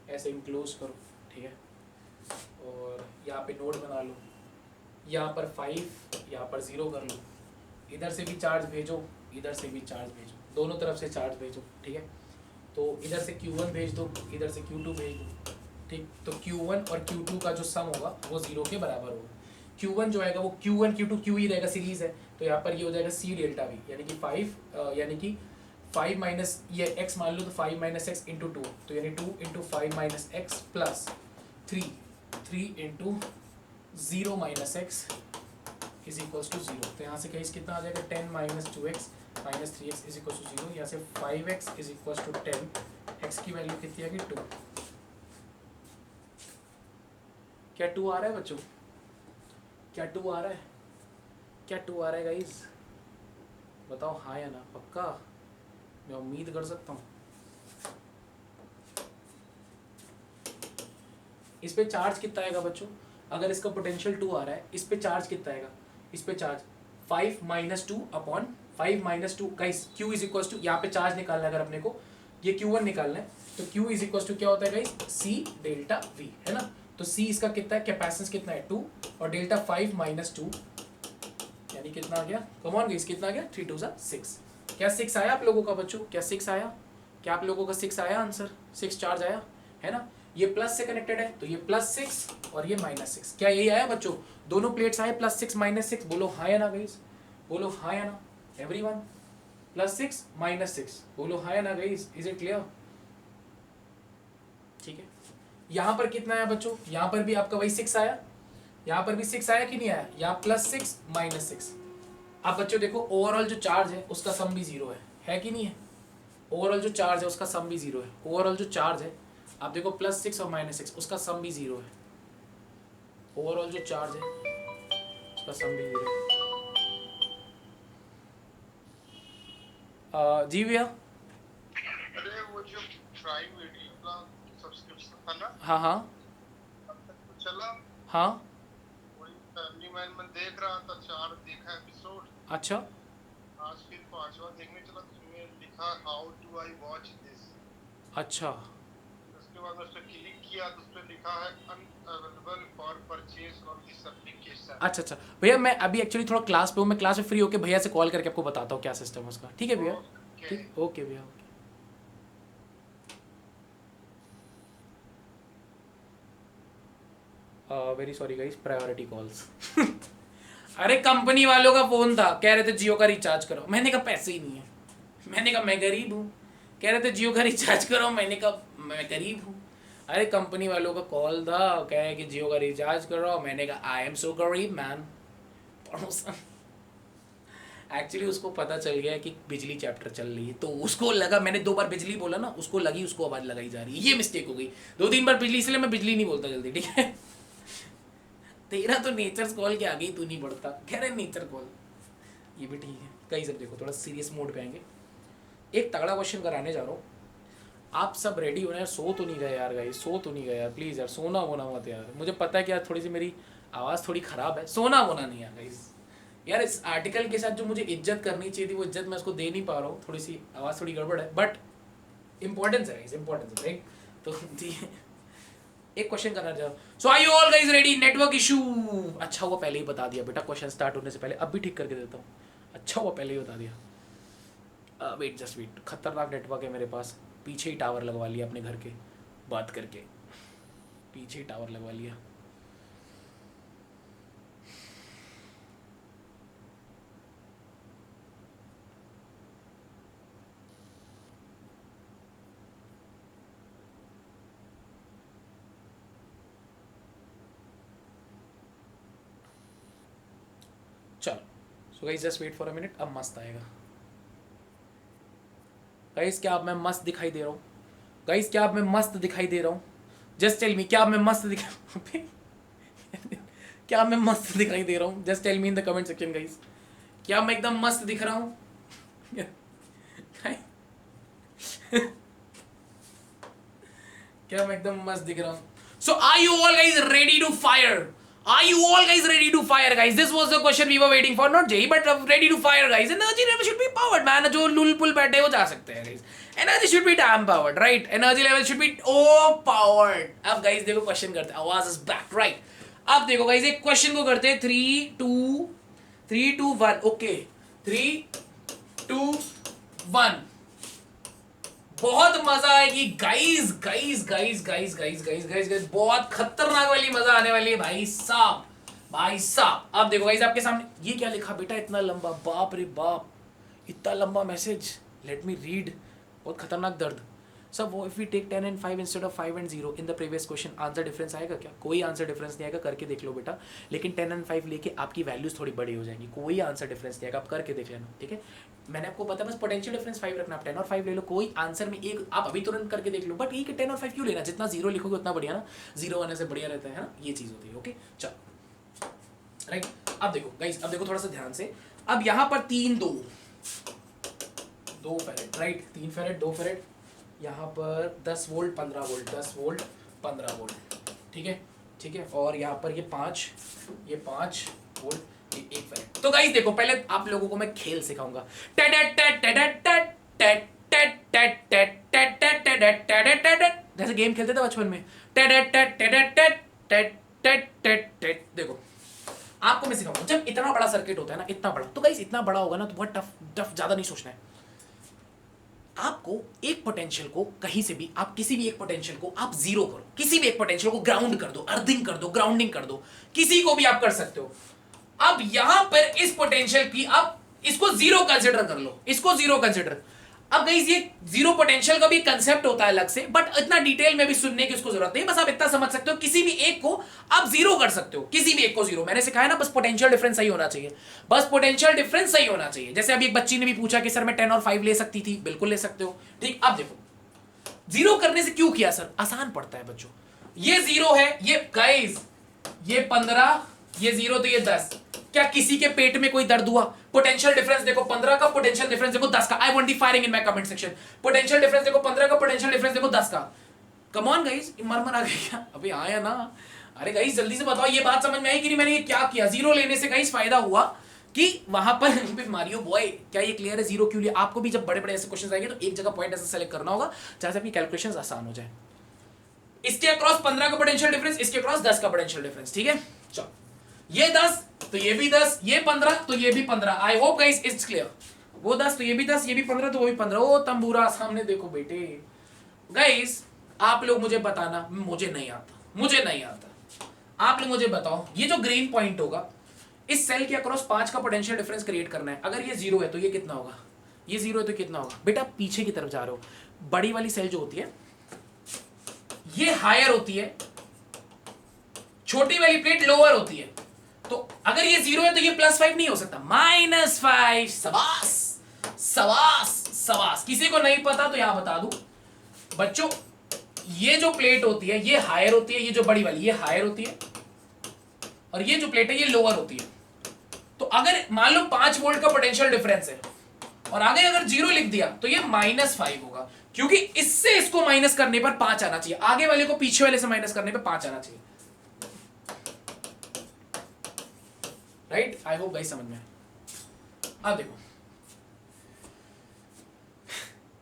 ऐसे इनक्लोज करो, ठीक है। और यहाँ पे नोड बना लो, यहाँ पर 5, यहाँ पर 0 कर लो, इधर से भी चार्ज भेजो, इधर से भी चार्ज भेजो, दोनों तरफ से चार्ज भेजो, ठीक है। तो इधर से Q1 भेज दो, इधर से Q2 भेज दो, ठीक। तो Q1 और Q2 का जो सम होगा वो 0 के बराबर होगा। Q1 जो आएगा वो Q1 Q2 Q ही रहेगा, सीरीज है, तो यहाँ पर ये हो जाएगा C डेल्टा V, यानी कि 5 यानी कि 5 माइनस ये x मान लो, तो 5 माइनस एक्स इंटू 2, तो यानी 2 into 5 minus x plus 3 into 0 minus x is equals to 0। तो यहाँ से कहीं कितना आ जाएगा, 10 minus 2x minus 3x is equals to 0। यहाँ से 5x is equals to 10, x की वैल्यू कितनी आएगी 2। क्या 2 आ रहा है बच्चों, क्या 2 आ रहा है, क्या 2 आ रहा है गाइज, बताओ हाँ या ना, पक्का मैं उम्मीद कर सकता हूँ। इस पे चार्ज कितना आएगा बच्चों, अगर इसका पोटेंशियल 2 आ रहा है, इस पे चार्ज कितना आएगा, इस पे charge 5 minus 2 upon 5 minus 2 guys, Q is equal to, यहाँ पे चार्ज निकालना है अगर अपने को, ये Q1 निकालना है, तो Q इज इक्वल टू क्या होता है गाइस, C डेल्टा V, है ना। तो C इसका कितना है, कैपेसिटेंस कितना है 2, और डेल्टा 5 माइनस 2 यानी कितना आ गया, कम ऑन गाइस कितना आ गया, 3 2 6। क्या 6 आया आप लोगों का बच्चों, क्या 6 आया, क्या आप लोगों का 6 आया आंसर, 6 चार्ज आया है ना। ये प्लस से कनेक्टेड है, तो ये +6 और ये -6, क्या यही आया बच्चों, दोनों प्लेट्स आए +6 -6, बोलो हाँ या ना गाइस, बोलो हाँ या ना एवरीवन, +6 -6, बोलो हाँ या ना गाइस, इज इट क्लियर, ठीक है। यहाँ पर कितना आया बच्चों, यहाँ पर भी आपका वही 6 आया, यहाँ पर भी 6 आया कि नहीं आया, यहाँ +6 -6। अब बच्चों देखो ओवरऑल जो चार्ज है उसका सम भी 0 है कि नहीं है, ओवरऑल जो चार्ज है उसका सम भी 0 है, ओवरऑल जो चार्ज है आप देखो +6 और -6 उसका सम भी 0 है, ओवरऑल जो चार्ज है उसका सम भी 0 है। जी भैया, अरे वो जो प्राइम वीडियो का सब्सक्रिप्शन था ना, हाँ हाँ अब तक तो चला, हाँ, वही फैमिली मैन में देख रहा था, 4 देखा एपिसोड। अच्छा आज फिर पांचवा देखने चला तो उसमें लिखा how to I watch this. अच्छा उसके बाद उस पर क्लिक किया तो उस पर लिखा है unavailable for purchase on this application. अच्छा अच्छा भैया, मैं अभी एक्चुअली थोड़ा क्लास पे हूँ, मैं क्लास में फ्री होके भैया से कॉल करके आपको बताता हूँ क्या सिस्टम है उसका। ठीक है भैया? ओके। ठीक, ओके भैया, okay. Very sorry guys, priority calls. अरे कंपनी वालों का फोन था, कह रहे थे जियो का रिचार्ज करो, मैंने कहा पैसे ही नहीं है। मैंने कहा मैं गरीब हूँ। कह रहे थे जियो का रिचार्ज करो, मैंने कहा मैं गरीब हूँ। अरे कंपनी वालों का कॉल था, कह रहे कि जियो का रिचार्ज करो, मैंने कहा आई एम सो गरीब मैन। एक्चुअली उसको पता चल गया कि बिजली चैप्टर चल रही है, तो उसको लगा, मैंने 2 बार बिजली बोला ना, उसको लगी उसको आवाज लगाई जा रही है, ये मिस्टेक हो गई। 2-3 बार बिजली, इसलिए मैं बिजली नहीं बोलता जल्दी, ठीक है? तेरा तो नेचर्स कॉल के आगे ही तू नहीं बढ़ता, कह रहे नेचर कॉल, ये भी ठीक है। कई सब देखो, थोड़ा सीरियस मोड पे आएंगे। एक तगड़ा क्वेश्चन कराने जा रहा हूँ, आप सब रेडी हो यार? सो तो नहीं गए यार गाइस, सो तो नहीं गए यार, प्लीज़ यार, सोना वोना मत यार। मुझे पता है कि यार थोड़ी सी मेरी आवाज़ थोड़ी ख़राब है, सोना वोना नहीं यार गाइस। यार इस आर्टिकल के साथ जो मुझे इज्जत करनी चाहिए थी, वो इज्जत मैं उसको दे नहीं पा रहा हूँ, थोड़ी सी आवाज़ थोड़ी गड़बड़ है, बट इंपॉर्टेंस है गाइस, इंपॉर्टेंस है, राइट? तो ठीक है, एक क्वेश्चन करना चाहो। So are you all guys ready? Network issue, अच्छा हुआ पहले ही बता दिया बेटा, क्वेश्चन स्टार्ट होने से पहले। अब भी ठीक करके देता हूँ, अच्छा हुआ पहले ही बता दिया। वेट, जस्ट वेट, खतरनाक नेटवर्क है मेरे पास, पीछे ही टावर लगवा लिया अपने घर के, बात करके पीछे ही टावर लगवा लिया। चलो, so guys just wait for a minute, अब मस्त आएगा। गाइस क्या अब मैं मस्त दिखाई दे रहा हूँ? गाइस क्या अब मैं मस्त दिखाई दे रहा हूँ? जस्ट टेल मी, क्या अब मैं मस्त दिखा क्या मैं मस्त दिखाई दे रहा हूँ? Just tell me in the comment section guys, क्या मैं एकदम मस्त दिख रहा हूँ? क्या मैं एकदम मस्त दिख रहा हूँ? So are you all guys ready to fire? Are you all guys ready to fire, guys? This was the question we were waiting for, not Jay, but ready to fire, guys. Energy level should be powered, man. जो लुल पुल बैठे वो जा सकते हैं, guys. Energy should be damn powered, right? Energy level should be powered. अब guys देखो question करते हैं, आवाज is back, right? अब देखो guys एक क्वेश्चन को करते हैं 3 2 1, okay? 3 2 1. बहुत मजा आएगी guys, guys guys guys guys guys guys guys, बहुत खतरनाक वाली मजा आने वाली है भाई साहब, भाई साहब। अब देखो गाइस आपके सामने ये क्या लिखा बेटा, इतना लंबा, बाप रे बाप, इतना लंबा मैसेज, लेट मी रीड, बहुत खतरनाक दर्द। सर वो if we take 10 and 5 instead of 5 and 0 in the previous question, answer difference आएगा क्या? कोई आंसर डिफरेंस नहीं आएगा, करके देख लो बेटा। लेकिन 10 and 5 लेके आपकी वैल्यूज थोड़ी बड़ी हो जाएंगी, कोई आंसर डिफरेंस नहीं आएगा, आप करके देख लेना, ठीक है? मैंने आपको पता बस पोटेंशियल डिफरेंस 5 रखना, आप 10 और 5 ले लो, कोई आंसर में एक आप अभी तुरंत करके देख लो, बट ये कि 10 और 5 क्यों लेना? जितना 0 लिखोगे उतना बढ़िया ना, 0 आने से बढ़िया रहता है ना, ये चीज़ होती है, ओके? चलो राइट, अब देखो गाइस, अब देखो थोड़ा सा ध्यान से। अब यहाँ पर 2 फेरेट, राइट? 3 फेरेट 2 फेरेट, यहाँ पर 10 वोल्ट 15 वोल्ट, 10 वोल्ट 15 वोल्ट, ठीक है? ठीक है, और यहाँ पर ये 5 वोल्ट, ये 1 फेरेट। तो गाइस देखो, पहले आप लोगों को मैं खेल सिखाऊंगा, जैसे गेम खेलते थे बचपन में, देखो आपको मैं सिखाऊंगा। जब इतना बड़ा सर्किट होता है ना, इतना बड़ा, तो गाइस इतना बड़ा होगा ना, तो बहुत टफ ज्यादा नहीं सोचना है आपको। एक पोटेंशियल को कहीं से भी, आप किसी भी एक पोटेंशियल को आप जीरो करो, किसी भी एक पोटेंशियल को ग्राउंड कर दो, अर्थिंग कर दो, ग्राउंडिंग कर दो, किसी को भी आप कर सकते हो। अब यहां पर इस पोटेंशियल की आप इसको जीरो कंसिडर कर लो, इसको जीरो कंसिडर। अब गाइस ये जीरो पोटेंशियल का भी कंसेप्ट होता है अलग से, बट इतना डिटेल में भी सुनने की उसको जरूरत नहीं, बस आप इतना समझ सकते हो किसी भी एक को आप जीरो कर सकते हो, किसी भी एक को जीरो। मैंने सिखाया ना, बस पोटेंशियल डिफरेंस सही होना चाहिए, बस पोटेंशियल डिफरेंस सही होना चाहिए। जैसे अभी एक बच्ची ने भी पूछा कि सर मैं 10 और 5 ले सकती थी, बिल्कुल ले सकते हो, ठीक? अब देखो जीरो करने से क्यों किया सर? आसान पड़ता है बच्चों, ये जीरो है, ये गाइस ये 15, ये जीरो, तो ये 10। क्या किसी के पेट में कोई दर्द हुआ? पोटेंशियल डिफरेंस देखो 15 का, पोटेंशियल डिफरेंस देखो 10 का। आई want the firing in my comment section. Potential difference देखो 15 का, पोटेंशियल डिफरेंस देखो 10 का। कम ऑन गाइस, मरमर आ गई क्या? अबे आया ना। अरे गाइस जल्दी से बताओ, ये बात समझ में आई कि नहीं? मैंने ये क्या किया? जीरो लेने से गाइस फायदा हुआ कि वहां पर मारियो बॉय, क्या ये क्लियर है? जीरो क्यों लिया? आपको भी जब बड़े बड़े ऐसे क्वेश्चन आएंगे तो एक जगह पॉइंट ऐसा सेलेक्ट करना होगा जहां से आपकी कैलकुलेशन आसान हो जाए। इसके अक्रॉस 15 का पोटेंशियल डिफरेंस, इसके अक्रॉस 10 का पोटेंशियल डिफरेंस, ठीक है। चलो, ये 10 तो ये भी 10, ये 15 तो ये भी 15। I hope guys it's clear. वो 10 तो ये भी 10, ये भी 15 तो वो भी 15। ओ तंबूरा सामने देखो बेटे। गाइस आप लोग मुझे बताना, मुझे नहीं आता, मुझे नहीं आता। आप लोग मुझे बताओ, ये जो ग्रीन पॉइंट होगा, इस सेल के अक्रॉस 5 का पोटेंशियल डिफरेंस क्रिएट करना है। अगर ये 0 है तो ये कितना होगा? ये 0 है तो कितना होगा? बेटा पीछे की तरफ जा रहे हो। बड़ी वाली सेल जो होती है ये हायर होती है, छोटी वाली प्लेट लोअर होती है। तो अगर ये 0 है तो ये +5 नहीं हो सकता, -5। सबास सबास सबास। किसी को नहीं पता तो यहां बता दूं बच्चों, ये जो प्लेट होती है ये हायर होती है, ये जो बड़ी वाली ये हायर होती है, और ये जो प्लेट है ये लोअर होती है। तो अगर मान लो 5 वोल्ट का पोटेंशियल डिफरेंस है और आगे अगर 0 लिख दिया तो ये -5 होगा, क्योंकि इससे इसको माइनस करने पर 5 आना चाहिए, आगे वाले को पीछे वाले से माइनस करने पर 5 आना चाहिए। राइट? आई होप गाइस समझ में आया। अब देखो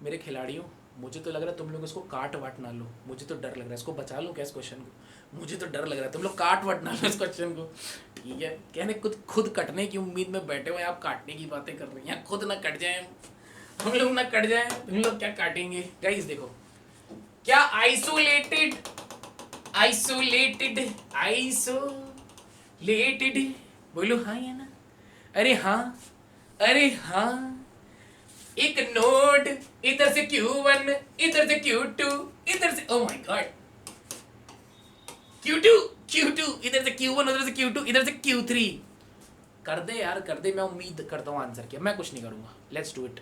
मेरे खिलाड़ियों, मुझे तो लग रहा है तुम लोग इसको काट वाट ना लो, मुझे तो डर लग रहा है। इसको बचा लो क्या इस क्वेश्चन को? मुझे तो डर लग रहा है तुम लोग काट वाट ना लो इस क्वेश्चन को। ठीक है, कहने खुद कटने की उम्मीद में बैठे हुए, आप काटने की बातें कर रहे हैं। खुद ना कट जाए हम लोग, ना कट जाए तुम लोग, क्या काटेंगे? गाइस देखो, क्या आइसोलेटेड आइसोलेटेड आइसोलेटेड, बोलो हाँ या ना? अरे हाँ, अरे हाँ। एक नोड इधर से Q1, इधर से Q2, इधर से, ओ माय गॉड, Q2 इधर से Q1, उधर से Q2, इधर से Q3। कर दे यार, कर दे। मैं उम्मीद करता हूँ आंसर किया, मैं कुछ नहीं करूंगा। Let's do it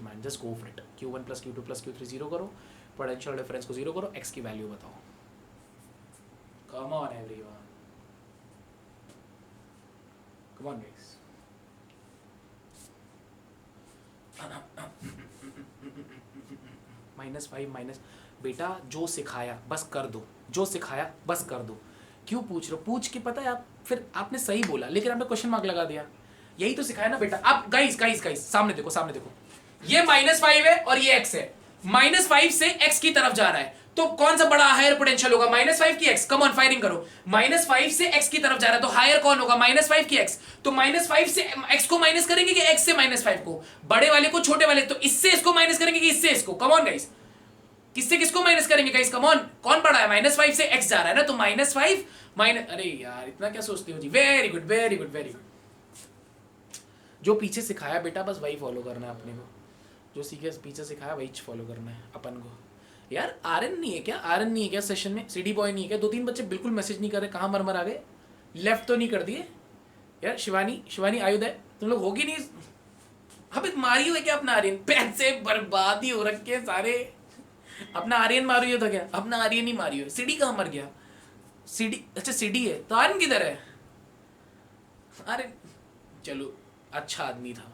man, just go for it. Q1 + Q2 + Q3 0 करो, पोटेंशियल डिफरेंस को 0 करो, x की वैल्यू बताओ। Come on everyone, come on guys. -5 minus, बेटा जो सिखाया बस कर दो, जो सिखाया बस कर दो। क्यों पूछ रहे हो? पूछ के पता है आप, फिर आपने सही बोला लेकिन आपने क्वेश्चन मार्क लगा दिया। यही तो सिखाया ना बेटा। आप गाइस गाइस गाइस सामने देखो, सामने देखो, ये -5 है और ये x है। -5 से x की तरफ जा रहा है, तो कौन सा बड़ा हायर पोटेंशियल होगा? -5 की x। कम ऑन फायरिंग करो। -5 से x की तरफ जा रहा है तो हायर कौन होगा? -5 की x। तो -5 से x को माइनस करेंगे कि x से -5 को? बड़े वाले को छोटे वाले, तो इससे इसको माइनस करेंगे कि इससे इसको? कम ऑन गाइस, किससे किसको माइनस करेंगे गाइस? कम ऑन, कौन बड़ा है? -5 से x जा रहा है ना, तो -5 माइनस, अरे यार इतना क्या सोचते हो जी। Very good very good very good. जो पीछे सिखाया बेटा बस वही फॉलो करना है अपने को, जो सीखे पीछे सिखाया वही फॉलो करना है अपन को। यार आरएन नहीं है क्या? आरएन नहीं है क्या सेशन में? सीडी बॉय नहीं है क्या? 2-3 बच्चे बिल्कुल मैसेज नहीं कर रहे, कहाँ मर आ गए? लेफ्ट तो नहीं कर दिए यार? शिवानी आयुध है, तुम लोग होगी नहीं? अबे मारियो है क्या अपना आर्यन? पैसे बर्बाद ही हो रखे सारे। अपना आर्यन मारियो था क्या? अपना आर्यन ही मारियो। सीडी कहाँ मर गया? सीडी, अच्छा सीडी है तो आर्यन किधर है? आर्यन चलो अच्छा आदमी था,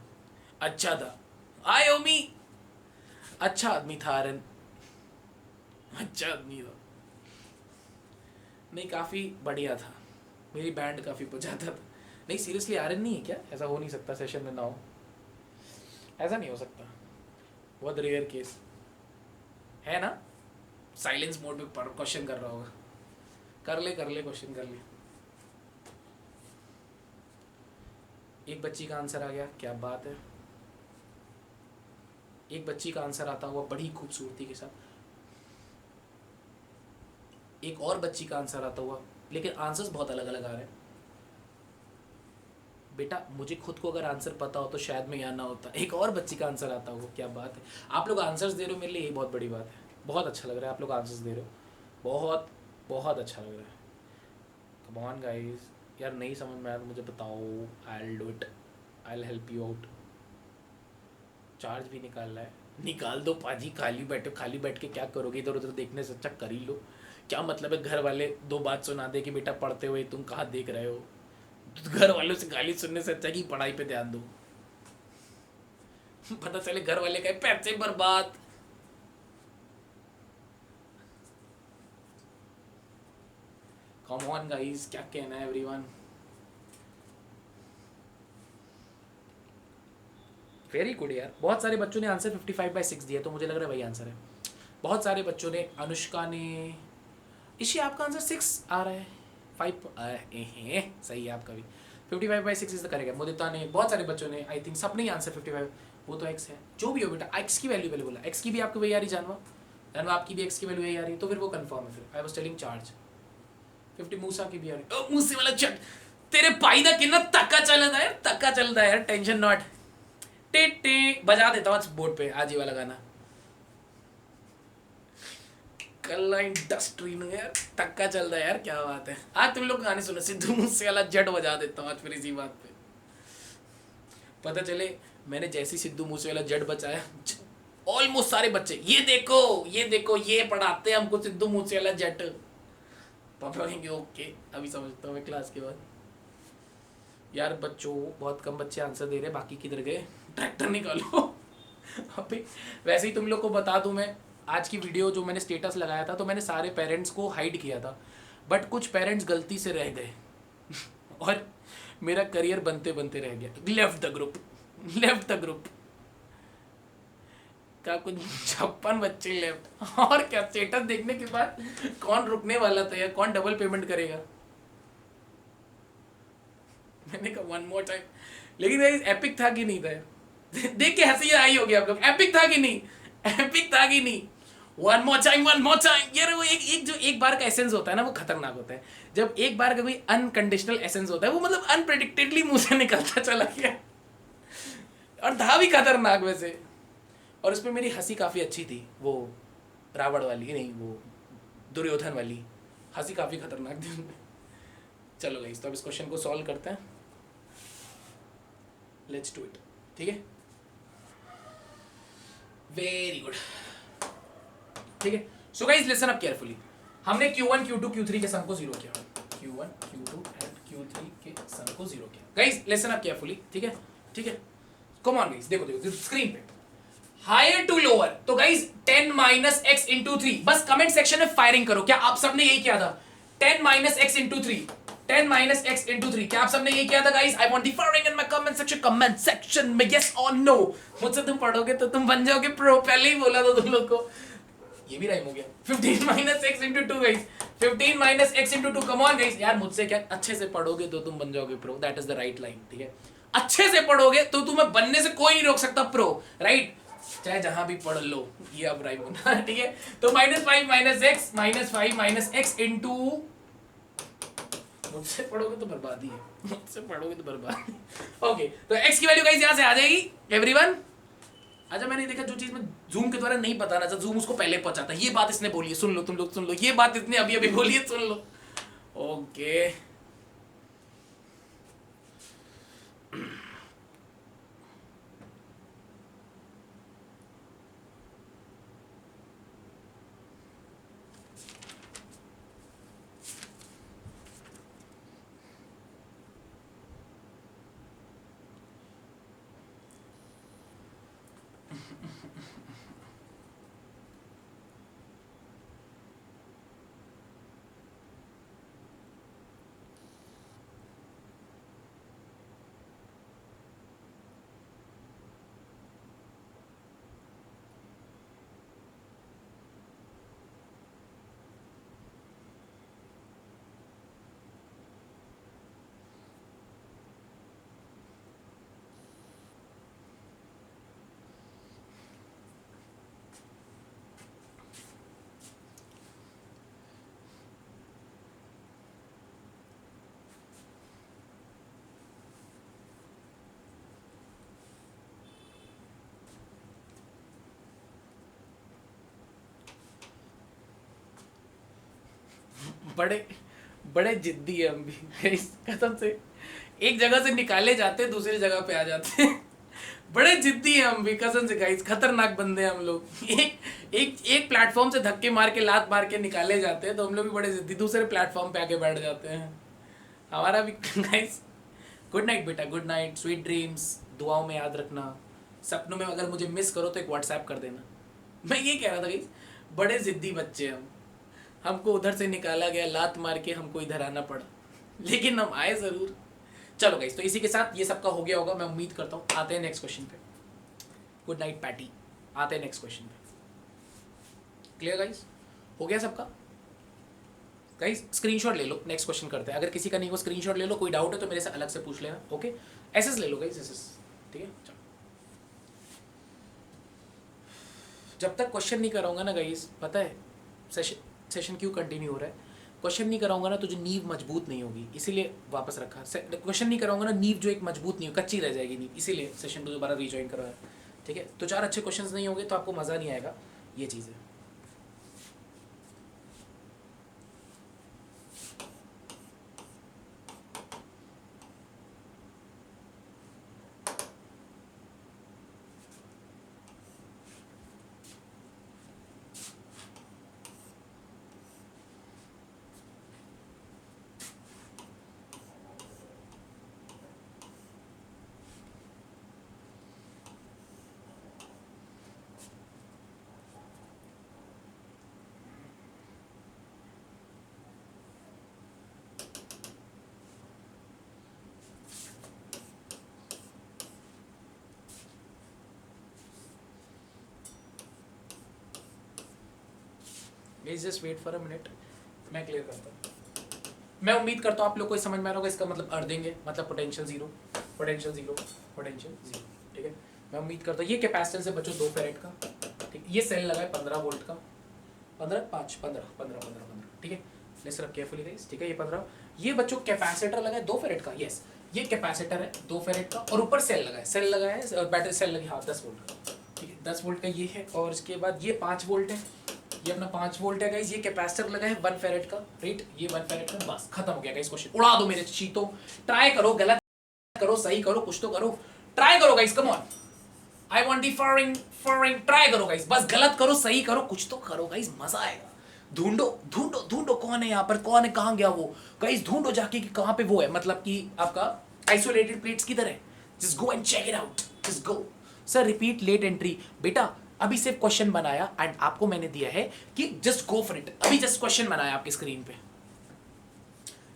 अच्छा था। आय ओमी, अच्छा आदमी था आर्यन, अच्छा आदमी था। नहीं काफ़ी बढ़िया था, मेरी बैंड काफ़ी बजाता था। नहीं सीरियसली आर्यन नहीं है क्या? ऐसा हो नहीं सकता सेशन में ना हो, ऐसा नहीं हो सकता, बहुत रेयर केस है ना। साइलेंस मोड में क्वेश्चन कर रहा होगा। कर ले क्वेश्चन कर ले। एक बच्ची का आंसर आ गया, क्या बात है। एक बच्ची का आंसर आता हुआ बड़ी खूबसूरती के साथ, एक और बच्ची का आंसर आता हुआ, लेकिन आंसर्स बहुत अलग अलग आ रहे हैं। बेटा मुझे खुद को अगर आंसर पता हो तो शायद मैं यहाँ ना होता। एक और बच्ची का आंसर आता हो, क्या बात है। आप लोग आंसर्स दे रहे हो मेरे लिए, यही बहुत बड़ी बात है। बहुत अच्छा लग रहा है आप लोग आंसर्स दे रहे हो, बहुत बहुत अच्छा लग रहा है। कम ऑन गाइस, यार नहीं समझ में आया तो मुझे बताओ, I will do it, I will help you out. Charge भी निकालना है, निकाल दो पाजी। खाली बैठ के क्या करोगे? इधर उधर देखने से अच्छा कर ही लो। क्या मतलब है घर वाले 2 बात सुना दे कि बेटा पढ़ते हुए तुम कहाँ देख रहे हो? घर वालों से गाली सुनने से अच्छा कि पढ़ाई पे ध्यान दो। पता चले घर वाले कहे पैसे बर्बाद। कम ऑन गाइस, क्या कहना है एवरीवन? वेरी गुड यार, बहुत सारे बच्चों ने आंसर 55/6 दिया, तो मुझे लग रहा है वही आंसर है। बहुत सारे बच्चों ने, अनुष्का ने, इसी आपका आंसर 6 आ रहा है, 5 सही है आपका भी, 55/6 इज द करेक्ट। मुदिता ने, बहुत सारे बच्चों ने, आई थिंक सबने ही आंसर 55, वो तो x है, जो भी हो बेटा, x की वैल्यू पहले बोला, x की भी आपको वही आ रही जानवा, जानवा आपकी भी x की वैल्यू यही आ रही है, तो फिर वो कंफर्म है। फिर आई वाज टेलिंग चार्ज 50 मूसा की भी आ रही है। मूसे वाला चट, तेरे भाई दा कितना तक्का चलता है, तक्का चलता है यार, टेंशन नॉट। टे टे बजा देता हूँ बोर्ड पे आज ही वाला गाना, कल इंडस्ट्री में यार तक्का चल रहा है यार, क्या बात है। आज तुम लोग गाने सुनो, सिद्धू मूसे वाला जट बजा देता हूँ आज फिर इसी बात पे, पता चले मैंने जैसी सिद्धू मूसे वाला जट बचाया, ऑलमोस्ट सारे बच्चे ये देखो ये देखो ये पढ़ाते हैं हमको सिद्धू मूसे वाला जट। पापा कहेंगे ओके, अभी समझता हूँ मैं क्लास के बाद। यार बच्चों बहुत कम बच्चे आंसर दे रहे, बाकी किधर गए, ट्रैक्टर निकालो। अभी वैसे ही तुम लोग को बता दूं, मैं आज की वीडियो जो मैंने स्टेटस लगाया था, तो मैंने सारे पेरेंट्स को हाइड किया था, बट कुछ पेरेंट्स गलती से रह गए और मेरा करियर बनते बनते रह गया। Left the group, left the group का कुछ 56 बच्चे लेफ्ट। और क्या, स्टेटस देखने के बाद कौन रुकने वाला था या कौन डबल पेमेंट करेगा। मैंने कहा वन मोर टाइम, लेकिन एपिक था कि नहीं था, देख के हंसी आई होगी आप लोग, एपिक था कि नहीं, एपिक था कि नहीं। One more time, one more time यार, वो एक जो एक बार का एसेंस होता है ना, वो खतरनाक होता है। जब एक बार का कोई अनकंडीशनल एसेंस होता है, वो मतलब अनप्रेडिक्टेडली मुंह से निकलता चला गया, और था भी खतरनाक वैसे। और उसमें मेरी हंसी काफ़ी अच्छी थी, वो रावण वाली नहीं, वो दुर्योधन वाली हंसी काफ़ी खतरनाक थी उनमें। चलो गाइस, तो अब इस क्वेश्चन को सॉल्व करते हैं, लेट्स डू इट, ठीक है। वेरी गुड, ठीक है। So guys listen up carefully, हमने Q1 Q2 Q3 के सम को 0 किया, Q1 Q2 एंड Q3 के सम को 0 किया। गाइस लिसन अप केयरफुली, ठीक है, ठीक है। कम ऑन गाइस, देखो देखो स्क्रीन पे, हायर टू लोअर, तो गाइस 10 माइनस एक्स इंटू 3, बस कमेंट सेक्शन में फायरिंग करो, क्या आप सबने यही किया था? 10 minus x into 3, 10 minus x into 3, क्या आप सबने यही किया था guys? I want the firing in my comment section में, यस और नो। मुझसे तुम पढ़ोगे तो तुम बन जाओगे प्रो, पहले ही बोला था तुम लोग को, ये भी राइम हो गया। 15 minus x into 2 guys, 15 minus x into 2, come on guys यार, मुझसे क्या, अच्छे से पढ़ोगे तो तुम बन जाओगे pro, that is the right line, ठीक है। अच्छे से पढ़ोगे तो तुम्हें बनने से कोई नहीं रोक सकता प्रो, राइट, चाहे जहां भी पढ़ लो, ये अब राइम होना, ठीक है। तो -5 minus x minus 5 minus x into, मुझसे पढ़ोगे तो बर्बादी है, मुझसे पढ़ोगे तो बर्बादी। ओके, तो एक्स की वैल्यू गाइस यहां से आ जाएगी एवरीवन। अच्छा, मैंने देखा जो चीज में जूम के द्वारा नहीं बताना था, जूम उसको पहले पहुंचाता है। ये बात इसने बोली है, सुन लो तुम लोग, सुन लो, ये बात इसने अभी अभी बोली है, सुन लो। ओके, बड़े बड़े जिद्दी है हम भी, इस कसम से एक जगह से निकाले जाते हैं दूसरी जगह पे आ जाते हैं। बड़े जिद्दी हैं हम भी, कसम से गाइस, खतरनाक बंदे हैं हम लोग। एक प्लेटफॉर्म से धक्के मार के, लात मार के निकाले जाते हैं, तो हम लोग भी बड़े जिद्दी दूसरे प्लेटफॉर्म पे आके बैठ जाते हैं। हमारा भी गाइस, गुड नाइट बेटा, गुड नाइट, स्वीट ड्रीम्स, दुआओं में याद रखना। सपनों में अगर मुझे मिस करो तो एक व्हाट्सएप कर देना। मैं ये कह रहा था गाइस, बड़े जिद्दी बच्चे हम, हमको उधर से निकाला गया, लात मार के हमको इधर आना पड़ा, लेकिन हम आए जरूर। चलो गाइस, तो इसी के साथ ये सबका हो गया होगा, मैं उम्मीद करता हूँ। आते हैं नेक्स्ट क्वेश्चन पे। Good night Patty. आते हैं नेक्स्ट क्वेश्चन पे। Clear guys? हो गया सबका? गाइस स्क्रीनशॉट ले लो, नेक्स्ट क्वेश्चन करते हैं। अगर किसी का नहीं वो स्क्रीनशॉट ले लो, कोई डाउट है तो मेरे से अलग से पूछ लेना। ओके, एसएस ले लो गाइस, एसएस। ठीक है, चलो। जब तक क्वेश्चन नहीं कराऊंगा ना गाइस, पता है सेशन क्यों कंटिन्यू हो रहा है? क्वेश्चन नहीं कराऊंगा ना तो जो नींव मजबूत नहीं होगी, इसीलिए वापस रखा। क्वेश्चन नहीं कराऊंगा ना, नींव जो एक मजबूत नहीं हो, कच्ची रह जाएगी नींव, इसीलिए सेशन को दोबारा रीजॉइन करवाया। ठीक है, तो 4 अच्छे क्वेश्चंस नहीं होंगे तो आपको मज़ा नहीं आएगा, ये चीज़ है। Just wait for a minute, मैं क्लियर करता हूँ। मैं उम्मीद करता हूँ आप लोग को समझ में आ रहा होगा, इसका मतलब अर्थिंग है, मतलब potential zero, potential zero, potential zero. ठीक है, मैं उम्मीद करता हूँ ये कैपेसिटेंस है बच्चों 2 फेरेट का। ठीक, ये सेल लगा है 15 वोल्ट का, 15, ठीक है, लेट्स रब केयरफुली गाइस। ठीक है, ये 15, ये बच्चों कैपेसिटर लगा है 2 फेरेट का। यस, ये कैपेसिटर है 2 फेरेट का, और ऊपर सेल लगा है, बैटरी सेल लगी, हाँ 10 वोल्ट का। ठीक है, 10 वोल्ट का ये है, और इसके बाद ये 5 वोल्ट है, ये अपना 5 वोल्ट है गाइस। ये कैपेसिटर लगा है 1 फेरेट का, राइट, ये 1 फेरेट का। बस खत्म हो गया गाइस क्वेश्चन। उड़ा दो मेरे चीतों, ट्राई करो, गलत करो, सही करो, कुछ तो करो, ट्राई करो guys, come on, I want the firing, try करो गाइस, बस गलत करो, सही करो, कुछ तो करो गाइस, मजा आएगा। ढूंढो ढूंढो ढूंढो, कौन है यहाँ पर, कौन है, कहाँ गया वो गाइस, ढूंढो जाके कि कहाँ पे वो है, मतलब कि आपका आइसोलेटेड प्लेट्स किधर है, just go and check it out, just go. Sir repeat late entry, बेटा अभी सिर्फ क्वेश्चन बनाया एंड आपको मैंने दिया है कि जस्ट गो फॉर इट, अभी जस्ट क्वेश्चन बनाया आपकी स्क्रीन पे।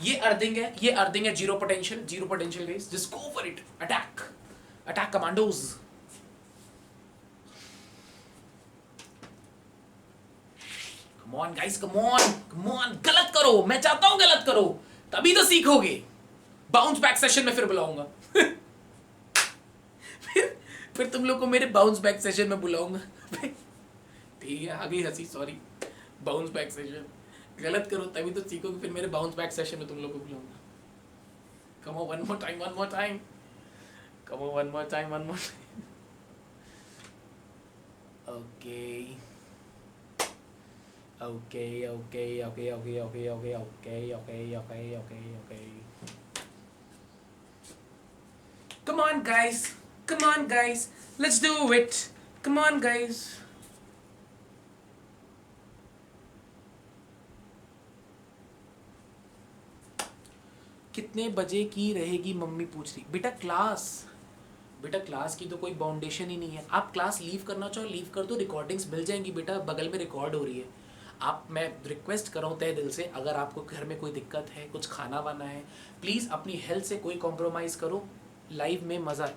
ये अर्थिंग है, ये अर्थिंग है, zero potential guys, just go for it, attack, attack commandos. Come on guys, come on, गलत करो, मैं चाहता हूं गलत करो, तभी तो सीखोगे। बाउंस बैक सेशन में फिर बुलाऊंगा फिर तुम लोग को मेरे बाउंस बैक सेशन में बुलाऊंगा ठीक है, आ गई हंसी, सॉरी। बाउंस बैक सेशन, गलत करो तभी तो सीखोगे, फिर मेरे बाउंस बैक सेशन में तुम लोग को बुलाऊंगा। Come on, one more time, come on, one more time. Okay. Come on guys, let's do it. Come on guys. कितने बजे की रहेगी मम्मी पूछ रही। बेटा क्लास की तो कोई बाउंडेशन ही नहीं है, आप क्लास लीव करना चाहो लीव कर दो, रिकॉर्डिंग्स मिल जाएंगी बेटा, बगल में रिकॉर्ड हो रही है। आप, मैं रिक्वेस्ट कर रहा हूँ तहे दिल से, अगर आपको घर में कोई दिक्कत है, कुछ खाना वाना है, प्लीज़ अपनी हेल्थ से कोई कॉम्प्रोमाइज़ करो, लाइव में मज़ा।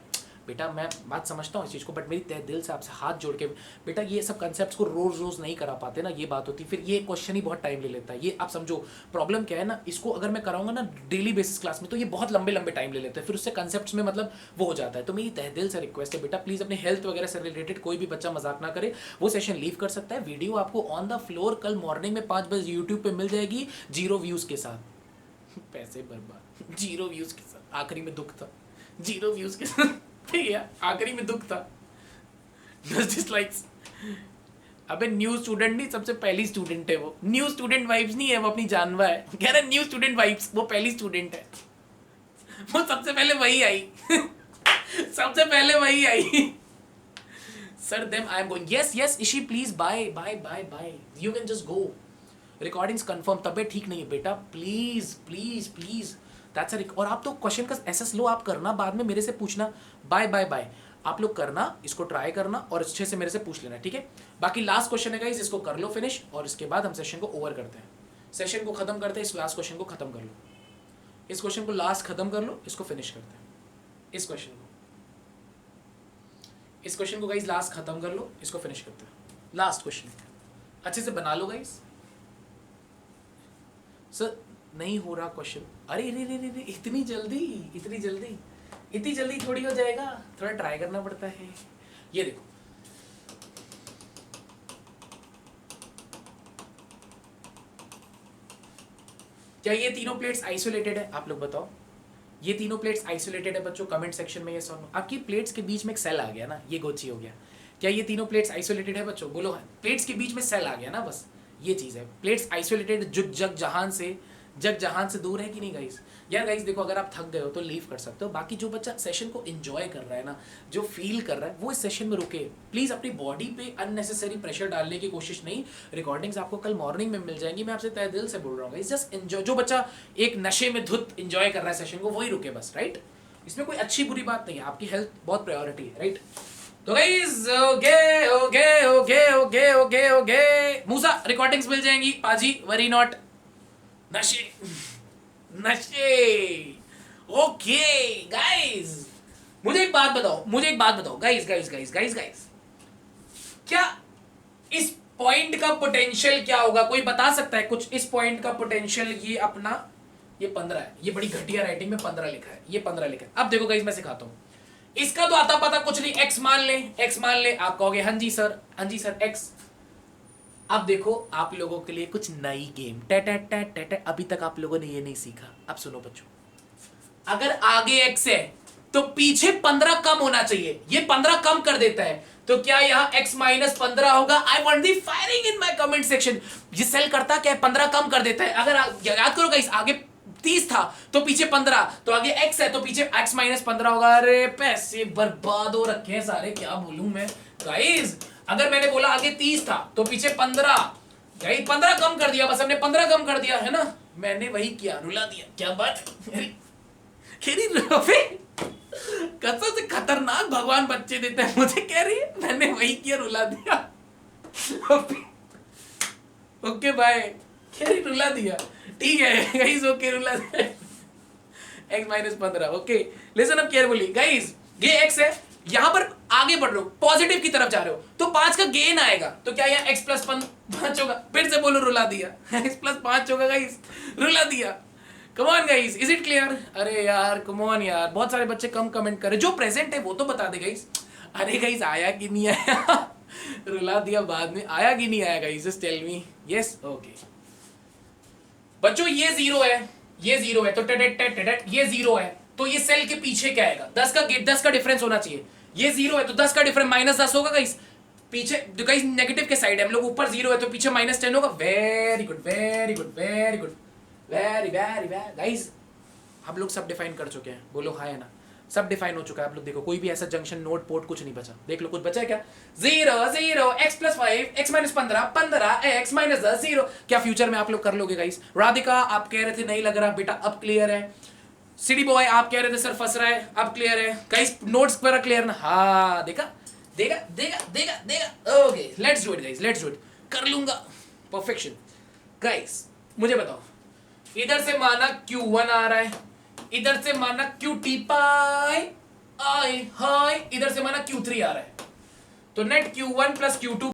बेटा मैं बात समझता हूँ इस चीज़ को, बट मेरी तहे दिल से आपसे हाथ जोड़ के, बेटा ये सब कंसेप्ट्स को रोज़ नहीं करा पाते ना, ये बात होती, फिर ये क्वेश्चन ही बहुत टाइम ले लेता है। ये आप समझो प्रॉब्लम क्या है ना, इसको अगर मैं कराऊंगा ना डेली बेसिस क्लास में तो ये बहुत लंबे टाइम ले लेते हैं, फिर उससे कंसेप्ट्स में मतलब वो हो जाता है। तो मेरी तहे दिल से रिक्वेस्ट है बेटा, प्लीज़ अपने हेल्थ वगैरह से रिलेटेड कोई भी बच्चा मजाक ना करे, वो सेशन लीव कर सकता है। वीडियो आपको ऑन द फ्लोर कल मॉर्निंग में 5 बजे यूट्यूब पर मिल जाएगी, 0 व्यूज़ के साथ पैसे बर्बाद, 0 व्यूज़ के साथ, आखिरी में दुख था, 0 व्यूज़ के साथ ठीक है, आखिरी में दुख था, 10 डिसलाइक्स। अबे न्यू स्टूडेंट नहीं, सबसे पहली स्टूडेंट है वो, न्यू स्टूडेंट वाइब्स नहीं है वो, अपनी जानवा है, कह रहा न्यू स्टूडेंट वाइब्स, वो पहली स्टूडेंट है, वो सबसे पहले वही आई सबसे पहले वही आई। Sir them I am going, yes इशी please bye, you can just go, recordings confirm, तबीयत ठीक नहीं है बेटा, प्लीज दैट्स अ। और आप तो क्वेश्चन का एसएस लो, आप करना, बाद में मेरे से पूछना, बाय आप लोग करना, इसको ट्राई करना और अच्छे से मेरे से पूछ लेना, ठीक है। बाकी लास्ट क्वेश्चन है गाइस, इसको कर लो फिनिश, और इसके बाद हम सेशन को ओवर करते हैं, सेशन को खत्म करते हैं। इस लास्ट क्वेश्चन को खत्म कर लो, इस क्वेश्चन को लास्ट खत्म कर लो, इसको फिनिश करते हैं, इस क्वेश्चन को, इस क्वेश्चन को गाइस लास्ट खत्म कर लो, इसको फिनिश करते हैं। लास्ट क्वेश्चन अच्छे से बना लो गाइस। सर नहीं हो रहा क्वेश्चन, अरे रे रे रे रे, इतनी जल्दी थोड़ी हो जाएगा, थोड़ा ट्राई करना पड़ता है। ये देखो क्या ये तीनों प्लेट्स आइसोलेटेड है? आप लोग बताओ, ये तीनों प्लेट्स आइसोलेटेड है बच्चों? कमेंट सेक्शन में ये सुनो। आपकी प्लेट्स के बीच में एक सेल आ गया ना, ये गोची हो गया। क्या ये तीनों प्लेट्स आइसोलेटेड है बच्चों? बोलो प्लेट्स के बीच में सेल आ गया ना, बस ये चीज़ है। प्लेट्स आइसोलेटेड जग जहान से दूर है कि नहीं गाइस? यार गाइस देखो, अगर आप थक गए हो तो लीव कर सकते हो। बाकी जो बच्चा सेशन को एंजॉय कर रहा है ना, जो फील कर रहा है, वो इस सेशन में रुके। प्लीज़ अपनी बॉडी पे अननेसेसरी प्रेशर डालने की कोशिश नहीं। रिकॉर्डिंग्स आपको कल मॉर्निंग में मिल जाएंगी, मैं आपसे तहे दिल से बोल रहा हूँ गाइस। Just enjoy. जो बच्चा एक नशे में धुत एंजॉय कर रहा है सेशन को, वही रुके बस, राइट? इसमें कोई अच्छी बुरी बात नहीं है, आपकी हेल्थ बहुत प्रायोरिटी है, राइट? तो गाइस ओके मूसा, रिकॉर्डिंग्स मिल जाएंगी पाजी, वरी नॉट। नशे ओके गाइस, मुझे एक बात बताओ गाइस, क्या इस पॉइंट का पोटेंशियल क्या होगा? कोई बता सकता है कुछ? इस पॉइंट का पोटेंशियल ये अपना, ये 15 है। ये बड़ी घटिया राइटिंग में 15 लिखा है, ये 15 लिखा है। अब देखो गाइस, मैं सिखाता हूं। इसका तो आता पता कुछ नहीं, एक्स मान ले। आप कहोगे हाँ जी सर एक्स। अब देखो आप लोगों के लिए कुछ नई गेम, अभी तक आप लोगों ने ये नहीं सीखा। अब सुनो बच्चों, अगर आगे x है तो पीछे 15 कम होना चाहिए। ये 15 कम कर देता है, तो क्या यहाँ x माइनस 15 होगा? आई want the firing in my comment section. ये सेल करता क्या है? 15 कम कर देता है। अगर याद करो गाइस, आगे 30 था तो पीछे 15, तो आगे x है तो पीछे x माइनस 15 होगा। अरे पैसे बर्बाद हो रखे हैं सारे, क्या बोलूं मैं गाइस। अगर मैंने बोला आगे 30 था तो पीछे 15, गाइस 15 कम कर दिया, बस हमने 15 कम कर दिया है ना। मैंने वही किया, रुला दिया। क्या बात कसम से खतरनाक भगवान बच्चे देते हैं मुझे, कह रही है मैंने वही किया, रुला दिया। ओके बाय, कह रही रुला दिया, ठीक है गाइस, ओके रुला दिया। x minus 15, okay listen up carefully guys. ये x है, यहां पर आगे बढ़ रहे हो, पॉजिटिव की तरफ जा रहे हो, तो 5 का गेन आएगा। तो क्या यहाँ x प्लस 5 होगा? फिर से बोलो, रुला दिया। x प्लस 5 होगा गाइस, रुला दिया। Come on guys, is it clear? अरे यार कम ऑन यार, बहुत सारे बच्चे कम कमेंट कर रहे। जो प्रेजेंट है वो तो बता दे गाइस। अरे गाइस आया कि नहीं आया? रुला दिया बाद में, आया कि नहीं आया guys? Just tell me yes, okay. बच्चों ये 0 है, ये 0 है, तो ये 0 है, तो ये सेल के पीछे क्या आएगा? 10 का डिफरेंस होना चाहिए। ये 0 है तो 10 का डिफरेंस माइनस 10 होगा गाइस। पीछे तो गाइस नेगेटिव के साइड है हम लोग, ऊपर 0 है तो पीछे माइनस 10 होगा। वेरी गुड वेरी गाइस, आप लोग सब डिफाइन कर चुके हैं, बोलो हाँ है ना? सब डिफाइन हो चुका है। आप लोग देखो, कोई भी ऐसा जंक्शन नोट पोर्ट कुछ नहीं बचा। देख लो कुछ बचा है क्या? 0 x plus 5 x minus 15 x minus 10 0। क्या फ्यूचर में आप लोग कर लोगे गाइस? राधिका आप कह रहे थे नहीं लग रहा, बेटा अब क्लियर है। सिटी बॉय आप कह रहे थे सर फंस रहा है, अब क्लियर है गाइस। नोट्स पर क्लियर ना? हाँ देगा। Okay let's do it guys, let's do it. कर लूंगा परफेक्शन। गाइस मुझे बताओ, इधर से माना Q1 आ रहा है, इधर से माना QT पाई आई हाय, इधर से माना Q3 आ रहा है, तो नेट Q1 प्लस Q2